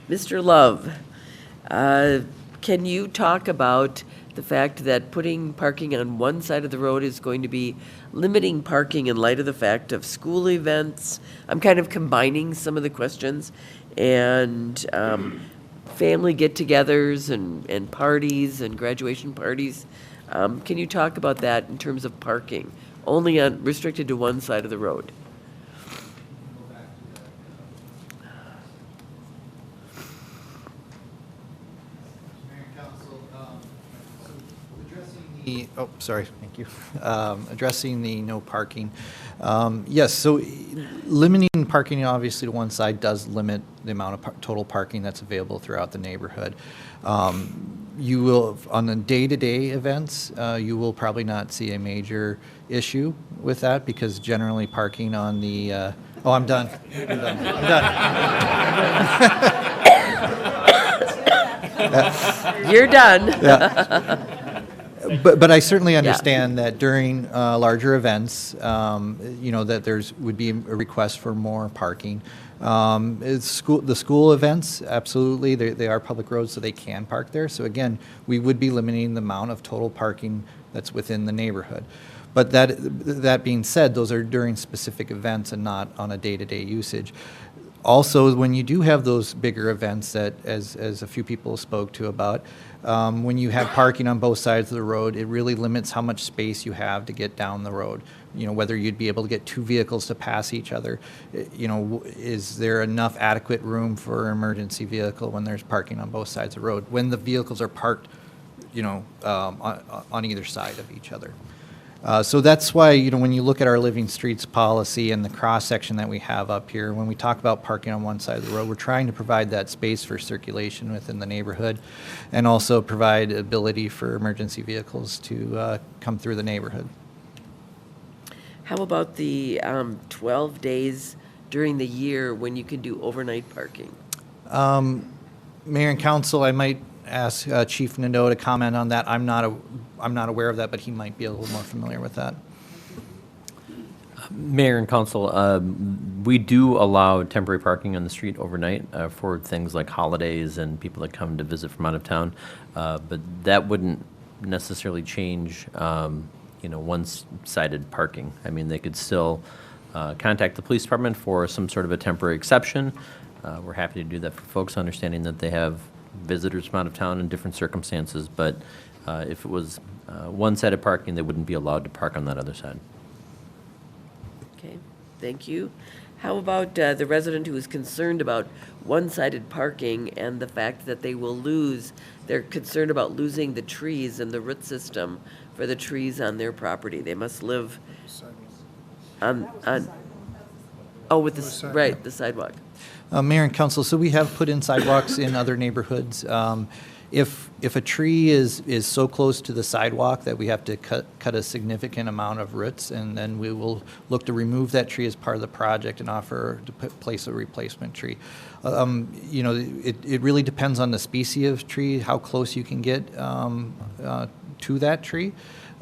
Mr. Love, can you talk about the fact that putting parking on one side of the road is going to be limiting parking in light of the fact of school events? I'm kind of combining some of the questions, and family get-togethers and parties and graduation parties. Can you talk about that in terms of parking, only restricted to one side of the road? Thank you. Addressing the no parking. Yes, so limiting parking obviously to one side does limit the amount of total parking that's available throughout the neighborhood. You will, on the day-to-day events, you will probably not see a major issue with that because generally parking on the, oh, I'm done. I'm done. I'm done. You're done. Yeah. But I certainly understand that during larger events, that there's would be a request for more parking. The school events, absolutely, they are public roads, so they can park there. So again, we would be limiting the amount of total parking that's within the neighborhood. But that being said, those are during specific events and not on a day-to-day usage. Also, when you do have those bigger events that, as a few people spoke to about, when you have parking on both sides of the road, it really limits how much space you have to get down the road. Whether you'd be able to get two vehicles to pass each other. Is there enough adequate room for an emergency vehicle when there's parking on both sides of the road? When the vehicles are parked, on either side of each other. So that's why, when you look at our Living Streets policy and the cross-section that we have up here, when we talk about parking on one side of the road, we're trying to provide that space for circulation within the neighborhood and also provide ability for emergency vehicles to come through the neighborhood. How about the 12 days during the year when you can do overnight parking? Mayor and Council, I might ask Chief Nadeau to comment on that. I'm not aware of that, but he might be a little more familiar with that. Mayor and Council, we do allow temporary parking on the street overnight for things like holidays and people that come to visit from out of town, but that wouldn't necessarily change, one-sided parking. I mean, they could still contact the police department for some sort of a temporary exception. We're happy to do that for folks, understanding that they have visitors from out of town in different circumstances, but if it was one-sided parking, they wouldn't be allowed to park on that other side. Okay, thank you. How about the resident who is concerned about one-sided parking and the fact that they're concerned about losing the trees and the root system for the trees on their property? They must live with the sidewalk. Mayor and Council, so we have put in sidewalks in other neighborhoods. If a tree is so close to the sidewalk that we have to cut a significant amount of roots, and then we will look to remove that tree as part of the project and offer to place a replacement tree. It really depends on the species of tree, how close you can get to that tree.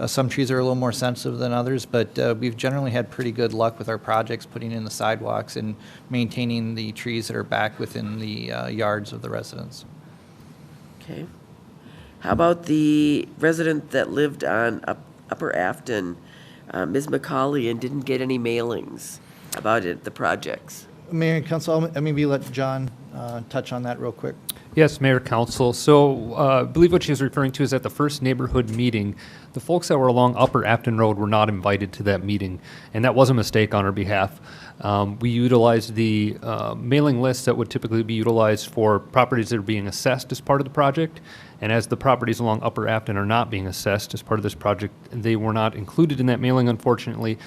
Some trees are a little more sensitive than others, but we've generally had pretty good luck with our projects, putting in the sidewalks and maintaining the trees that are back within the yards of the residents. Okay. How about the resident that lived on Upper Afton, Ms. McCauley, and didn't get any mailings about the projects? Mayor and Council, I'll maybe let John touch on that real quick. Yes, Mayor, Council. So I believe what she was referring to is at the first neighborhood meeting, the folks that were along Upper Afton Road were not invited to that meeting, and that was a mistake on our behalf. We utilized the mailing list that would typically be utilized for properties that are being assessed as part of the project, and as the properties along Upper Afton are not being assessed as part of this project, they were not included in that mailing, unfortunately.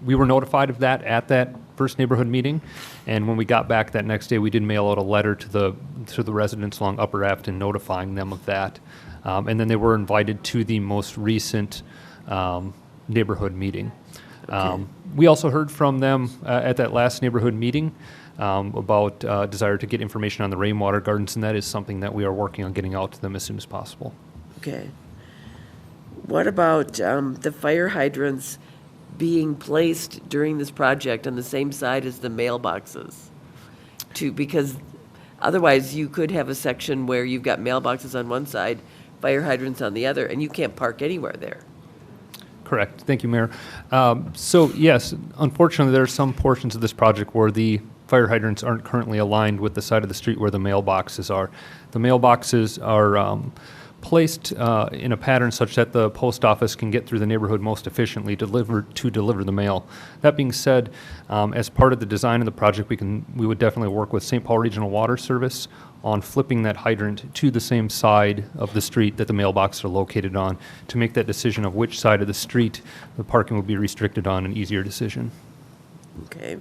We were notified of that at that first neighborhood meeting, and when we got back that next day, we did mail out a letter to the residents along Upper Afton notifying them of that, and then they were invited to the most recent neighborhood meeting. Okay. We also heard from them at that last neighborhood meeting about desire to get information on the rainwater gardens, and that is something that we are working on getting out to them as soon as possible. Okay. What about the fire hydrants being placed during this project on the same side as the mailboxes? Because otherwise you could have a section where you've got mailboxes on one side, fire hydrants on the other, and you can't park anywhere there. Correct. Thank you, Mayor. So yes, unfortunately, there are some portions of this project where the fire hydrants aren't currently aligned with the side of the street where the mailboxes are. The mailboxes are placed in a pattern such that the post office can get through the neighborhood most efficiently to deliver the mail. That being said, as part of the design of the project, we would definitely work with St. Paul Regional Water Service on flipping that hydrant to the same side of the street that the mailboxes are located on to make that decision of which side of the street the parking will be restricted on an easier decision. Okay.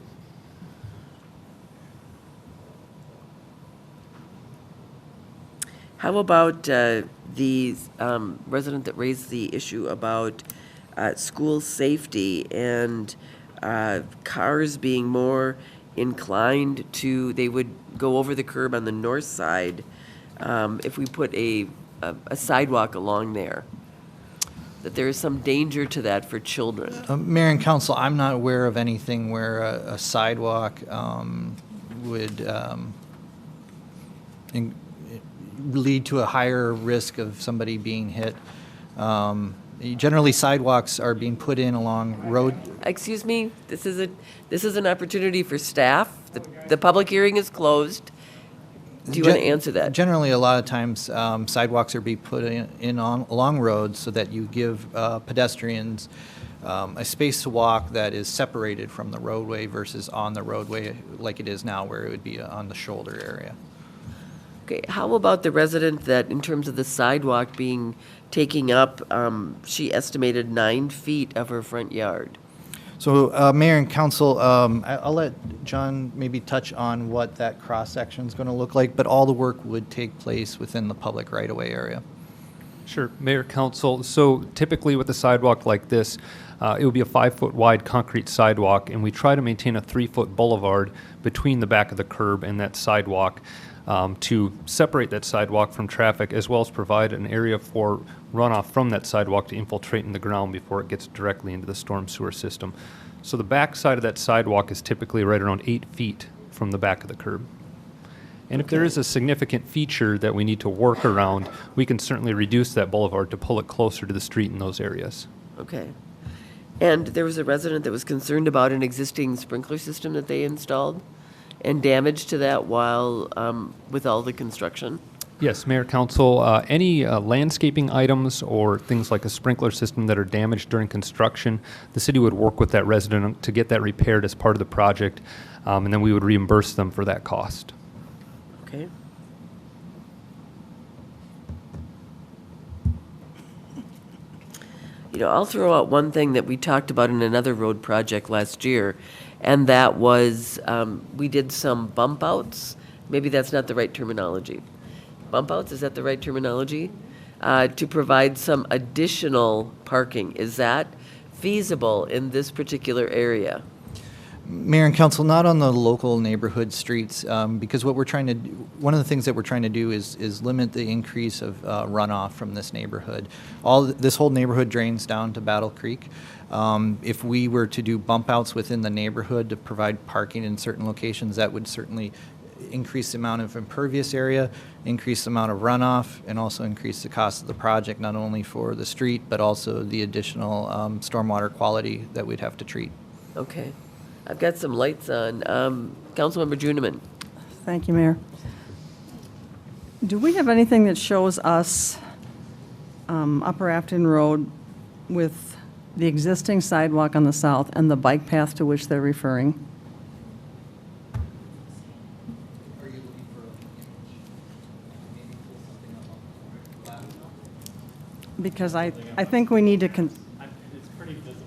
How about the resident that raised the issue about school safety and cars being more inclined to, they would go over the curb on the north side if we put a sidewalk along there? That there is some danger to that for children. Mayor and Council, I'm not aware of anything where a sidewalk would lead to a higher risk of somebody being hit. Generally, sidewalks are being put in along road. Excuse me, this is an opportunity for staff. The public hearing is closed. Do you want to answer that? Generally, a lot of times, sidewalks are being put along roads so that you give pedestrians a space to walk that is separated from the roadway versus on the roadway like it is now, where it would be on the shoulder area. Okay, how about the resident that, in terms of the sidewalk taking up, she estimated 9 feet of her front yard? So, Mayor and Council, I'll let John maybe touch on what that cross-section is going to look like, but all the work would take place within the public right-of-way area. Sure, Mayor, Council. So typically with a sidewalk like this, it would be a 5-foot wide concrete sidewalk, and we try to maintain a 3-foot boulevard between the back of the curb and that sidewalk to separate that sidewalk from traffic, as well as provide an area for runoff from that sidewalk to infiltrate in the ground before it gets directly into the storm sewer system. So the back side of that sidewalk is typically right around 8 feet from the back of the curb. And if there is a significant feature that we need to work around, we can certainly reduce that boulevard to pull it closer to the street in those areas. Okay. And there was a resident that was concerned about an existing sprinkler system that they installed and damage to that while, with all the construction? Yes, Mayor, Council, any landscaping items or things like a sprinkler system that are damaged during construction, the city would work with that resident to get that repaired as part of the project, and then we would reimburse them for that cost. Okay. You know, I'll throw out one thing that we talked about in another road project last year, and that was we did some bump outs. Maybe that's not the right terminology. Bump outs, is that the right terminology? To provide some additional parking. Is that feasible in this particular area? Mayor and Council, not on the local neighborhood streets, because what we're trying to do, one of the things that we're trying to do is limit the increase of runoff from this neighborhood. This whole neighborhood drains down to Battle Creek. If we were to do bump outs within the neighborhood to provide parking in certain locations, that would certainly increase the amount of impervious area, increase the amount of runoff, and also increase the cost of the project, not only for the street, but also the additional stormwater quality that we'd have to treat. Okay. I've got some lights on. Councilmember Juniman. Thank you, Mayor. Do we have anything that shows us Upper Afton Road with the existing sidewalk on the south and the bike path to which they're referring? Are you looking for maybe pull something up? Because I think we need to, It's pretty visible.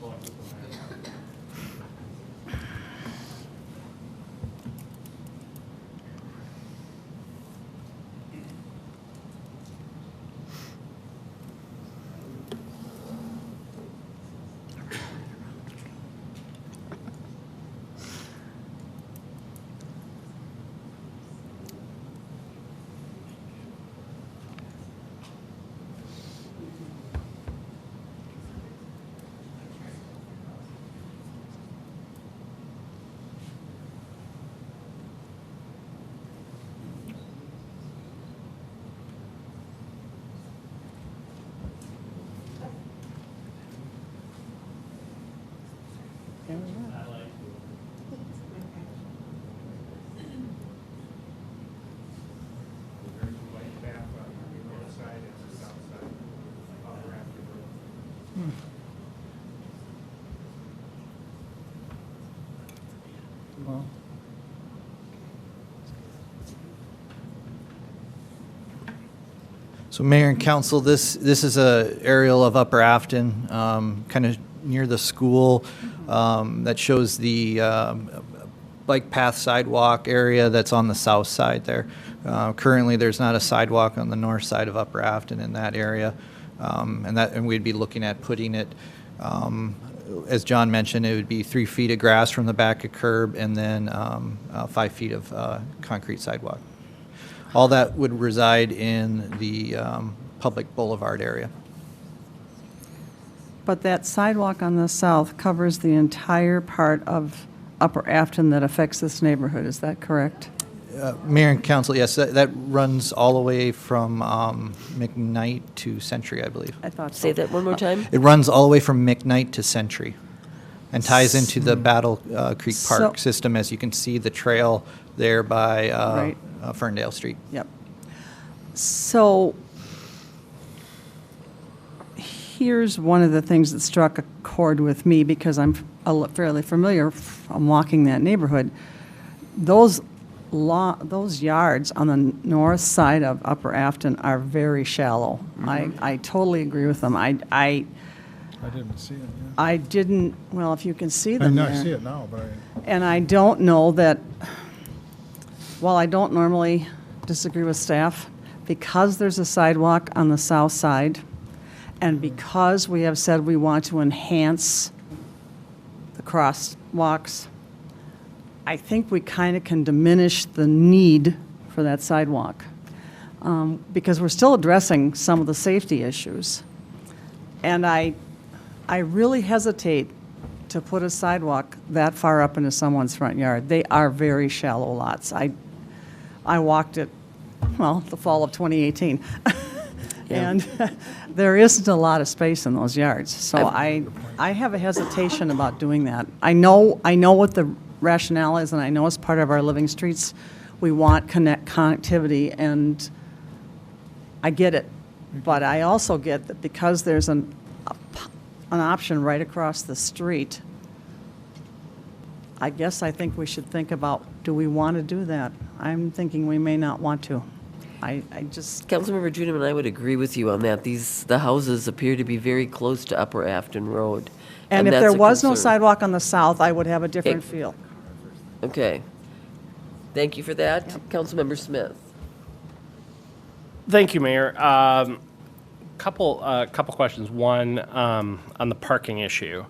well, So Mayor and Council, this is a aerial of Upper Afton, kind of near the school, that shows the bike path sidewalk area that's on the south side there. Currently, there's not a sidewalk on the north side of Upper Afton in that area, and we'd be looking at putting it, as John mentioned, it would be 3 feet of grass from the back of curb and then 5 feet of concrete sidewalk. All that would reside in the public boulevard area. But that sidewalk on the south covers the entire part of Upper Afton that affects this neighborhood, is that correct? Mayor and council, yes, that runs all the way from McKnight to Century, I believe. I thought so. Say that one more time? It runs all the way from McKnight to Century and ties into the Battle Creek Park So- system, as you can see the trail there by Right. Ferndale Street. Yep. So here's one of the things that struck a chord with me because I'm fairly familiar from walking that neighborhood. Those yards on the north side of Upper Afton are very shallow. I totally agree with them. I didn't see it, yeah. I didn't, well, if you can see I them know, I there. see it now, but And I don't know that, while I don't normally disagree with staff, because there's a sidewalk on the south side, and because we have said we want to enhance the crosswalks, I think we kind of can diminish the need for that sidewalk, because we're still addressing some of the safety issues. And I really hesitate to put a sidewalk that far up into someone's front yard. They are very shallow lots. I walked it, well, the fall of 2018. And there isn't a lot of space in those yards. So I have a hesitation about doing that. I know what the rationale is, and I know as part of our living streets, we want connectivity, and I get it. But I also get that because there's an option right across the street, I guess I think we should think about, do we want to do that? I'm thinking we may not want to. I just... Councilmember Juneman and I would agree with you on that. The houses appear to be very close to Upper Afton Road. And if that's there a was no concern. sidewalk on the south, I would have a different Okay. feel. Okay. Thank you for that. Councilmember Smith. Thank you, Mayor. Couple questions. One, on the parking issue.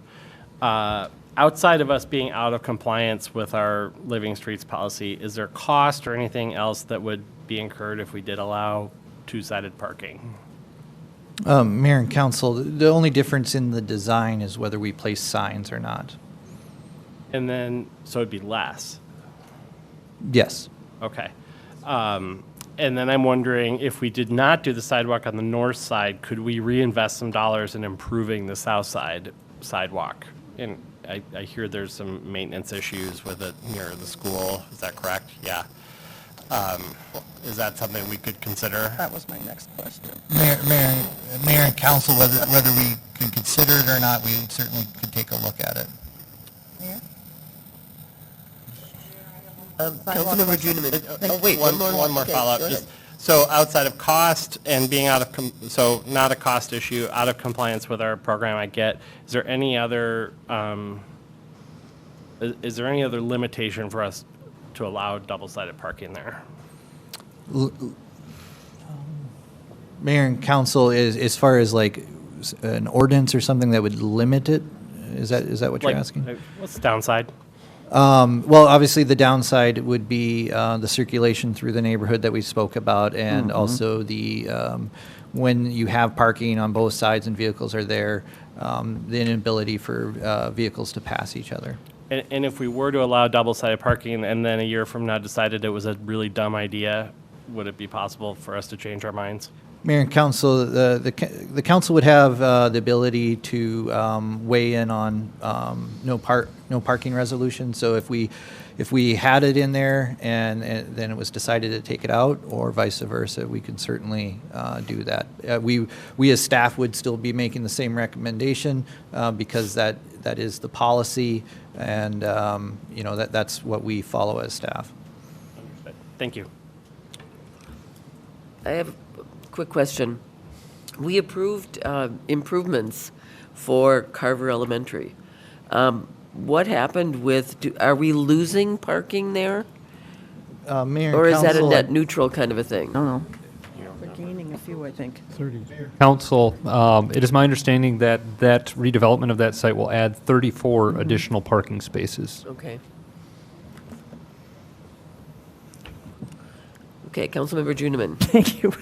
Outside of us being out of compliance with our Living Streets policy, is there cost or anything else that would be incurred if we did allow two-sided parking? Mayor and council, the only difference in the design is whether we place signs or not. And then, so it'd be less? Yes. Okay. And then I'm wondering, if we did not do the sidewalk on the north side, could we reinvest some dollars in improving the south side sidewalk? And I hear there's some maintenance issues with it near the school. Is that correct? Yeah. Is that something we could consider? That was my next question. Mayor and council, whether we can consider it or not, we certainly could take a look at it. Councilmember Juneman. Oh, wait, One more Okay, follow-up. go Just- ahead. So outside of cost and being out of, so not a cost issue, out of compliance with our program, I get, is there any other limitation for us to allow double-sided parking there? Mayor and council, as far as like an ordinance or something that would limit it, is that what you're Like, asking? What's the downside? Well, obviously, the downside would be the circulation through the neighborhood that we spoke about, and also the, when you have parking on both sides and vehicles are there, the inability for vehicles to pass each other. And if we were to allow double-sided parking and then a year from now decided it was a really dumb idea, would it be possible for us to change our minds? Mayor and council, the council would have the ability to weigh in on no parking resolution. So if we had it in there and then it was decided to take it out, or vice versa, we could certainly do that. We as staff would still be making the same recommendation because that is the policy, and that's what we follow as staff. Thank you. I have a quick question. We approved improvements for Carver Elementary. What happened with, are we losing parking there? Mayor and Or is that a council, net neutral kind of a thing? I don't know. We're gaining a few, I think. 30. Council, it is my understanding that that redevelopment of that site will add 34 additional parking spaces. Okay. Okay, Councilmember Juniman. Thank you.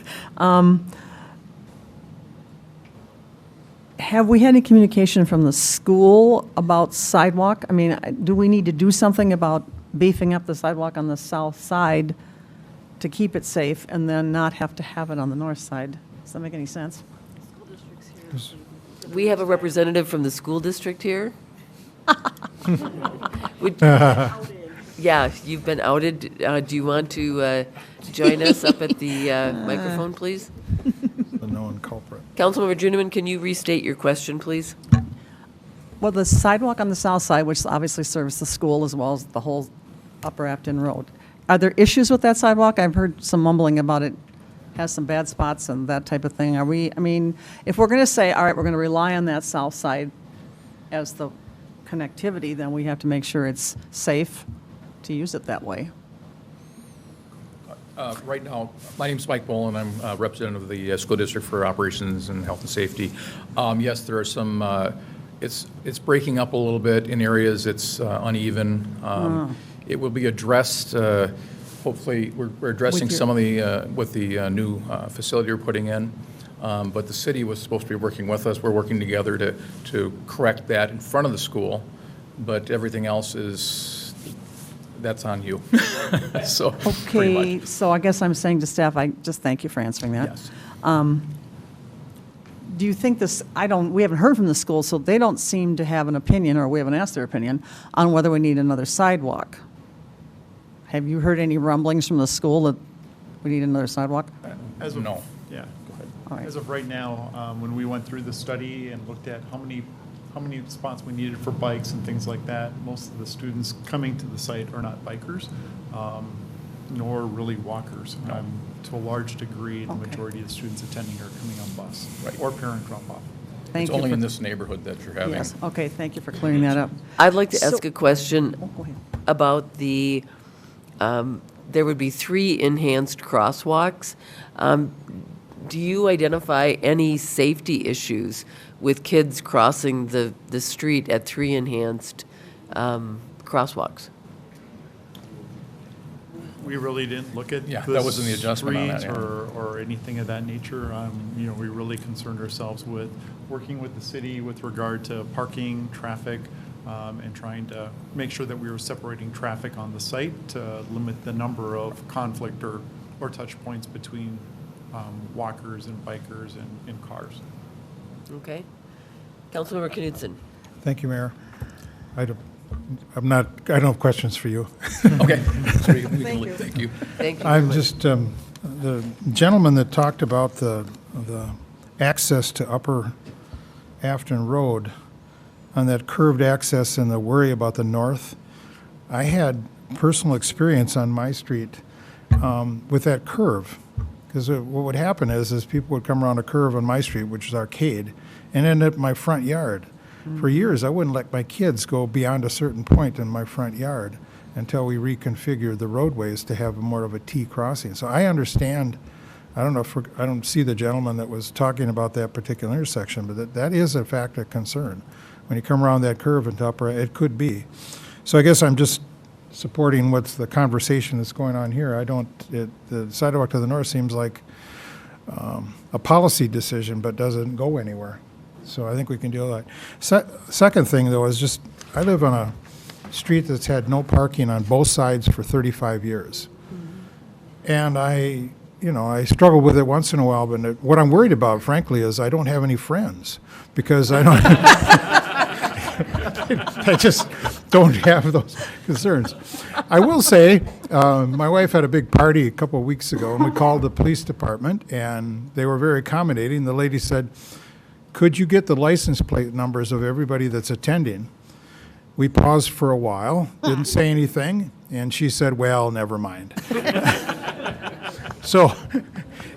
Have we had any communication from the school about sidewalk? I mean, do we need to do something about beefing up the sidewalk on the south side to keep it safe and then not have to have it on the north side? Does that make any sense? We have a representative from the school district here. Yeah, you've been outed. Do you want to join us up at the microphone, please? The known culprit. Councilmember Juniman, can you restate your question, please? Well, the sidewalk on the south side, which obviously serves the school as well as the whole Upper Afton Road, are there issues with that sidewalk? I've heard some mumbling about it has some bad spots and that type of thing. Are we, I mean, if we're going to say, all right, we're going to rely on that south side as the connectivity, then we have to make sure it's safe to use it that way. Right now, my name's Mike Boland. I'm representative of the school district for operations and health and safety. Yes, there are some, it's breaking up a little bit in areas. It's uneven. It will be addressed, hopefully, we're addressing some of the, with the new facility we're putting in. But the city was supposed to be working with us. We're working together to correct that in front of the school. But everything else is, that's on you. So, pretty Okay, much. so I guess I'm saying to staff, I just thank you for answering that. Yes. Do you think this, we haven't heard from the school, so they don't seem to have an opinion, or we haven't asked their opinion, on whether we need another sidewalk. Have you heard any rumblings from the school that we need another sidewalk? As of, No. Yeah, go ahead. All right. As of right now, when we went through the study and looked at how many spots we needed for bikes and things like that, most of the students coming to the site are not bikers, nor really walkers. To a large degree, the majority of the students attending are coming on bus or parent drop-off. Thank It's you only for- in this neighborhood that you're having. Yes, okay, thank you for clearing that up. I'd like to So- ask a question Go ahead. about the, there would be 3 enhanced crosswalks. Do you identify any safety issues with kids crossing the street at 3 enhanced crosswalks? We really didn't look at Yeah, the that was in the adjustment on that, streets yeah. or anything of that nature. We really concerned ourselves with working with the city with regard to parking, traffic, and trying to make sure that we were separating traffic on the site to limit the number of conflict or touch points between walkers and bikers and cars. Okay. Councilmember Knudsen. Thank you, Mayor. I don't have questions for you. Okay. Thank you. Thank you. Thank you. I'm just, the gentleman that talked about the access to Upper Afton Road on that curved access and the worry about the north, I had personal experience on my street with that curve. Because what would happen is people would come around a curve on my street, which is Arcade, and end up in my front yard. For years, I wouldn't let my kids go beyond a certain point in my front yard until we reconfigured the roadways to have more of a T crossing. So I understand, I don't know if I don't see the gentleman that was talking about that particular intersection, but that is a fact of concern. When you come around that curve into Upper, it could be. So I guess I'm just supporting what's the conversation that's going on here. The sidewalk to the north seems like a policy decision, but doesn't go anywhere. So I think we can deal with that. Second thing, though, is just, I live on a street that's had no parking on both sides for 35 years. And I struggle with it once in a while, but what I'm worried about, frankly, is I don't have any friends, because I don't, I just don't have those concerns. I will say, my wife had a big party a couple of weeks ago, and we called the police department, and they were very accommodating. The lady said, "Could you get the license plate numbers of everybody that's attending?" We paused for a while, didn't say anything, and she said, "Well, never mind." So,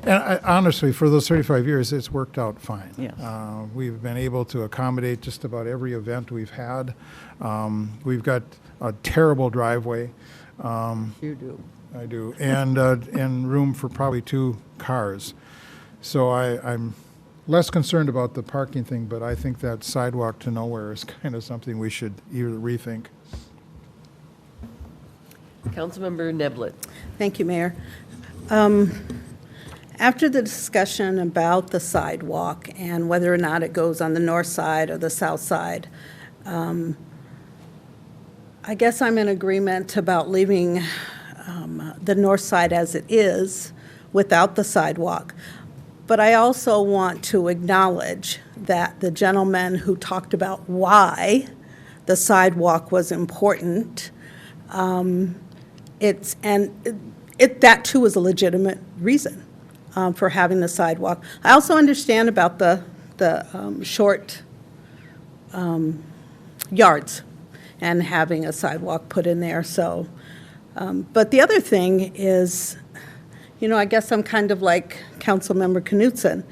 and honestly, for those 35 years, it's worked out fine. Yes. We've been able to accommodate just about every event we've had. We've got a terrible driveway. You do. I do, and room for probably 2 cars. So I'm less concerned about the parking thing, but I think that sidewalk to nowhere is kind of something we should either rethink. Councilmember Neblett. Thank you, Mayor. After the discussion about the sidewalk and whether or not it goes on the north side or the south side, I guess I'm in agreement about leaving the north side as it is without the sidewalk. But I also want to acknowledge that the gentleman who talked about why the sidewalk was important, that too is a legitimate reason for having the sidewalk. I also understand about the short yards and having a sidewalk put in there. So, but the other thing is, you know, I guess I'm kind of like Councilmember Knutson.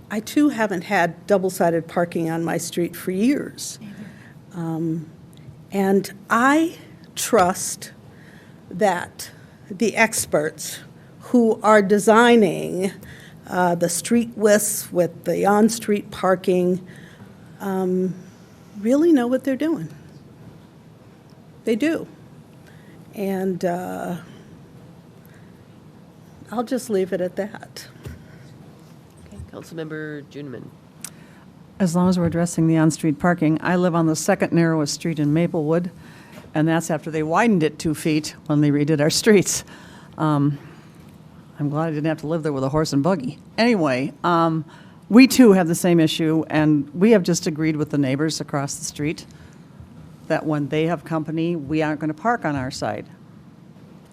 I too haven't had double-sided parking on my street for years. And I trust that the experts who are designing the street widths with the on-street parking really know what they're doing. They do. And I'll just leave it at that. Okay, Councilmember Juneman. As long as we're addressing the on-street parking, I live on the second narrowest street in Maplewood, and that's after they widened it 2 feet when they redid our streets. I'm glad I didn't have to live there with a horse and buggy. Anyway, we too have the same issue, and we have just agreed with the neighbors across the street that when they have company, we aren't going to park on our side,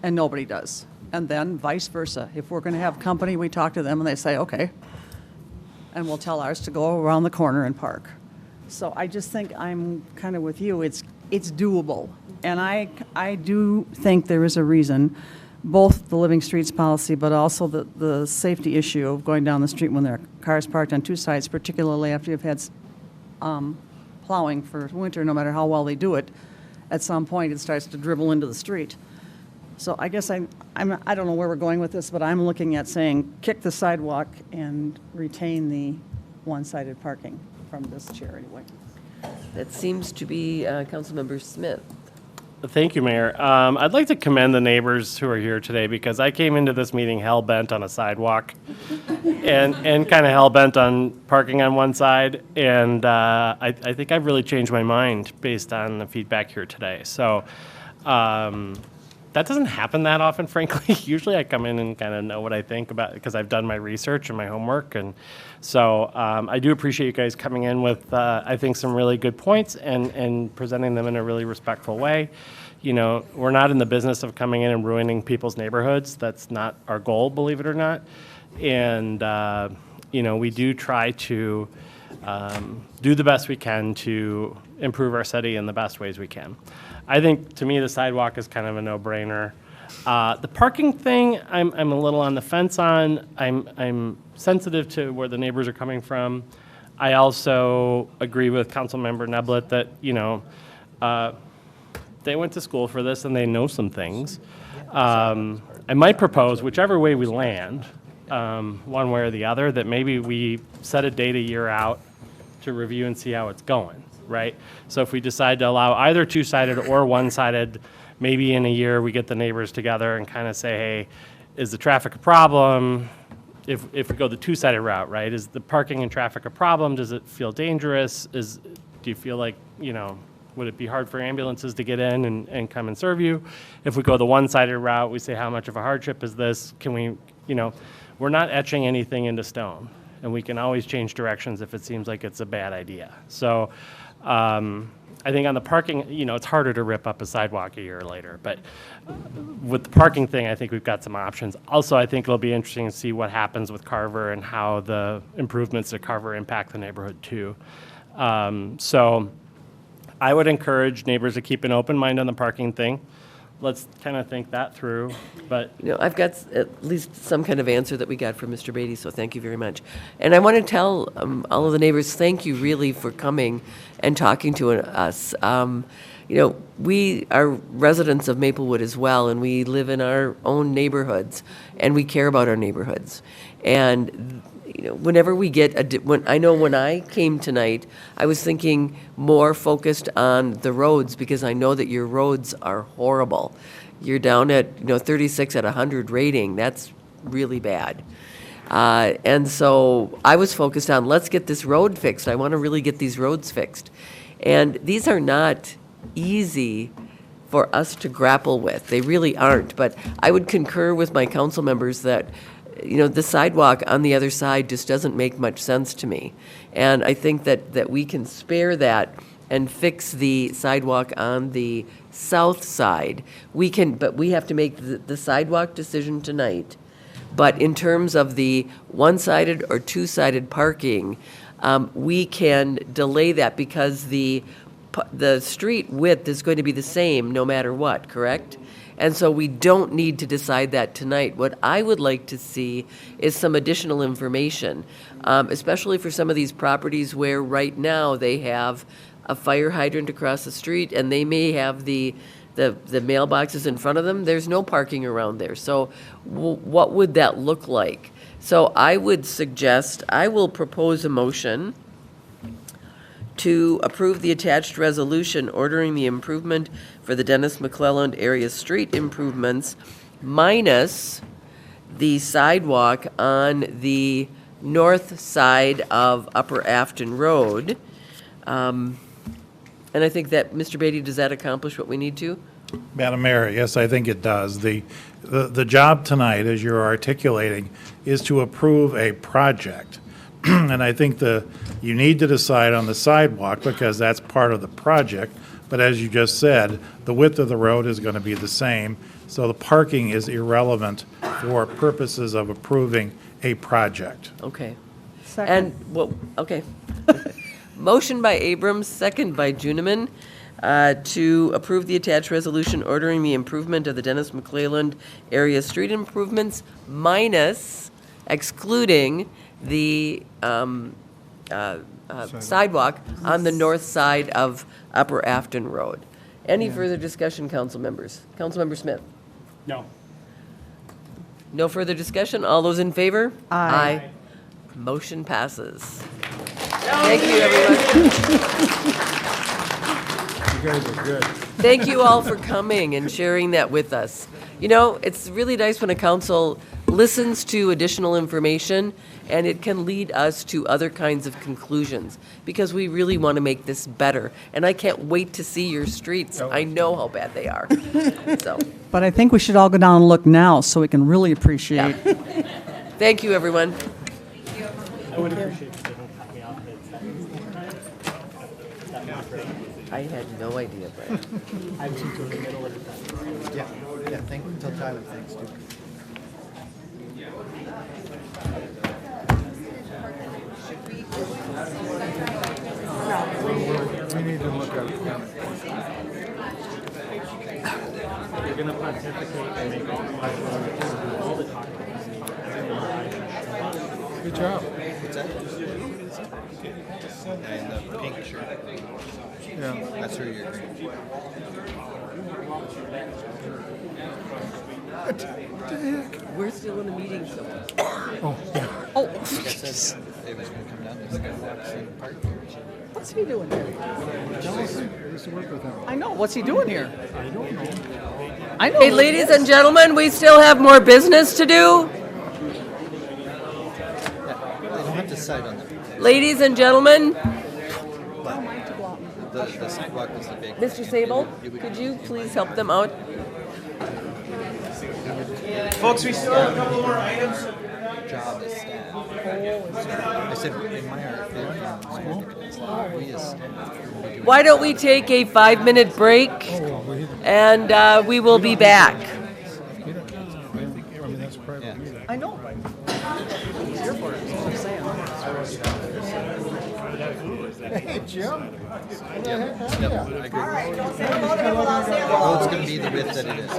and nobody does. And then vice versa. If we're going to have company, we talk to them, and they say, okay, and we'll tell ours to go around the corner and park. So I just think I'm kind of with you. It's doable. And I do think there is a reason, both the Living Streets policy, but also the safety issue of going down the street when there are cars parked on 2 sides, particularly after you've had plowing for winter, no matter how well they do it. At some point, it starts to dribble into the street. So I guess I don't know where we're going with this, but I'm looking at saying kick the sidewalk and retain the one-sided parking from this chair anyway. That seems to be Councilmember Smith. Thank you, Mayor. I'd like to commend the neighbors who are here today because I came into this meeting hell-bent on a sidewalk and kind of hell-bent on parking on one side. And I think I've really changed my mind based on the feedback here today. So that doesn't happen that often, frankly. Usually I come in and kind of know what I think about it because I've done my research and my homework. And so I do appreciate you guys coming in with, I think, some really good points and presenting them in a really respectful way. You know, we're not in the business of coming in and ruining people's neighborhoods. That's not our goal, believe it or not. And, you know, we do try to do the best we can to improve our city in the best ways we can. I think, to me, the sidewalk is kind of a no-brainer. The parking thing, I'm a little on the fence on. I'm sensitive to where the neighbors are coming from. I also agree with Councilmember Neblett that, you know, they went to school for this and they know some things. I might propose, whichever way we land, one way or the other, that maybe we set a date a year out to review and see how it's going. Right? So if we decide to allow either two-sided or one-sided, maybe in a year we get the neighbors together and kind of say, hey, is the traffic a problem? If we go the two-sided route, right? Is the parking and traffic a problem? Does it feel dangerous? Do you feel like, you know, would it be hard for ambulances to get in and come and serve you? If we go the one-sided route, we say, how much of a hardship is this? Can we, you know, we're not etching anything into stone, and we can always change directions if it seems like it's a bad idea. So I think on the parking, you know, it's harder to rip up a sidewalk a year later. But with the parking thing, I think we've got some options. Also, I think it'll be interesting to see what happens with Carver and how the improvements to Carver impact the neighborhood too. So I would encourage neighbors to keep an open mind on the parking thing. let's kind of think that through, but. You know, I've got at least some kind of answer that we got from Mr. Beatty, so thank you very much. And I want to tell all of the neighbors, thank you really for coming and talking to us. You know, we are residents of Maplewood as well, and we live in our own neighborhoods, and we care about our neighborhoods. And, you know, whenever we get, when I came tonight, I was thinking more focused on the roads, because I know that your roads are horrible. You're down at, 36 at 100 rating. That's really bad. And so I was focused on, let's get this road fixed. I want to really get these roads fixed. And these are not easy for us to grapple with. They really aren't. But I would concur with my council members that, the sidewalk on the other side just doesn't make much sense to me. And I think that we can spare that and fix the sidewalk on the south side. We can, but we have to make the sidewalk decision tonight. But in terms of the one-sided or two-sided parking, we can delay that because the street width is going to be the same no matter what, correct? And so we don't need to decide that tonight. What I would like to see is some additional information, especially for some of these properties where right now they have a fire hydrant across the street and they may have the mailboxes in front of them. There's no parking around there. So what would that look like? So I would suggest, I will propose a motion to approve the attached resolution ordering the improvement for the Dennis McClelland area street improvements minus the sidewalk on the north side of Upper Afton Road. And I think that, Mr. Beatty, does that accomplish what we need to? Madam Mayor, yes, I think it does. The job tonight, as you're articulating, is to approve a project. And I think you need to decide on the sidewalk because that's part of the project. But as you just said, the width of the road is going to be the same. So the parking is irrelevant for purposes of approving a project. Okay. Second. And, well, okay. Motion by Abrams, second by Juniman, to approve the attached resolution ordering the improvement of the Dennis McClelland area street improvements minus excluding the sidewalk on the north side of Upper Afton Road. Any further discussion, council members? Councilmember Smith? No. No further discussion? All those in favor? Aye. Motion passes. Thank you, everyone. You guys are good. Thank you all for coming and sharing that with us. It's really nice when a council listens to additional information and it can lead us to other kinds of conclusions because we really want to make this better. And I can't wait to see your streets. I know how bad they are. So, But I think we should all go down and look now so we can really appreciate. thank you, everyone. I would appreciate if they don't cut me off I had no idea, Brad. I was into the middle of the time. Yeah, tell Tyler thanks, too. We need to look at You're going to pontificate and make all the talk. Good job. What's that? And the pink shirt. Yeah. That's who you're agreeing. What the heck? We're still in a meeting, so. Oh, yeah. Oh, Like I said, they was gonna come down, they was gonna walk through the park. what's he doing here? I used to work with him. I know, what's he doing here? I don't know. I know. Hey, ladies and gentlemen, we still have more business to do. They don't have to decide on them. Ladies and gentlemen, The sidewalk was the big. Mr. Sable, could you please help them out? Folks, we still have a couple more items. Job as staff. I said, in my art, we as staff. Why don't we take a 5-minute break and we will be back. I mean, that's private meeting. I know, but he's here for it, that's what I'm saying. Hey, Jim. Yep, I agree. Road's gonna be the width that it is.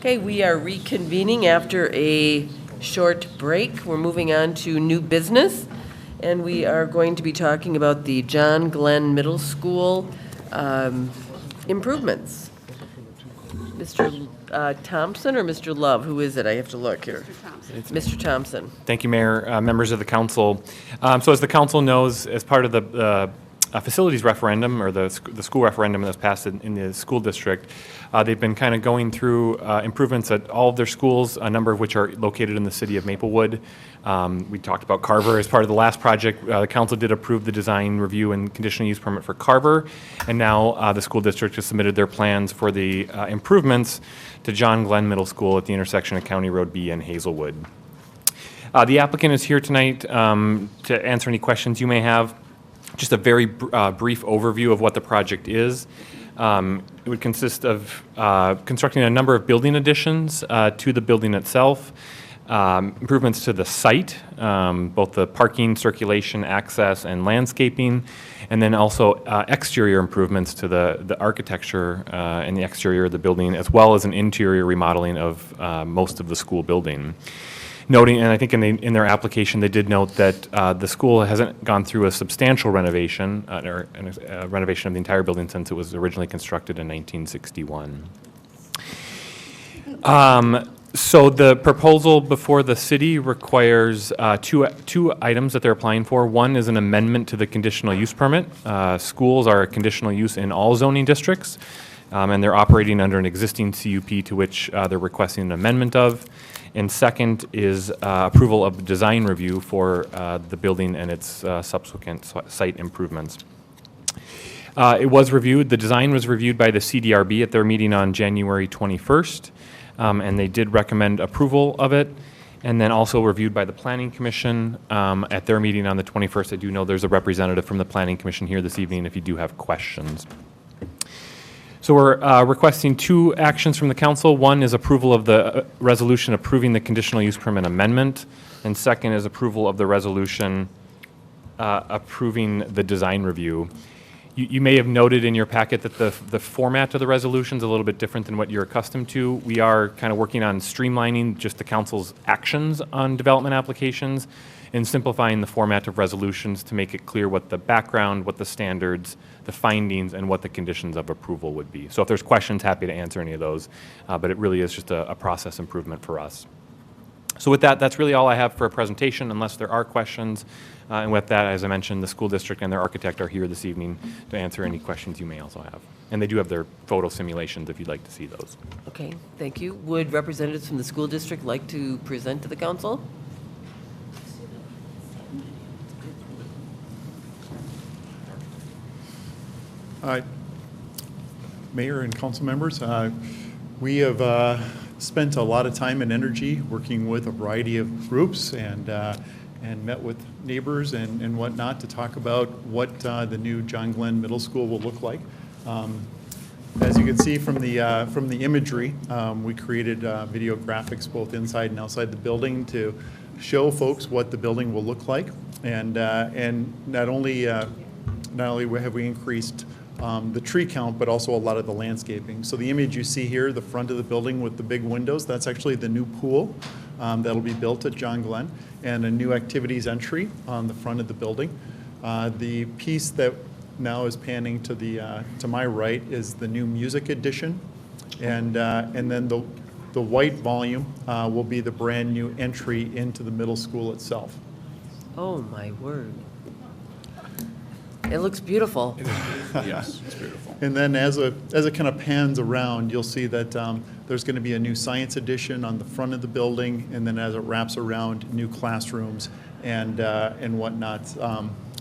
Okay, we are reconvening after a short break. We're moving on to new business, and we are going to be talking about the John Glenn Middle School improvements. Mr. Thompson or Mr. Love? Who is it? I have to look here. Mr. Thompson. Thank you, Mayor, members of the council. So as the council knows, as part of the facilities referendum, or the school referendum that was passed in the school district, they've been kind of going through improvements at all of their schools, a number of which are located in the city of Maplewood. We talked about Carver as part of the last project. The council did approve the design review and conditional use permit for Carver, and now the school district has submitted their plans for the improvements to John Glenn Middle School at the intersection of County Road B and Hazelwood. The applicant is here tonight to answer any questions you may have. Just a very brief overview of what the project is. It would consist of constructing a number of building additions to the building itself, improvements to the site, both the parking, circulation, access, and landscaping, and then also exterior improvements to the architecture and the exterior of the building, as well as an interior remodeling of most of the school building. Noting, and I think in their application, they did note that the school hasn't gone through a substantial renovation, or a renovation of the entire building since it was originally constructed in 1961. So the proposal before the city requires two items that they're applying for. One is an amendment to the conditional use permit. Schools are a conditional use in all zoning districts, and they're operating under an existing CUP to which they're requesting an amendment of. And second is approval of the design review for the building and its subsequent site improvements. It was reviewed, the design was reviewed by the CDRB at their meeting on January 21st, and they did recommend approval of it, and then also reviewed by the Planning Commission at their meeting on the 21st. I do know there's a representative from the Planning Commission here this evening if you do have questions. So we're requesting two actions from the council. One is approval of the resolution approving the conditional use permit amendment, and second is approval of the resolution approving the design review. You may have noted in your packet that the format of the resolution is a little bit different than what you're accustomed to. We are kind of working on streamlining just the council's actions on development applications and simplifying the format of resolutions to make it clear what the background, what the standards, the findings, and what the conditions of approval would be. So if there's questions, happy to answer any of those, but it really is just a process improvement for us. So with that, that's really all I have for a presentation, unless there are questions. And with that, as I mentioned, the school district and their architect are here this evening to answer any questions you may also have. And they do have their photo simulations if you'd like to see those. Okay, thank you. Would representatives from the school district like to present to the council? Mayor and council members, we have spent a lot of time and energy working with a variety of groups and met with neighbors and whatnot to talk about what the new John Glenn Middle School will look like. As you can see from the imagery, we created video graphics both inside and outside the building to show folks what the building will look like, and not only have we increased the tree count, but also a lot of the landscaping. So the image you see here, the front of the building with the big windows, that's actually the new pool that'll be built at John Glenn, and a new activities entry on the front of the building. The piece that now is panning to my right is the new music addition, and then the white volume will be the brand new entry into the middle school itself. Oh my word. It looks beautiful. It is beautiful. Yes, it's beautiful. And then as it kind of pans around, you'll see that there's going to be a new science edition on the front of the building, and then as it wraps around, new classrooms and whatnot,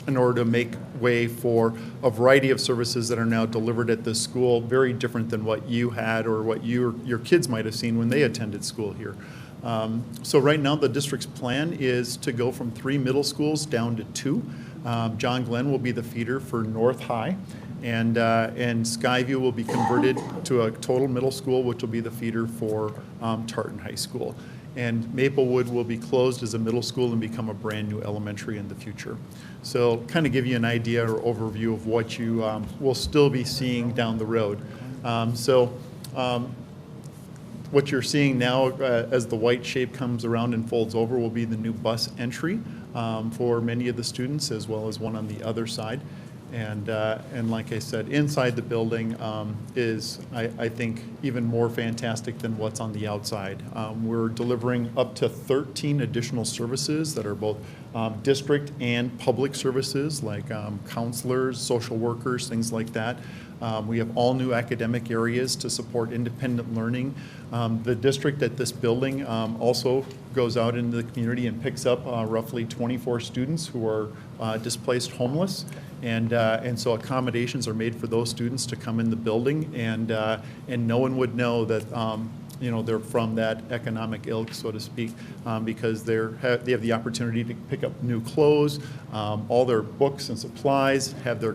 in order to make way for a variety of services that are now delivered at this school, very different than what you had or what your kids might have seen when they attended school here. So right now, the district's plan is to go from 3 middle schools down to 2. John Glenn will be the feeder for North High, and Skyview will be converted to a total middle school, which will be the feeder for Tartan High School. And Maplewood will be closed as a middle school and become a brand new elementary in the future. So kind of give you an idea or overview of what you will still be seeing down the road. What you're seeing now, as the white shape comes around and folds over, will be the new bus entry for many of the students, as well as one on the other side. And like I said, inside the building is, I think, even more fantastic than what's on the outside. We're delivering up to 13 additional services that are both district and public services, like counselors, social workers, things like that. We have all new academic areas to support independent learning. The district at this building also goes out into the community and picks up roughly 24 students who are displaced homeless. And so accommodations are made for those students to come in the building, and no one would know that they're from that economic ilk, so to speak, because they have the opportunity to pick up new clothes, all their books and supplies, have their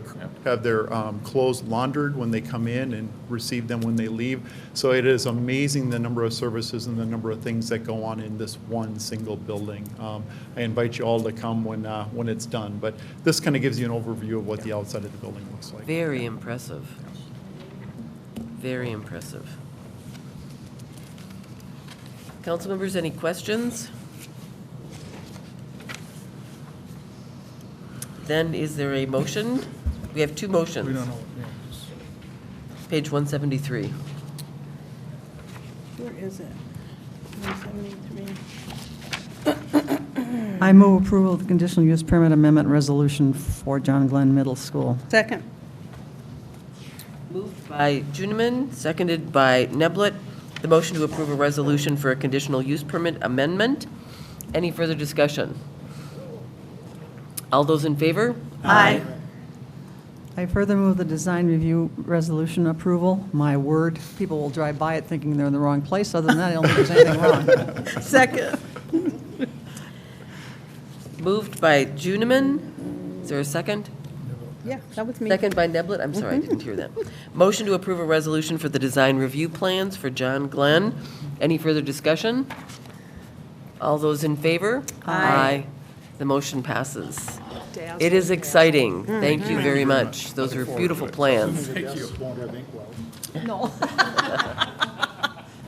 clothes laundered when they come in, and receive them when they leave. So it is amazing the number of services and the number of things that go on in this one single building. I invite you all to come when it's done. But this kind of gives you an overview of what the outside of the building looks like. Very impressive. Very impressive. Council members, any questions? Then is there a motion? We have two motions. We don't know. Page 173. Where is it? 173. I move approval of the conditional use permit amendment resolution for John Glenn Middle School. Second. Moved by Juniman, seconded by Neblett. The motion to approve a resolution for a conditional use permit amendment. Any further discussion? All those in favor? Aye. I further move the design review resolution approval. My word, people will drive by it thinking they're in the wrong place. Other than that, I don't think there's anything wrong. Second. Moved by Juniman. Is there a second? Yeah, that was me. Second by Neblett. I'm sorry, I didn't hear that. Motion to approve a resolution for the design review plans for John Glenn. Any further discussion? All those in favor? Aye. The motion passes. It is exciting. Thank you very much. Those are beautiful plans. Thank you. No.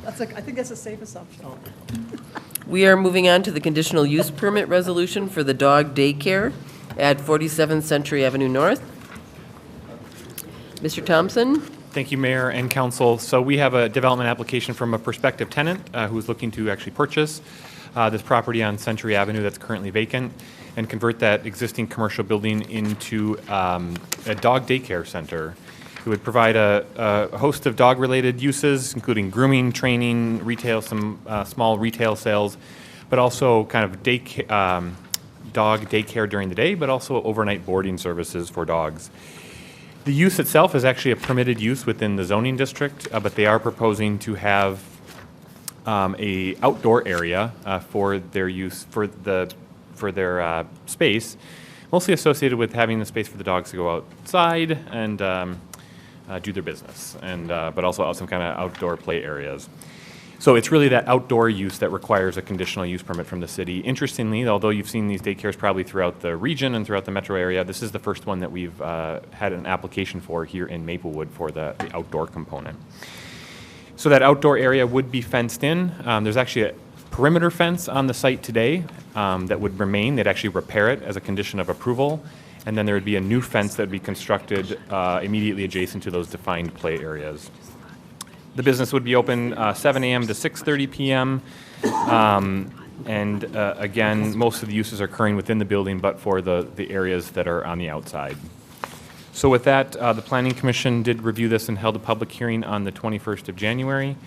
I think that's a safe assumption. We are moving on to the conditional use permit resolution for the dog daycare at 47 Century Avenue North. Mr. Thompson? Thank you, Mayor and Council. So we have a development application from a prospective tenant who's looking to actually purchase this property on Century Avenue that's currently vacant and convert that existing commercial building into a dog daycare center. It would provide a host of dog-related uses, including grooming, training, retail, some small retail sales, but also kind of dog daycare during the day, but also overnight boarding services for dogs. The use itself is actually a permitted use within the zoning district, but they are proposing to have a outdoor area for their use, for their space, mostly associated with having the space for the dogs to go outside and do their business, and but also some kind of outdoor play areas. So it's really that outdoor use that requires a conditional use permit from the city. Interestingly, although you've seen these daycares probably throughout the region and throughout the metro area, this is the first one that we've had an application for here in Maplewood for the outdoor component. So that outdoor area would be fenced in. There's actually a perimeter fence on the site today that would remain. They'd actually repair it as a condition of approval. And then there would be a new fence that would be constructed immediately adjacent to those defined play areas. The business would be open 7 a.m. to 6:30 p.m. Again, most of the uses are occurring within the building, but for the areas that are on the outside. So with that, the Planning Commission did review this and held a public hearing on the 21st of January.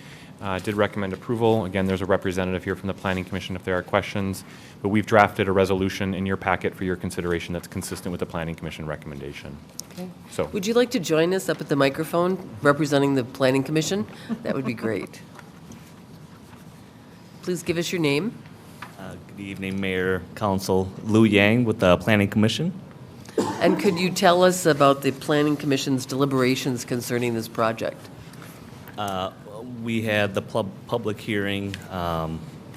Did recommend approval. Again, there's a representative here from the Planning Commission if there are questions, but we've drafted a resolution in your packet for your consideration that's consistent with the Planning Commission recommendation. Okay. So, Would you like to join us up at the microphone representing the Planning Commission? That would be great. Please give us your name. Good evening, Mayor, Council. Lou Yang with the Planning Commission. And could you tell us about the Planning Commission's deliberations concerning this project? We had the public hearing.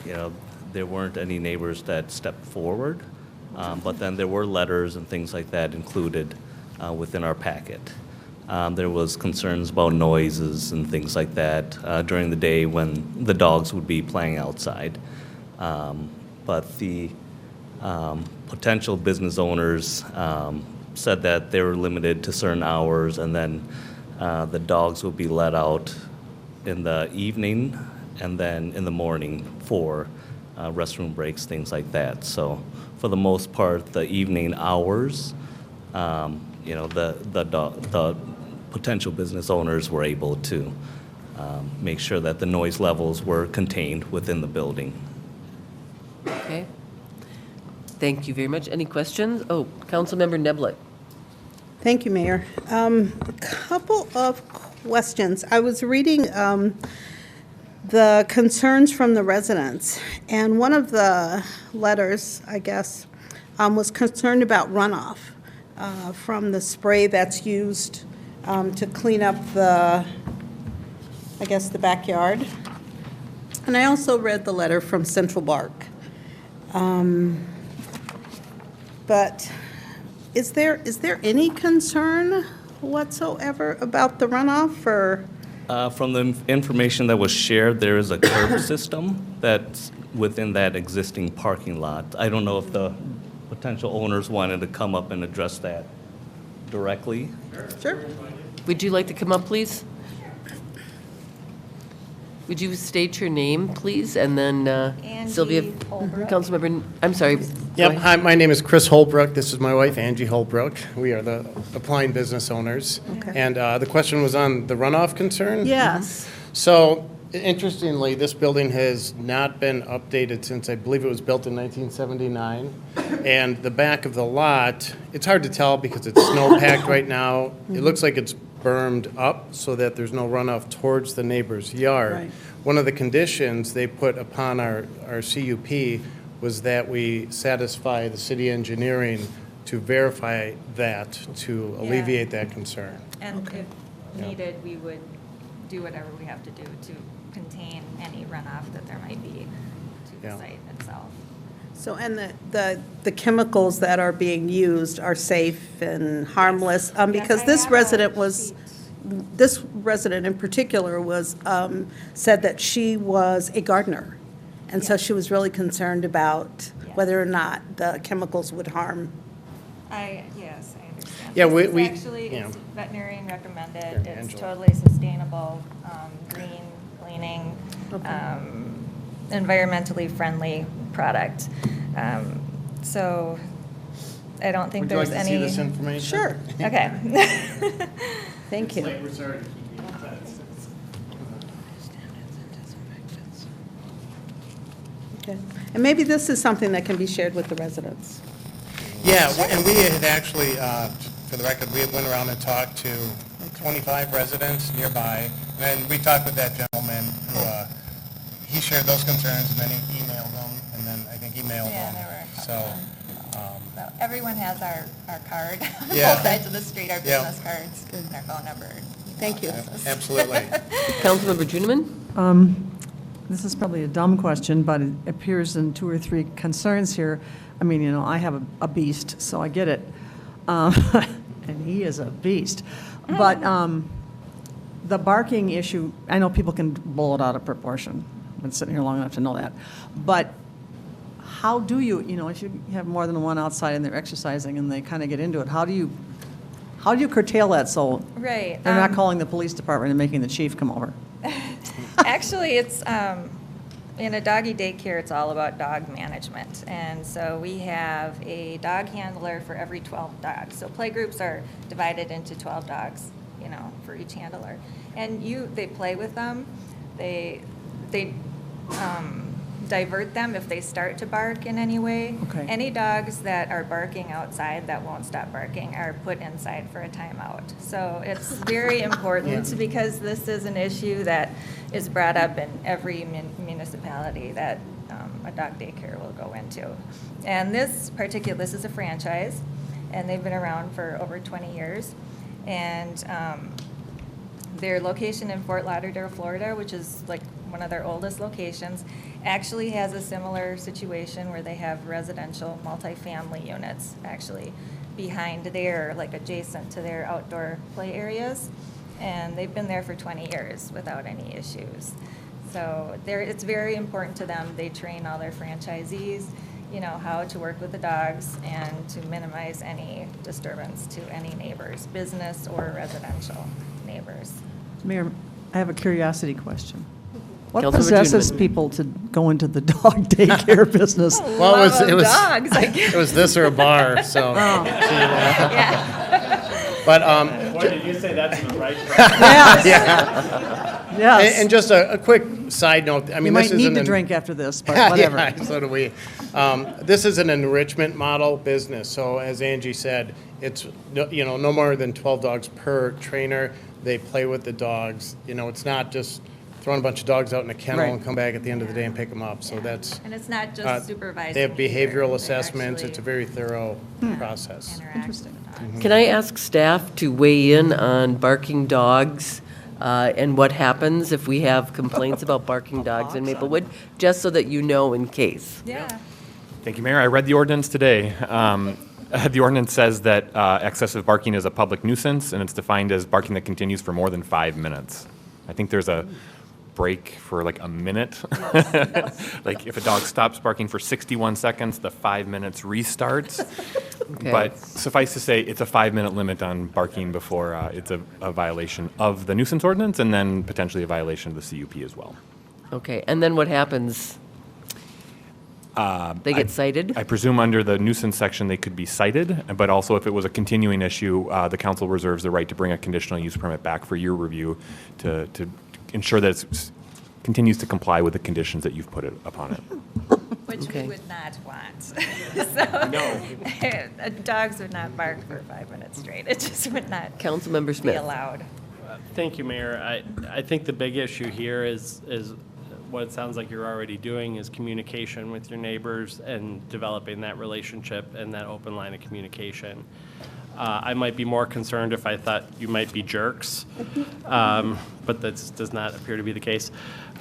There weren't any neighbors that stepped forward, but then there were letters and things like that included within our packet. There was concerns about noises and things like that during the day when the dogs would be playing outside. But the potential business owners said that they were limited to certain hours, and then the dogs would be let out in the evening and then in the morning for restroom breaks, things like that. So for the most part, the evening hours, the potential business owners were able to make sure that the noise levels were contained within the building. Okay. Thank you very much. Any questions? Oh, Councilmember Neblett. Thank you, Mayor. Couple of questions. I was reading the concerns from the residents, and one of the letters, I guess, was concerned about runoff from the spray that's used to clean up the backyard. And I also read the letter from Central Bark. But is there any concern whatsoever about the runoff, or? From the information that was shared, there is a curb system that's within that existing parking lot. I don't know if the potential owners wanted to come up and address that directly. Sure. Would you like to come up, please? Would you state your name, please, and then Sylvia, Councilmember, I'm sorry. Yep, hi, my name is Chris Holbrook. This is my wife, Angie Holbrook. We are the applying business owners. Okay. And the question was on the runoff concern? Yes. So, interestingly, this building has not been updated since, I believe it was built in 1979. And the back of the lot, it's hard to tell because it's snow-packed right now. It looks like it's bermed up so that there's no runoff towards the neighbor's yard. Right. One of the conditions they put upon our CUP was that we satisfy the city engineering to verify that, to alleviate that concern. And if needed, we would do whatever we have to do to contain any runoff that there might be to the site itself. So, and the chemicals that are being used are safe and harmless? Because this resident in particular was, said that she was a gardener. And so she was really concerned about whether or not the chemicals would harm. Yes, I understand. Yeah, This is we actually, you know. it's veterinarian recommended. Here, It's Angela. totally sustainable, green, cleaning, environmentally friendly product. So I don't think Would you there's like to any. see this information? Sure. Okay. Thank you. We're sorry to keep you in touch. Okay. And maybe this is something that can be shared with the residents. Yeah, and we had actually, for the record, we went around and talked to 25 residents nearby, and then we talked with that gentleman who, he shared those concerns, and then he emailed them, and then I think he mailed Yeah, them. there were a couple. So, Everyone has our card on Yeah. both sides of the street, our Yeah. business cards, and our phone number. Thank you. Absolutely. Councilmember Juniman? This is probably a dumb question, but it appears in 2 or 3 concerns here. I mean, you know, I have a beast, so I get it. And he is a beast. But the barking issue, I know people can blow it out of proportion. I've been sitting here long enough to know that. But how do you, if you have more than one outside and they're exercising and they kind of get into it, how do you curtail that so Right. they're not calling the police department and making the chief come over? Actually, it's, in a doggy daycare, it's all about dog management. And so we have a dog handler for every 12 dogs. So play groups are divided into 12 dogs, for each handler. And they play with them. They divert them if they start to bark in any way. Okay. Any dogs that are barking outside that won't stop barking are put inside for a timeout. So it's very important because this is an issue that is brought up in every municipality that a dog daycare will go into. And this is a franchise, and they've been around for over 20 years. And their location in Fort Lauderdale, Florida, which is like one of their oldest locations, actually has a similar situation where they have residential multifamily units, actually. behind there, like adjacent to their outdoor play areas. And they've been there for 20 years without any issues. So it's very important to them. They train all their franchisees, you know, how to work with the dogs and to minimize any disturbance to any neighbors, business or residential neighbors. Mayor, I have a curiosity question. What Councilmember possesses Juniman. people people to go into the dog daycare business? Well, it was dogs, I guess. it was this or a bar. So, Yeah. but Boy, did you say that to the right? Yes. Yes. And just a quick side note. I mean, You this might need isn't to an- drink after this, but whatever. Yeah, so do we. This is an enrichment model business. So as Angie said, it's no more than 12 dogs per trainer. They play with the dogs. You know, it's not just throwing a bunch of dogs out in a kennel Right. and come back at the end of the day and pick them up. So that's. And it's not just supervising. They have behavioral either. They assessments. actually It's a very thorough process. interact with the dogs. Can I ask staff to weigh in on barking dogs and what happens if we have complaints about barking dogs in Maplewood, just so that you know in case? Yeah. Thank you, Mayor. I read the ordinance today. The ordinance says that excessive barking is a public nuisance, and it's defined as barking that continues for more than 5 minutes. I think there's a break for like a minute. Like if a dog stops barking for 61 seconds, the 5 minutes restarts. Okay. But suffice to say, it's a 5-minute limit on barking before it's a violation of the nuisance ordinance, and then potentially a violation of the CUP as well. Okay, and then what happens? They get cited? I presume under the nuisance section, they could be cited, but also if it was a continuing issue, the council reserves the right to bring a conditional use permit back for your review to ensure that it continues to comply with the conditions that you've put it upon it. Which Okay. we would not want. So, dogs would not bark for 5 minutes straight. It just would not Councilmember be Smith. allowed. Thank you, Mayor. I think the big issue here is what it sounds like you're already doing is communication with your neighbors and developing that relationship and that open line of communication. I might be more concerned if I thought you might be jerks, but that does not appear to be the case.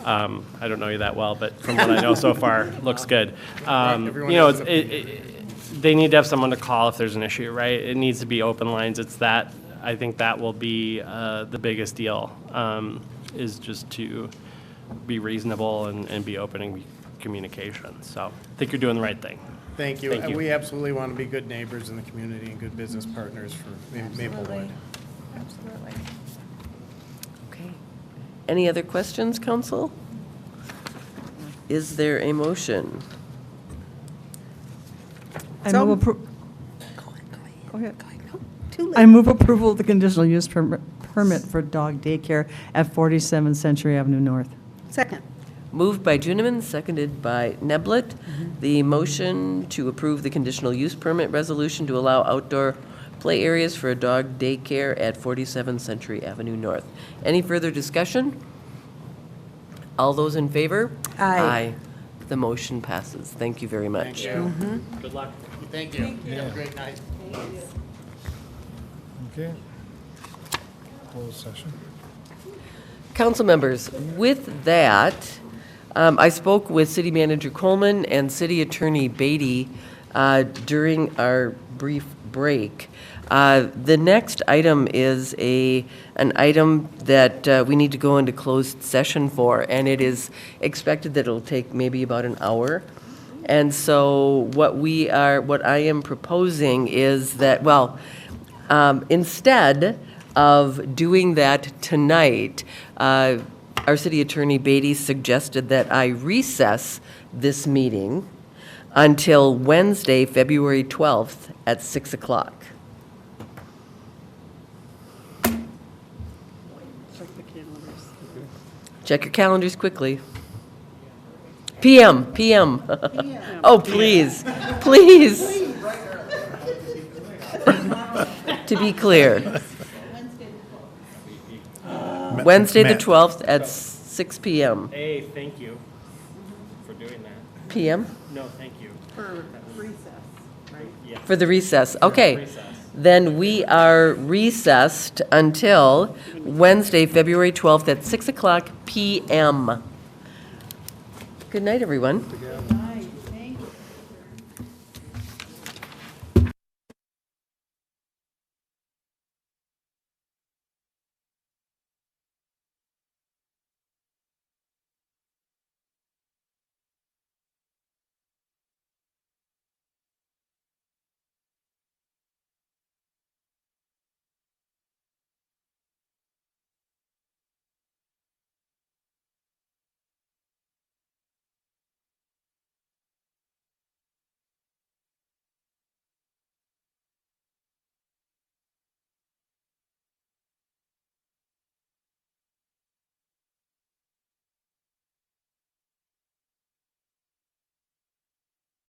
I don't know you that well, but from what I know so far, looks good. Everyone You know, has an they need to have someone to call if there's an issue, right? It needs to be open lines. It's that, I think that will be the biggest deal, is just to be reasonable and be open in communication. So I think you're doing the right thing. Thank you. Thank you. We absolutely want to be good neighbors in the community and good business partners for Maplewood. Absolutely. Okay. Any other questions, council? Is there a motion? I move Go ahead. I move approval of the conditional use permit for dog daycare at 47 Century Avenue North. Second. Moved by Juniman, seconded by Neblett. The motion to approve the conditional use permit resolution to allow outdoor play areas for a dog daycare at 47 Century Avenue North. Any further discussion? All those in favor? Aye. The motion passes. Thank you very much. Thank you. Good luck. Thank you. Have a great night. Okay. Closed session. Council members, with that, I spoke with City Manager Coleman and City Attorney Beatty during our brief break. The next item is an item that we need to go into closed session for, and it is expected that it'll take maybe about an hour. And so what I am proposing is that, instead of doing that tonight, our City Attorney Beatty suggested that I recess this meeting until Wednesday, February 12th at 6 o'clock. Check your calendars quickly. PM. Oh, please. To be clear. Wednesday, the 12th at 6 PM. Hey, thank you for doing that. PM? No, thank you. For recess, right? Yeah. For the recess. Okay. recess. Then we are recessed until Wednesday, February 12th at 6 o'clock PM. Good night, everyone.